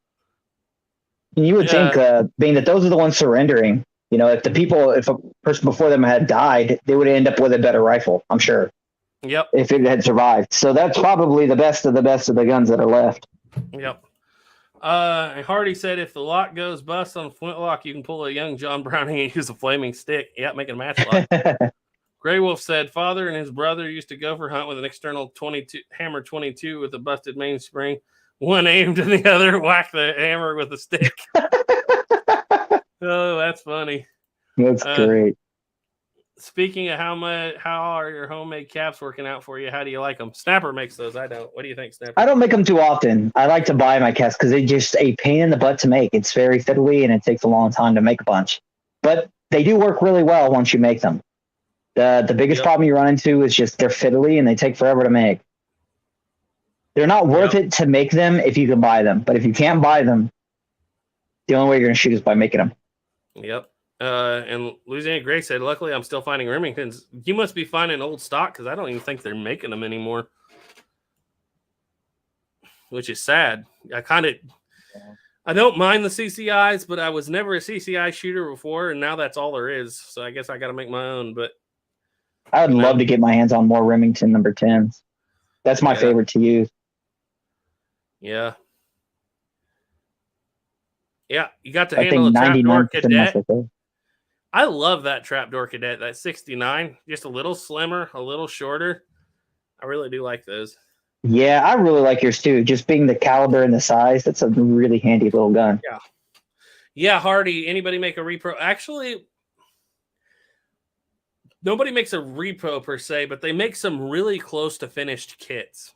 And you would think, being that those are the ones surrendering, if a person before them had died, they would end up with a better rifle, I'm sure. Yep. If it had survived. So that's probably the best of the guns that are left. Yep. Hardy said if the lock goes bust on flintlock, you can pull a young John Browning and use a flaming stick. Yeah, make a matchlock. Grey Wolf said father and his brother used to go for hunt with an external hammer 22 with a busted mainspring. One aimed and the other whacked the hammer with a stick. Oh, that's funny. That's great. Speaking of how are your homemade caps working out for you? How do you like them? Snapper makes those. I don't. What do you think, Snapper? I don't make them too often. I like to buy my caps because they're just a pain in the butt to make. It's very fiddly and it takes a long time to make a bunch. But they do work really well once you make them. The biggest problem you run into is just they're fiddly and they take forever to make. They're not worth it to make them if you can buy them. But if you can't buy them, the only way you're going to shoot is by making them. Yep. And Louisiana Gray said, luckily I'm still finding Remingtons. You must be finding old stock because I don't even think they're making them anymore. Which is sad. I don't mind the CCIs, but I was never a CCI shooter before, and now that's all there is. So I guess I got to make my own. But I would love to get my hands on more Remington number 10s. That's my favorite to use. Yeah. Yeah, you got to handle a Trapdoor Cadet. I love that Trapdoor Cadet, that 69. Just a little slimmer, a little shorter. I really do like those. Yeah, I really like yours too. Just being the caliber and the size, that's a really handy little gun. Yeah. Yeah, Hardy, anybody make a repro? Actually, nobody makes a repro per se, but they make some really close to finished kits.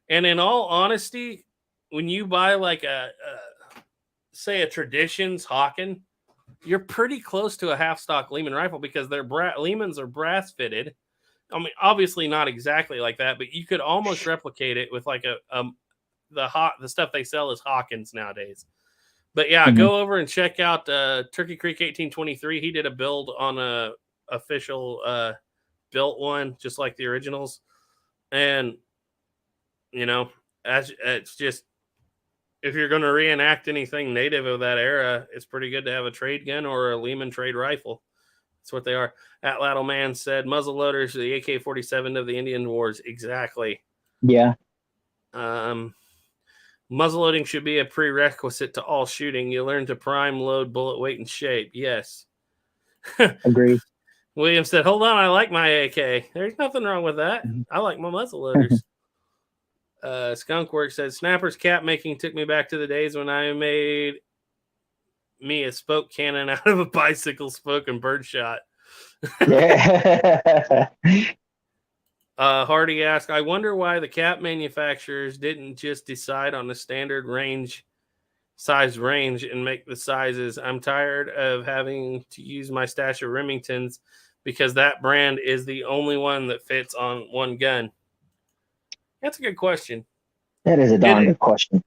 And in all honesty, when you buy like say a Traditions Hawken, you're pretty close to a half stock Lehman rifle because their Lehmans are brass fitted. I mean, obviously not exactly like that, but you could almost replicate it with like the stuff they sell is Hawkins nowadays. But yeah, go over and check out Turkey Creek 1823. He did a build on a official built one, just like the originals. And it's just, if you're going to reenact anything native of that era, it's pretty good to have a trade gun or a Lehman trade rifle. That's what they are. Atlatl Man said, muzzle loaders are the AK-47 of the Indian Wars. Exactly. Yeah. Muzzle loading should be a prerequisite to all shooting. You learn to prime, load, bullet weight, and shape. Yes. Agreed. William said, hold on, I like my AK. There's nothing wrong with that. I like my muzzle loaders. Skunkwork said, Snapper's cap making took me back to the days when I made me a spoke cannon out of a bicycle spoke and birdshot. Yeah. Hardy asked, I wonder why the cap manufacturers didn't just decide on the standard size range and make the sizes. I'm tired of having to use my stash of Remingtons because that brand is the only one that fits on one gun. That's a good question. That is a darn good question.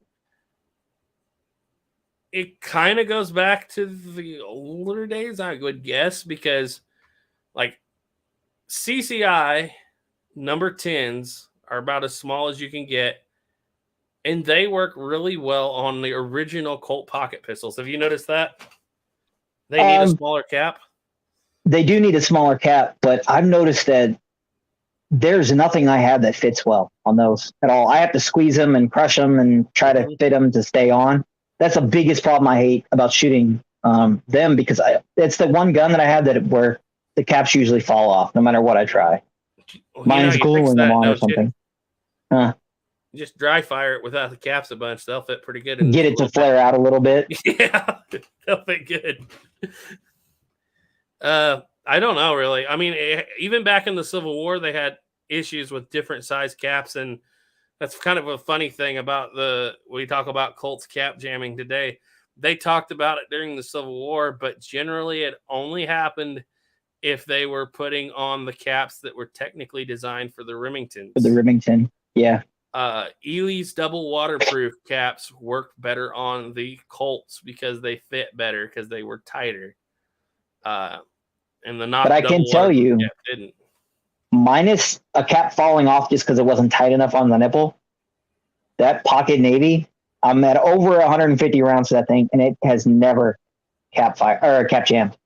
It kind of goes back to the older days, I would guess, because like CCI number 10s are about as small as you can get, and they work really well on the original Colt pocket pistols. Have you noticed that? They need a smaller cap. They do need a smaller cap, but I've noticed that there's nothing I have that fits well on those at all. I have to squeeze them and crush them and try to fit them to stay on. That's the biggest problem I hate about shooting them, because it's the one gun that I have where the caps usually fall off no matter what I try. Mine's gluing them on or something. Just dry fire it without the caps a bunch. They'll fit pretty good. Get it to flare out a little bit. Yeah, they'll fit good. I don't know, really. I mean, even back in the Civil War, they had issues with different size caps, and that's kind of a funny thing about we talk about Colts cap jamming today. They talked about it during the Civil War, but generally it only happened if they were putting on the caps that were technically designed for the Remingtons. For the Remington, yeah. Ely's double waterproof caps worked better on the Colts because they fit better because they were tighter. And the not. But I can tell you, didn't. Minus a cap falling off just because it wasn't tight enough on the nipple, that Pocket Navy, I'm at over 150 rounds to that thing, and it has never cap jammed.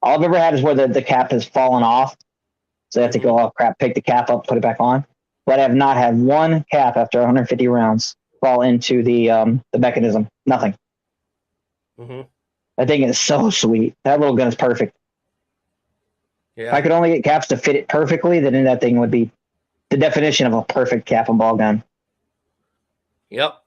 All I've ever had is where the cap has fallen off, so I have to go, oh crap, pick the cap up, put it back on. But I have not had one cap after 150 rounds fall into the mechanism. Nothing. That thing is so sweet. That little gun is perfect. Yeah. If I could only get caps to fit it perfectly, then that thing would be the definition of a perfect cap and ball gun. Yep.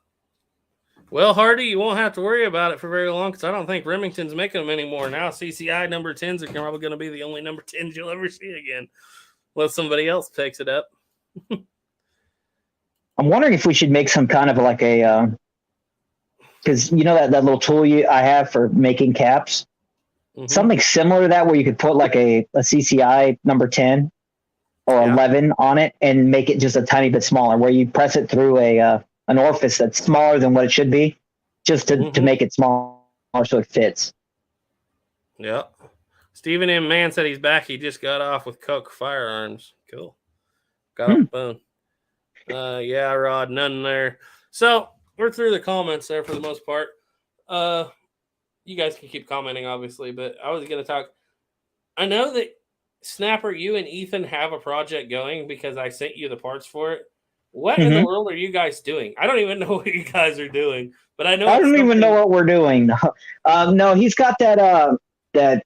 Well, Hardy, you won't have to worry about it for very long because I don't think Remington's making them anymore now. CCI number 10s are probably going to be the only number 10s you'll ever see again, unless somebody else picks it up. I'm wondering if we should make some kind of like a, because you know that little tool I have for making caps, something similar to that where you could put like a CCI number 10 or 11 on it and make it just a tiny bit smaller, where you press it through an orifice that's smaller than what it should be, just to make it smaller so it fits. Yeah. Stephen M. Mann said he's back. He just got off with Coke Firearms. Cool. Got off the phone. Yeah, Rod, none there. So we're through the comments there for the most part. You guys can keep commenting, obviously, but I was going to talk. I know that, Snapper, you and Ethan have a project going because I sent you the parts for it. What in the world are you guys doing? I don't even know what you guys are doing, but I know. I don't even know what we're doing. No, he's got that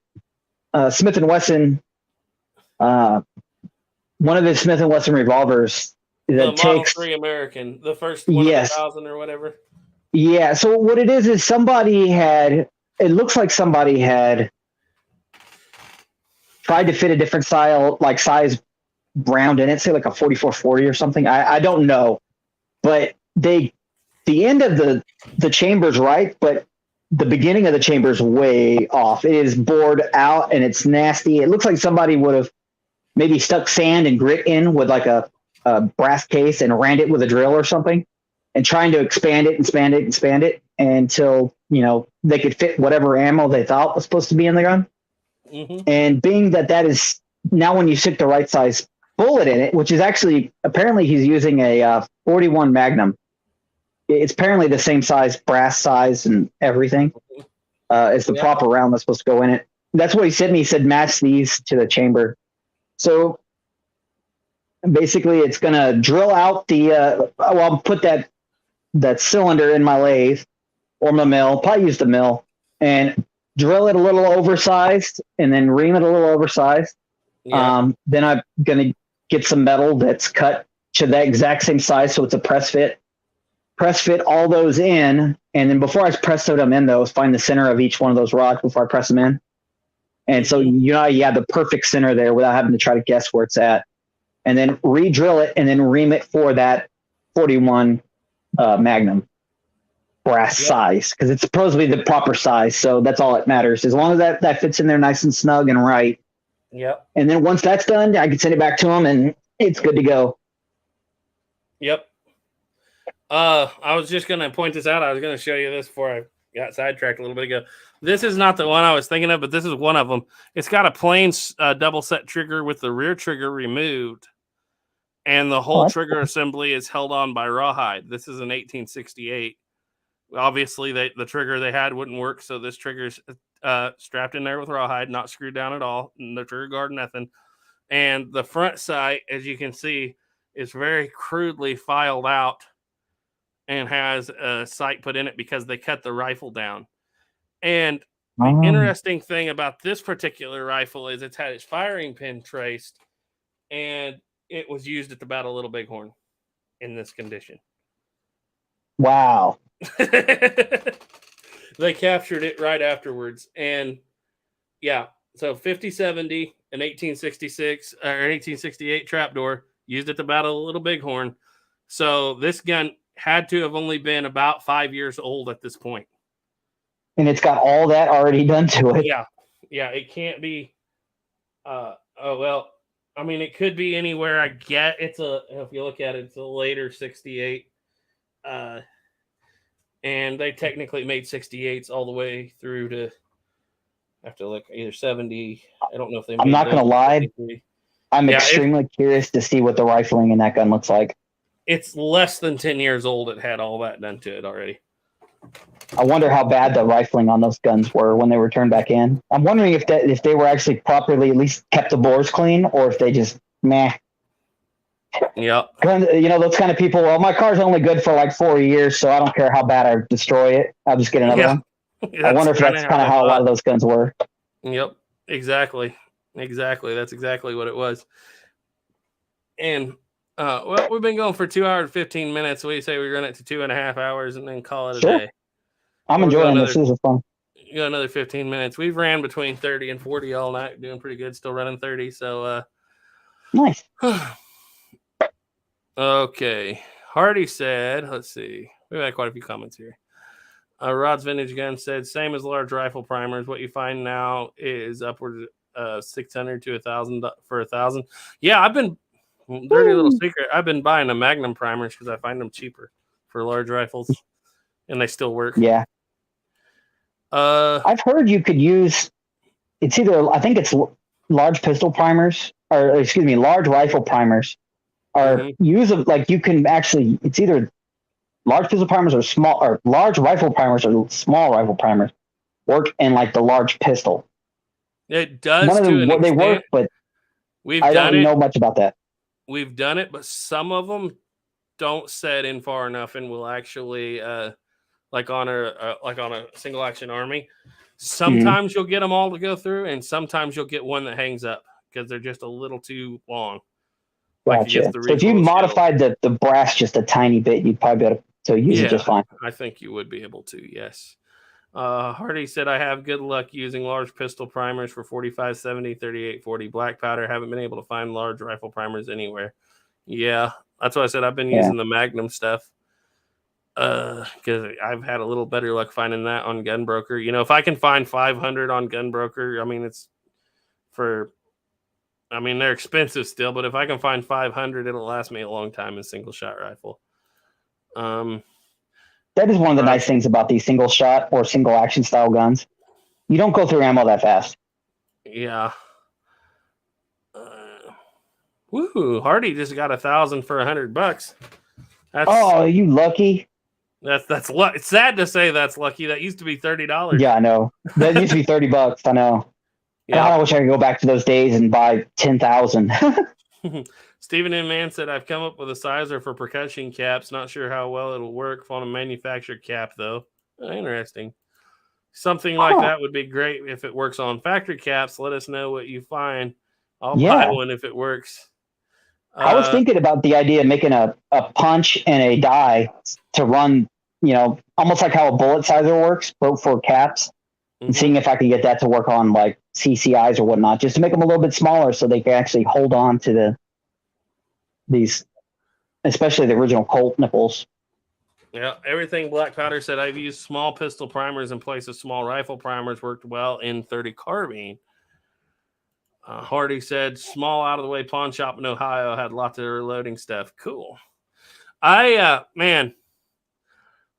Smith & Wesson, one of his Smith & Wesson revolvers. The Model 3 American, the first 1,000 or whatever. Yeah, so what it is it looks like somebody had tried to fit a different size round in it, say like a 4440 or something. I don't know, but the end of the chamber's right, but the beginning of the chamber is way off. It is bored out and it's nasty. It looks like somebody would have maybe stuck sand and grit in with like a brass case and ran it with a drill or something, and trying to expand it until they could fit whatever ammo they thought was supposed to be in the gun. And being that is now, when you stick the right size bullet in it, which is actually, apparently he's using a 41 Magnum. It's apparently the same size, brass size and everything, as the proper round that's supposed to go in it. That's what he said. He said, match these to the chamber. So basically it's going to drill out I'll put that cylinder in my lathe or my mill, probably use the mill, and drill it a little oversized and then ream it a little oversized. Then I'm going to get some metal that's cut to that exact same size, so it's a press fit all those in. And then before I press them in, those, find the center of each one of those rods before I press them in. And so you have the perfect center there without having to try to guess where it's at. And then re-drill it and then ream it for that 41 Magnum brass size, because it's supposedly the proper size. So that's all that matters. As long as that fits in there nice and snug and right. Yep. And then once that's done, I can send it back to them and it's good to go. Yep. I was just going to point this out. I was going to show you this before I got sidetracked a little bit ago. This is not the one I was thinking of, but this is one of them. It's got a plain double set trigger with the rear trigger removed, and the whole trigger assembly is held on by rawhide. This is an 1868. Obviously, the trigger they had wouldn't work, so this trigger's strapped in there with rawhide, not screwed down at all. No trigger guard, nothing. And the front sight, as you can see, is very crudely filed out and has a sight put in it because they cut the rifle down. And the interesting thing about this particular rifle is it's had its firing pin traced, and it was used at the Battle of Little Bighorn. in this condition. Wow. They captured it right afterwards. And yeah, so 5070, an 1866 or 1868 trapdoor used at the Battle of Little Bighorn. So this gun had to have only been about 5 years old at this point. And it's got all that already done to it. Yeah. Yeah, it can't be I mean, it could be anywhere. I get if you look at it, it's a later 68. And they technically made 68s all the way through to, I have to look, either 70. I don't know if they made I'm not going to lie. I'm extremely curious to see what the rifling in that gun looks like. It's less than 10 years old. It had all that done to it already. I wonder how bad the rifling on those guns were when they were turned back in. I'm wondering if they were actually properly at least kept the bores clean, or if they just meh. Yeah. You know, those kind of people, well, my car's only good for like 4 years, so I don't care how bad I destroy it. I'll just get another one. I wonder if that's kind of how a lot of those guns were. Yep. Exactly. That's exactly what it was. And well, we've been going for 2 hours and 15 minutes. We say we run it to 2.5 hours and then call it a day. I'm enjoying this. This is fun. You got another 15 minutes. We've ran between 30 and 40 all night, doing pretty good. Still running 30. So nice. Okay. Hardy said, let's see. We've had quite a few comments here. Rod's Vintage Gun said, same as large rifle primers. What you find now is upwards of 600 to 1,000 for 1,000. Yeah, I've been dirty little secret. I've been buying the Magnum primers because I find them cheaper for large rifles, and they still work. Yeah. I've heard you could use. It's either I think it's large pistol primers, or excuse me, large rifle primers, are like you can actually. It's either large pistol primers or small, or large rifle primers or small rifle primers work in like the large pistol. It does. One of them they work, but I don't know much about that. We've done it, but some of them don't set in far enough and will actually like on a single action army. Sometimes you'll get them all to go through, and sometimes you'll get one that hangs up because they're just a little too long. Gotcha. So if you modified the brass just a tiny bit, you'd probably be able to use it just fine. I think you would be able to, yes. Hardy said, I have good luck using large pistol primers for 4570, 3840 black powder. Haven't been able to find large rifle primers anywhere. Yeah, that's why I said I've been using the Magnum stuff. Because I've had a little better luck finding that on Gunbroker. You know, if I can find 500 on Gunbroker, I mean, they're expensive still, but if I can find 500, it'll last me a long time in single shot rifle. That is one of the nice things about these single shot or single action style guns. You don't go through ammo that fast. Yeah. Hardy just got 1,000 for $100. Oh, you lucky. It's sad to say that's lucky. That used to be $30. Yeah, I know. That used to be $30. I know. Yeah. I wish I could go back to those days and buy 10,000. Stephen M. Mann said, I've come up with a sizer for percussion caps. Not sure how well it'll work on a manufactured cap, though. Interesting. Something like that would be great if it works on factory caps. Let us know what you find. I'll buy one if it works. I was thinking about the idea of making a punch and a die to run, you know, almost like how a bullet sizer works, but for caps. And seeing if I could get that to work on like CCIs or whatnot, just to make them a little bit smaller so they can actually hold on to these, especially the original Colt nipples. Yeah, everything Black Powder said. I've used small pistol primers in place of small rifle primers. Worked well in 30 carbine. Hardy said, small out of the way pawn shop in Ohio had lots of reloading stuff. Cool.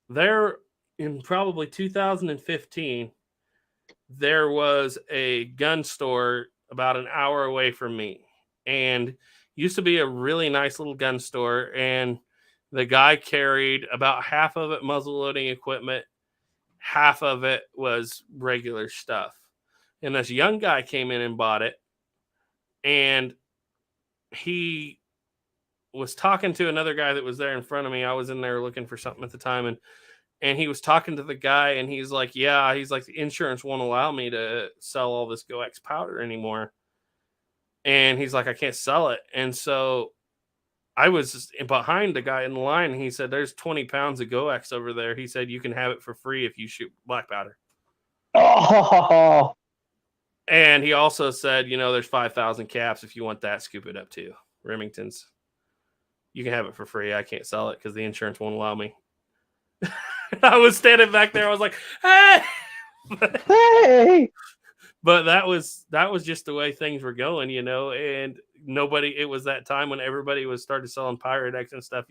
There in probably 2015, there was a gun store about an hour away from me, and used to be a really nice little gun store. And the guy carried about half of it muzzle loading equipment, half of it was regular stuff. And this young guy came in and bought it. And he was talking to another guy that was there in front of me. I was in there looking for something at the time. And he was talking to the guy, and he's like, the insurance won't allow me to sell all this GoX powder anymore. And he's like, I can't sell it. And so I was behind the guy in the line. And he said, "There's 20 pounds of Goex over there." He said, "You can have it for free if you shoot black powder." Oh, And he also said, "There's 5,000 caps. If you want that, scoop it up too. Remington's. You can have it for free. I can't sell it because the insurance won't allow me." I was standing back there. I was like, "Hey!" hey. But that was just the way things were going, and nobody, it was that time when everybody was started selling Pyrex and stuff,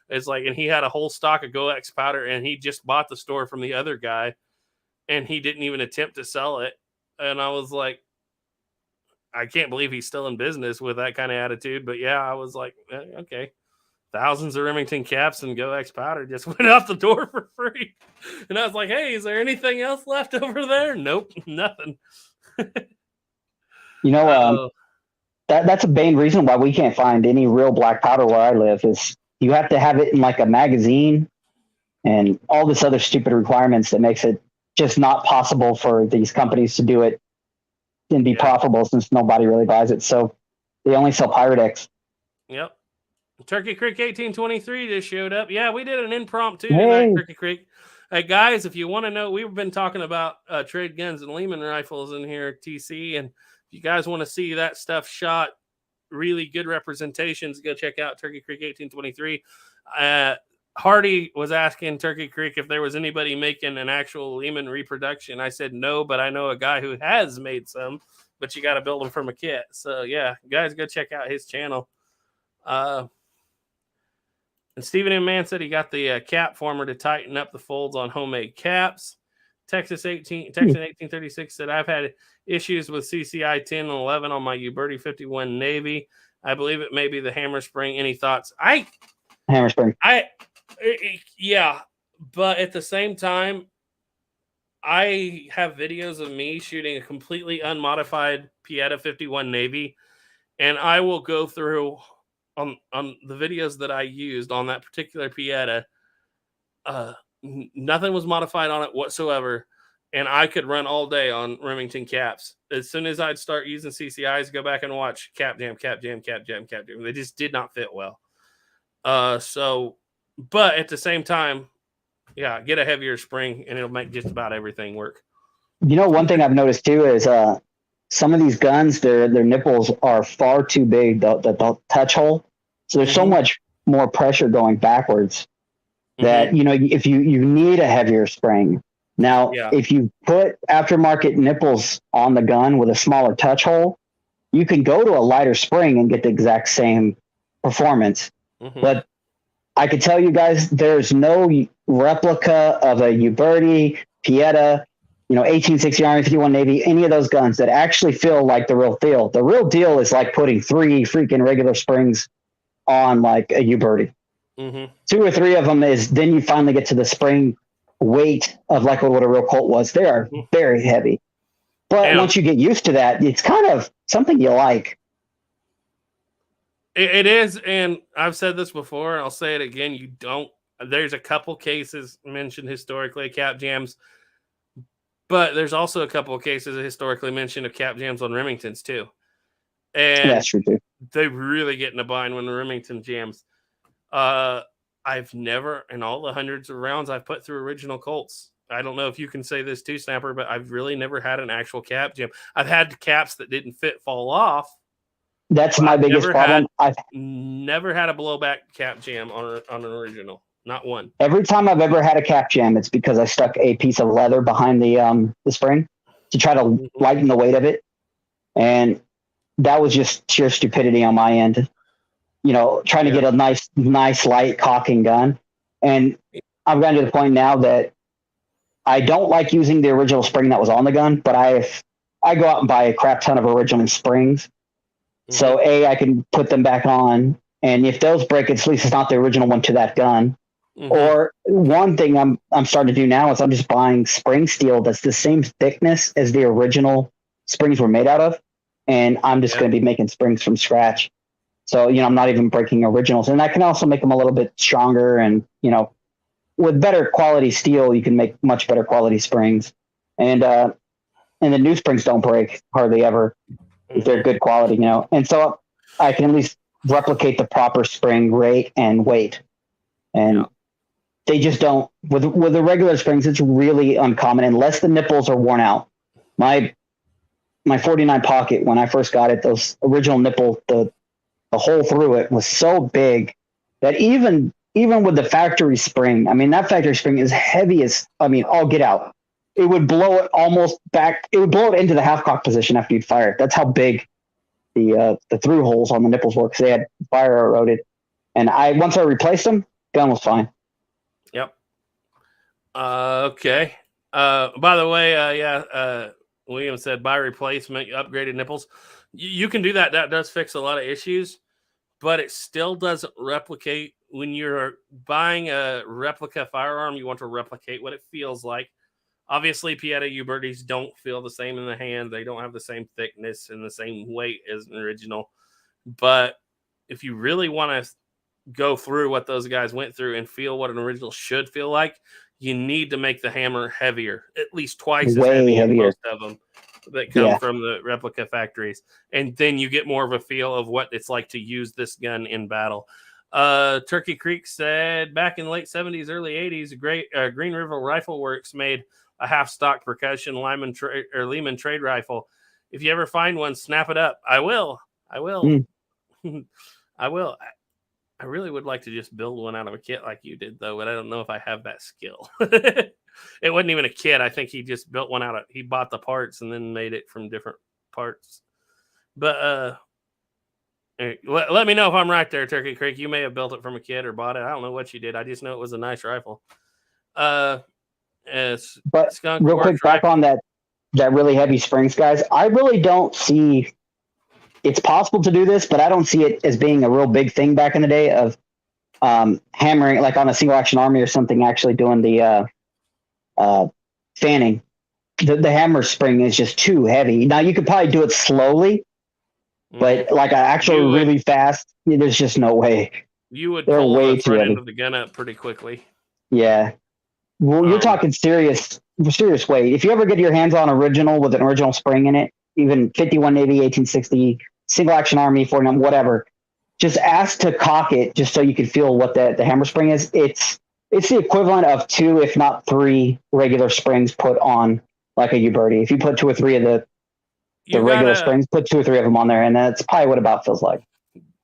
It's like, and he had a whole stock of Goex powder, and he just bought the store from the other guy, and he didn't even attempt to sell it. And I was like, I can't believe he's still in business with that kind of attitude. But yeah, I was like, okay. Thousands of Remington caps and Goex powder just went out the door for free. And I was like, hey, is there anything else left over there? Nope, nothing. That's a main reason why we can't find any real black powder where I live is you have to have it in like a magazine and all this other stupid requirements that makes it just not possible for these companies to do it and be profitable since nobody really buys it. So they only sell Pyrex. Yep. Turkey Creek 1823 just showed up. Yeah, we did an impromptu tonight, Turkey Creek. Hey, guys, if you want to know, we've been talking about trade guns and Lehman rifles in here at TC. And if you guys want to see that stuff shot, really good representations, go check out Turkey Creek 1823. Hardy was asking Turkey Creek if there was anybody making an actual Lehman reproduction. I said no, but I know a guy who has made some, but you got to build them from a kit. So, yeah, guys, go check out his channel. And Stephen M. Mann said he got the cap former to tighten up the folds on homemade caps. Texas 1836 said, I've had issues with CCI 10 and 11 on my Uberti 51 Navy. I believe it may be the hammer spring. Any thoughts? Hammer spring. Yeah, but at the same time, I have videos of me shooting a completely unmodified Pieta 51 Navy, and I will go through on the videos that I used on that particular Pieta. Nothing was modified on it whatsoever, and I could run all day on Remington caps. As soon as I'd start using CCIs, go back and watch cap jam. They just did not fit well. But at the same time, yeah, get a heavier spring and it'll make just about everything work. One thing I've noticed too is some of these guns, their nipples are far too big, the touch hole. So there's so much more pressure going backwards that, if you need a heavier spring. Now, if you put aftermarket nipples on the gun with a smaller touch hole, you can go to a lighter spring and get the exact same performance. But I can tell you guys, there's no replica of a Uberti, Pieta, 1860 Army 51 Navy, any of those guns that actually feel like the real deal. The real deal is like putting 3 freaking regular springs on like a Uberti. 2 or 3 of them is then you finally get to the spring weight of like what a real Colt was. They are very heavy. But once you get used to that, it's kind of something you like. It is, and I've said this before, and I'll say it again. There's a couple cases mentioned historically, cap jams, but there's also a couple of cases historically mentioned of cap jams on Remingtons too. And that's true too. They really get in a bind when the Remington jams. I've never, in all the hundreds of rounds I've put through original Colts, I don't know if you can say this too, Snapper, but I've really never had an actual cap jam. I've had caps that didn't fit fall off. That's my biggest problem. I've never had a blowback cap jam on an original. Not one. Every time I've ever had a cap jam, it's because I stuck a piece of leather behind the spring to try to lighten the weight of it. And that was just sheer stupidity on my end. Trying to get a nice light cocking gun. And I've gotten to the point now that I don't like using the original spring that was on the gun, but I go out and buy a crap ton of original springs. So I can put them back on, and if those break, at least it's not the original one to that gun. Or one thing I'm starting to do now is I'm just buying spring steel that's the same thickness as the original springs were made out of, and I'm just going to be making springs from scratch. So I'm not even breaking originals, and I can also make them a little bit stronger. And with better quality steel, you can make much better quality springs, and the new springs don't break hardly ever. If they're good quality, and so I can at least replicate the proper spring rate and weight. And they just don't. With the regular springs, it's really uncommon unless the nipples are worn out. My 49 pocket, when I first got it, those original nipple, the hole through it was so big that even with the factory spring, I mean, that factory spring is heavy as, I'll get out. It would blow it almost back. It would blow it into the half cock position after you'd fire it. That's how big the through holes on the nipples were, because they had fire eroded. And once I replaced them, gun was fine. Yep. Okay. By the way, William said buy replacement, upgraded nipples. You can do that. That does fix a lot of issues, but it still doesn't replicate. When you're buying a replica firearm, you want to replicate what it feels like. Obviously, Pieta U-Birdies don't feel the same in the hand. They don't have the same thickness and the same weight as an original. But if you really want to go through what those guys went through and feel what an original should feel like, you need to make the hammer heavier, at least twice as heavy as most of them that come from the replica factories. And then you get more of a feel of what it's like to use this gun in battle. Turkey Creek said back in the late 70s, early 80s, Green River Rifle Works made a half-stock percussion Lehman trade rifle. If you ever find one, snap it up. I will. I will. I really would like to just build one out of a kit like you did, though, but I don't know if I have that skill. It wasn't even a kit. I think he just built one he bought the parts and then made it from different parts. But let me know if I'm right there, Turkey Creek. You may have built it from a kit or bought it. I don't know what you did. I just know it was a nice rifle. But real quick, back on that really heavy springs, guys. I really don't see. It's possible to do this, but I don't see it as being a real big thing back in the day of hammering, like on a single action army or something, actually doing the fanning. The hammer spring is just too heavy. Now, you could probably do it slowly, but like actually really fast, there's just no way. You would pull the front end of the gun up pretty quickly. Yeah. Well, you're talking serious weight. If you ever get your hands on original with an original spring in it, even 51 Navy, 1860, single action army, 49, whatever, just ask to cock it just so you can feel what the hammer spring is. It's the equivalent of 2, if not 3 regular springs put on like a U-Birdie. If you put 2 or 3 of the regular springs, put 2 or 3 of them on there, and that's probably what it about feels like.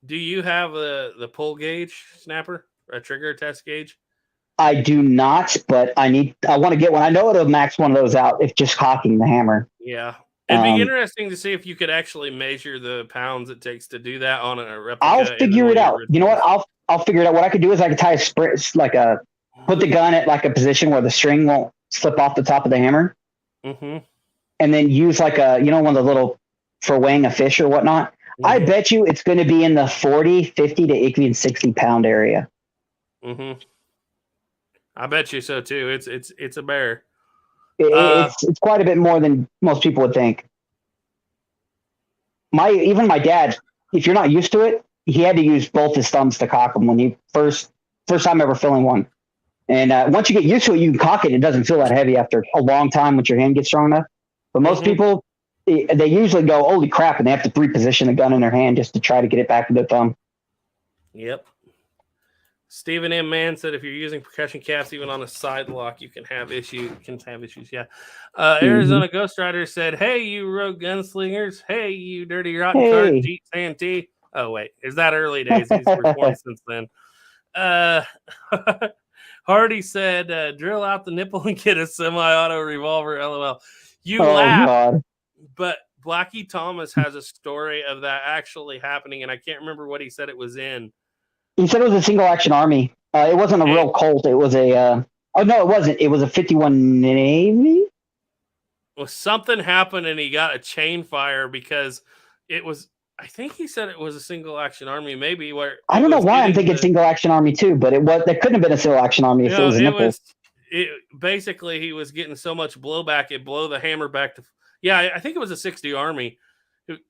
Do you have the pull gauge snapper, a trigger test gauge? I do not, but I want to get one. I know it'll max one of those out if just cocking the hammer. Yeah. It'd be interesting to see if you could actually measure the pounds it takes to do that on a replica. I'll figure it out. You know what? I'll figure it out. What I could do is I could tie a spring, put the gun at like a position where the string won't slip off the top of the hammer. Mm-hmm. And then use like one of the little for weighing a fish or whatnot. Mm-hmm. I bet you it's going to be in the 40, 50 to even 60 pound area. Mm-hmm. I bet you so too. It's a bear. It's quite a bit more than most people would think. Even my dad, if you're not used to it, he had to use both his thumbs to cock them when he first time ever filling one. And once you get used to it, you can cock it. It doesn't feel that heavy after a long time once your hand gets strong enough. But most people, they usually go, holy crap, and they have to reposition the gun in their hand just to try to get it back to their thumb. Yep. Stephen M. Mann said if you're using percussion caps even on a side lock, you can have issues. Yeah. Arizona Ghost Rider said, hey, you rogue gunslingers. Hey, you dirty rotten cart, Jeep Santee. Oh, wait. Is that early days? He's recording since then. Hardy said, drill out the nipple and get a semi-auto revolver, LOL. You laugh, God. But Blackie Thomas has a story of that actually happening, and I can't remember what he said it was in. He said it was a single action army. It wasn't a real Colt. It was a. No, it wasn't. It was a 51 Navy. Well, something happened and he got a chain fire because it was. I think he said it was a single action army. Maybe where I don't know why I'm thinking single action army too, but it was. There couldn't have been a single action army if it was a nipple. Basically, he was getting so much blowback, it blew the hammer back to. Yeah, I think it was a 60 Army.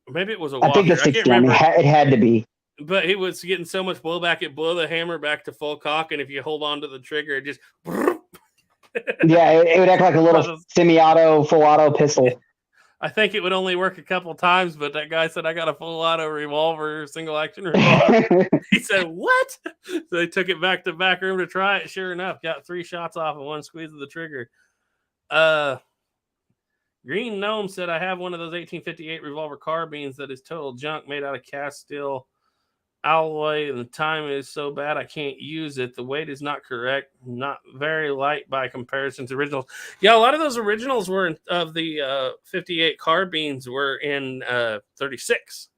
Maybe it was a Walker. I think the 60 Army. It had to be. But he was getting so much blowback, it blew the hammer back to full cock, and if you hold on to the trigger, it just... Yeah, it would act like a little semi-auto, full-auto pistol. I think it would only work a couple times, but that guy said I got a full auto revolver, single action revolver. He said, what? So they took it back to the back room to try it. Sure enough, got 3 shots off in one squeeze of the trigger. Green Gnome said, I have one of those 1858 revolver carbines that is total junk, made out of cast steel alloy, and the time is so bad I can't use it. The weight is not correct, not very light by comparison to originals. Yeah, a lot of those originals were of the 58 carbines were in 36,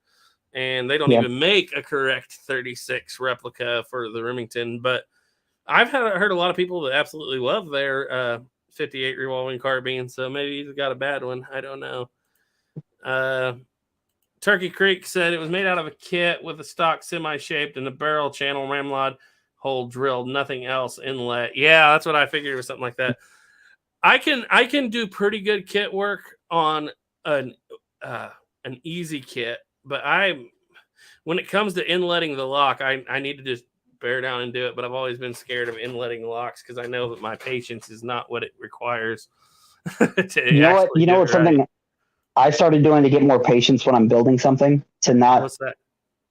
and they don't even make a correct 36 replica for the Remington. But I've heard a lot of people that absolutely love their 58 revolving carbine, so maybe he's got a bad one. I don't know. Turkey Creek said it was made out of a kit with a stock semi-shaped and a barrel channel ramrod hole drilled, nothing else inlet. Yeah, that's what I figured. It was something like that. I can do pretty good kit work on an easy kit, but when it comes to inletting the lock, I need to just bear down and do it. But I've always been scared of inletting locks because I know that my patience is not what it requires. You know what? Something I started doing to get more patience when I'm building something, to not. What's that?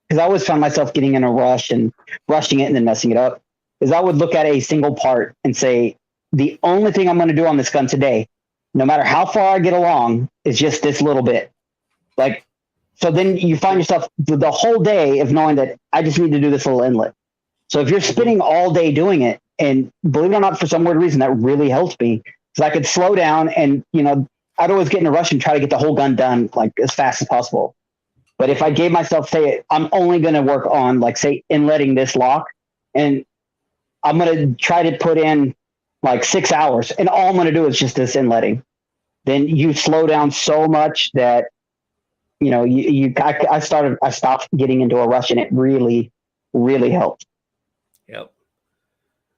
Because I always found myself getting in a rush and rushing it and then messing it up. Is I would look at a single part and say, the only thing I'm going to do on this gun today, no matter how far I get along, is just this little bit. Like, so then you find yourself the whole day of knowing that I just need to do this little inlet. So if you're spending all day doing it, and believe it or not, for some weird reason, that really helps me, because I could slow down and, I'd always get in a rush and try to get the whole gun done like as fast as possible. But if I gave myself, say, I'm only going to work on, like, say, inletting this lock, and I'm going to try to put in like 6 hours, and all I'm going to do is just this inletting, then you slow down so much that, I stopped getting into a rush, and it really, really helped. Yep.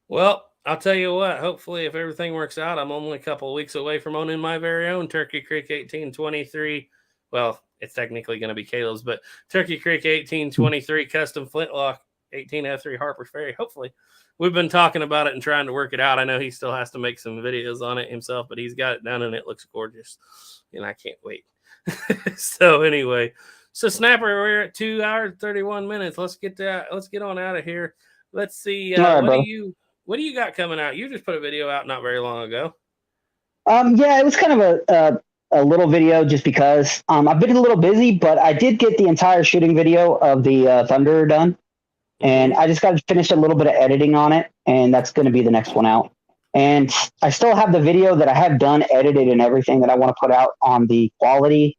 Well, I'll tell you what, hopefully if everything works out, I'm only a couple of weeks away from owning my very own Turkey Creek 1823. Well, it's technically going to be Caleb's, but Turkey Creek 1823 custom flintlock 18F3 Harper's Ferry. Hopefully. We've been talking about it and trying to work it out. I know he still has to make some videos on it himself, but he's got it done and it looks gorgeous. And I can't wait. So anyway, Snapper, we're at 2 hours, 31 minutes. Let's get on out of here. Let's see. What do you got coming out? You just put a video out not very long ago. Yeah, it was kind of a little video just because I've been a little busy, but I did get the entire shooting video of the Thunder done, and I just got to finish a little bit of editing on it, and that's going to be the next one out. And I still have the video that I have done, edited, and everything that I want to put out on the quality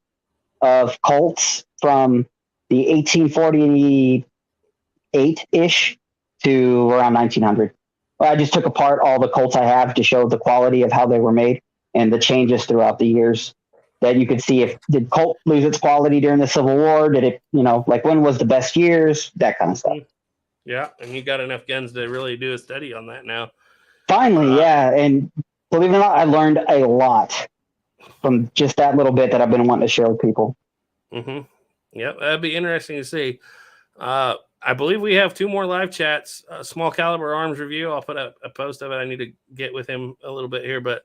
of Colts from the 1848-ish to around 1900. I just took apart all the Colts I have to show the quality of how they were made and the changes throughout the years that you could see. Did Colt lose its quality during the Civil War? Did it, like when was the best years? That kind of stuff. Yeah, and you got enough guns to really do a study on that now. Finally, yeah. And believe it or not, I learned a lot from just that little bit that I've been wanting to share with people. Mm-hmm. Yep, that'd be interesting to see. I believe we have 2 more live chats. Small caliber arms review. I'll put a post of it. I need to get with him a little bit here, but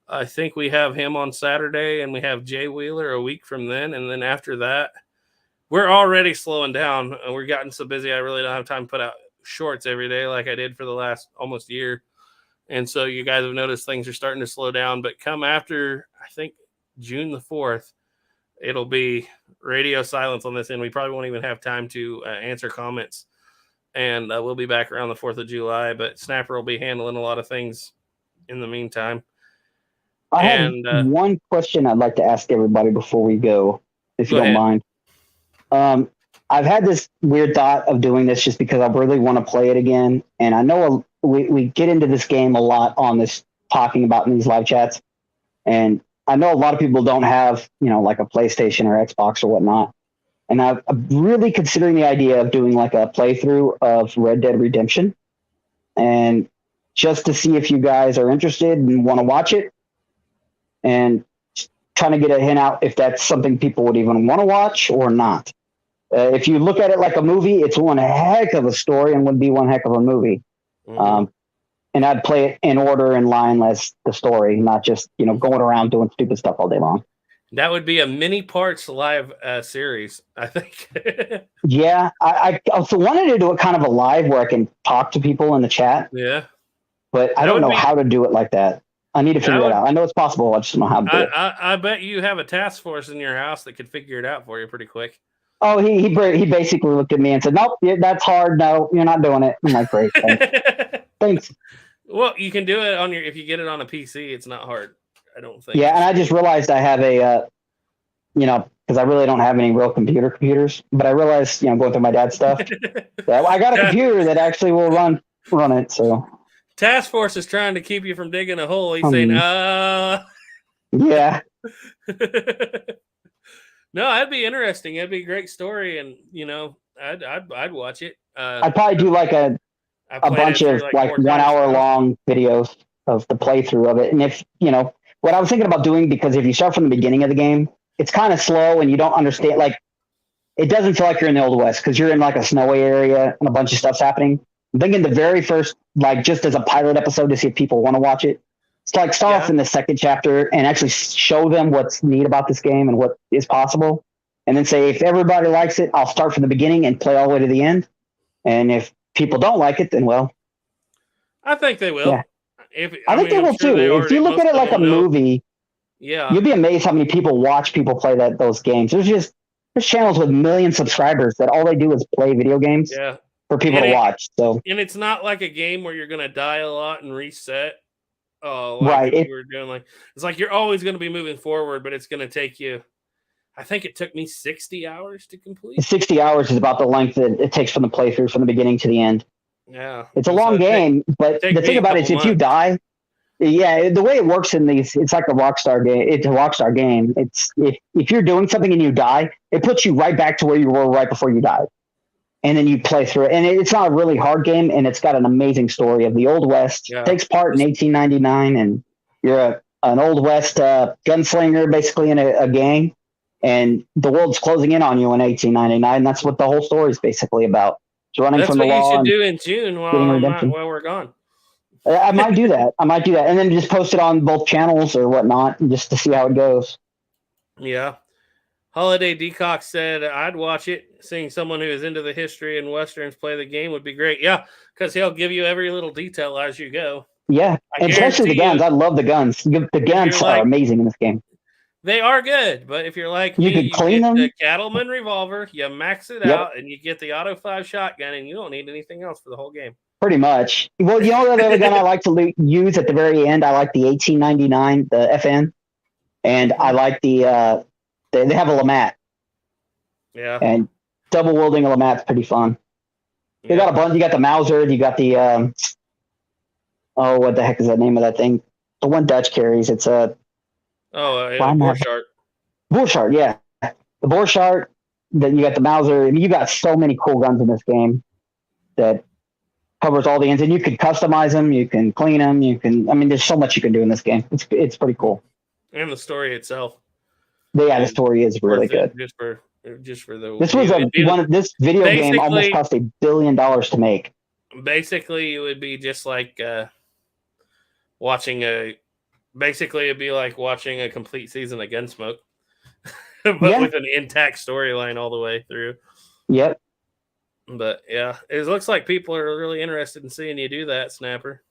I think we have him on Saturday, and we have Jay Wheeler a week from then. And then after that, we're already slowing down. We're getting so busy, I really don't have time to put out shorts every day like I did for the last almost year. And so you guys have noticed things are starting to slow down. But come after, I think, June the 4th, it'll be radio silence on this end. We probably won't even have time to answer comments. And we'll be back around the 4th of July. But Snapper will be handling a lot of things in the meantime. I have one question I'd like to ask everybody before we go, if you don't mind. I've had this weird thought of doing this just because I really want to play it again. And I know we get into this game a lot on this, talking about in these live chats. And I know a lot of people don't have, like a PlayStation or Xbox or whatnot. And I'm really considering the idea of doing like a playthrough of Red Dead Redemption. And just to see if you guys are interested and want to watch it. And trying to get a hint out if that's something people would even want to watch or not. If you look at it like a movie, it's one heck of a story and would be one heck of a movie. Mm-hmm. And I'd play it in order, in line as the story, not just, going around doing stupid stuff all day long. That would be a mini parts live series, I think. Yeah, I also wanted to do it kind of a live where I can talk to people in the chat. Yeah, but I don't know how to do it like that. I need to figure that out. I know it's possible. I just don't know how to do it. I bet you have a task force in your house that could figure it out for you pretty quick. Oh, he basically looked at me and said, "Nope, that's hard. No, you're not doing it." I'm like, "Great, thanks." Well, you can do it on if you get it on a PC. It's not hard. I don't think. Yeah, and I just realized I have a, because I really don't have any real computers. But I realized, going through my dad's stuff, that I got a computer that actually will run it. So task force is trying to keep you from digging a hole. He's saying, yeah. No, that'd be interesting. It'd be a great story, and I'd watch it. I'd probably do like a bunch of like 1 hour long videos of the playthrough of it. And if what I was thinking about doing, because if you start from the beginning of the game, it's kind of slow and you don't understand. Like, it doesn't feel like you're in the Old West because you're in like a snowy area and a bunch of stuff's happening. I'm thinking the very first, like just as a pilot episode to see if people want to watch it. It's like start off in the second chapter and actually show them what's neat about this game and what is possible. And then say, if everybody likes it, I'll start from the beginning and play all the way to the end. And if people don't like it, then well. I think they will. Yeah. I think they will too. If you look at it like a movie, you'll be amazed how many people watch people play those games. There's channels with million subscribers that all they do is play video games for people to watch. So, and it's not like a game where you're going to die a lot and reset. Right. We're doing it's like you're always going to be moving forward, but it's going to take you. I think it took me 60 hours to complete. 60 hours is about the length that it takes from the playthrough from the beginning to the end. Yeah. It's a long game, but the thing about it is if you die, the way it works in these, it's like a Rockstar game. It's a Rockstar game. It's if you're doing something and you die, it puts you right back to where you were right before you died. And then you play through it. And it's not a really hard game, and it's got an amazing story of the Old West. Yeah. It takes part in 1899, and you're an Old West gunslinger, basically in a gang. And the world's closing in on you in 1899. That's what the whole story is basically about. It's running from the law. That's what you should do in June while we're gone. I might do that. And then just post it on both channels or whatnot, just to see how it goes. Yeah. Holiday Decock said, I'd watch it. Seeing someone who is into the history and Westerns play the game would be great. Yeah, because he'll give you every little detail as you go. Yeah, and especially the guns. I love the guns. The guns are amazing in this game. They are good, but if you're like you can clean them. The Cattleman revolver, you max it out, and you get the Auto 5 shotgun, and you don't need anything else for the whole game. Pretty much. Well, the other gun I like to use at the very end, I like the 1899, the FN, and I like the they have a LeMat. Yeah. And double wielding a LeMat's pretty fun. They got a bunch. You got the Mauser. You got the what the heck is the name of that thing? The one Dutch carries. It's a Borchardt. Borchardt, yeah. The Borchardt. Then you got the Mauser. I mean, you got so many cool guns in this game that covers all the ends, and you can customize them. You can clean them. There's so much you can do in this game. It's pretty cool. And the story itself. Yeah, the story is really good. Just for the this video game almost cost $1 billion to make. Basically, it would be just like watching it'd be like watching a complete season of Gunsmoke, but with an intact storyline all the way through. Yep. But yeah, it looks like people are really interested in seeing you do that, Snapper.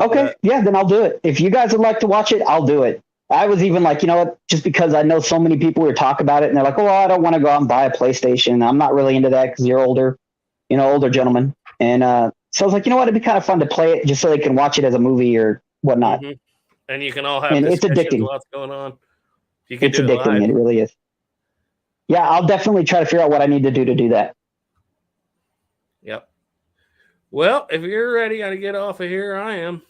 Okay, then I'll do it. If you guys would like to watch it, I'll do it. I was even like, just because I know so many people who talk about it and they're like, oh, I don't want to go out and buy a PlayStation. I'm not really into that because you're older gentlemen. And so I was like, it'd be kind of fun to play it just so they can watch it as a movie or whatnot. Mm-hmm. And you can all have it's addicting. What's going on. It's addicting. It really is. Yeah, I'll definitely try to figure out what I need to do that. Yep. Well, if you're ready to get off of here, I am.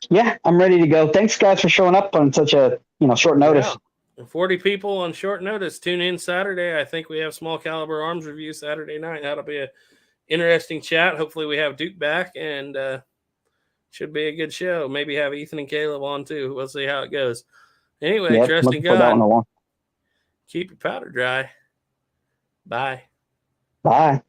Yeah, I'm ready to go. Thanks, guys, for showing up on such a short notice. Yeah. 40 people on short notice. Tune in Saturday. I think we have Small Caliber Arms review Saturday night. That'll be an interesting chat. Hopefully we have Duke back, and should be a good show. Maybe have Ethan and Caleb on too. We'll see how it goes. Anyway, trust in God. Keep your powder dry. Bye. Bye.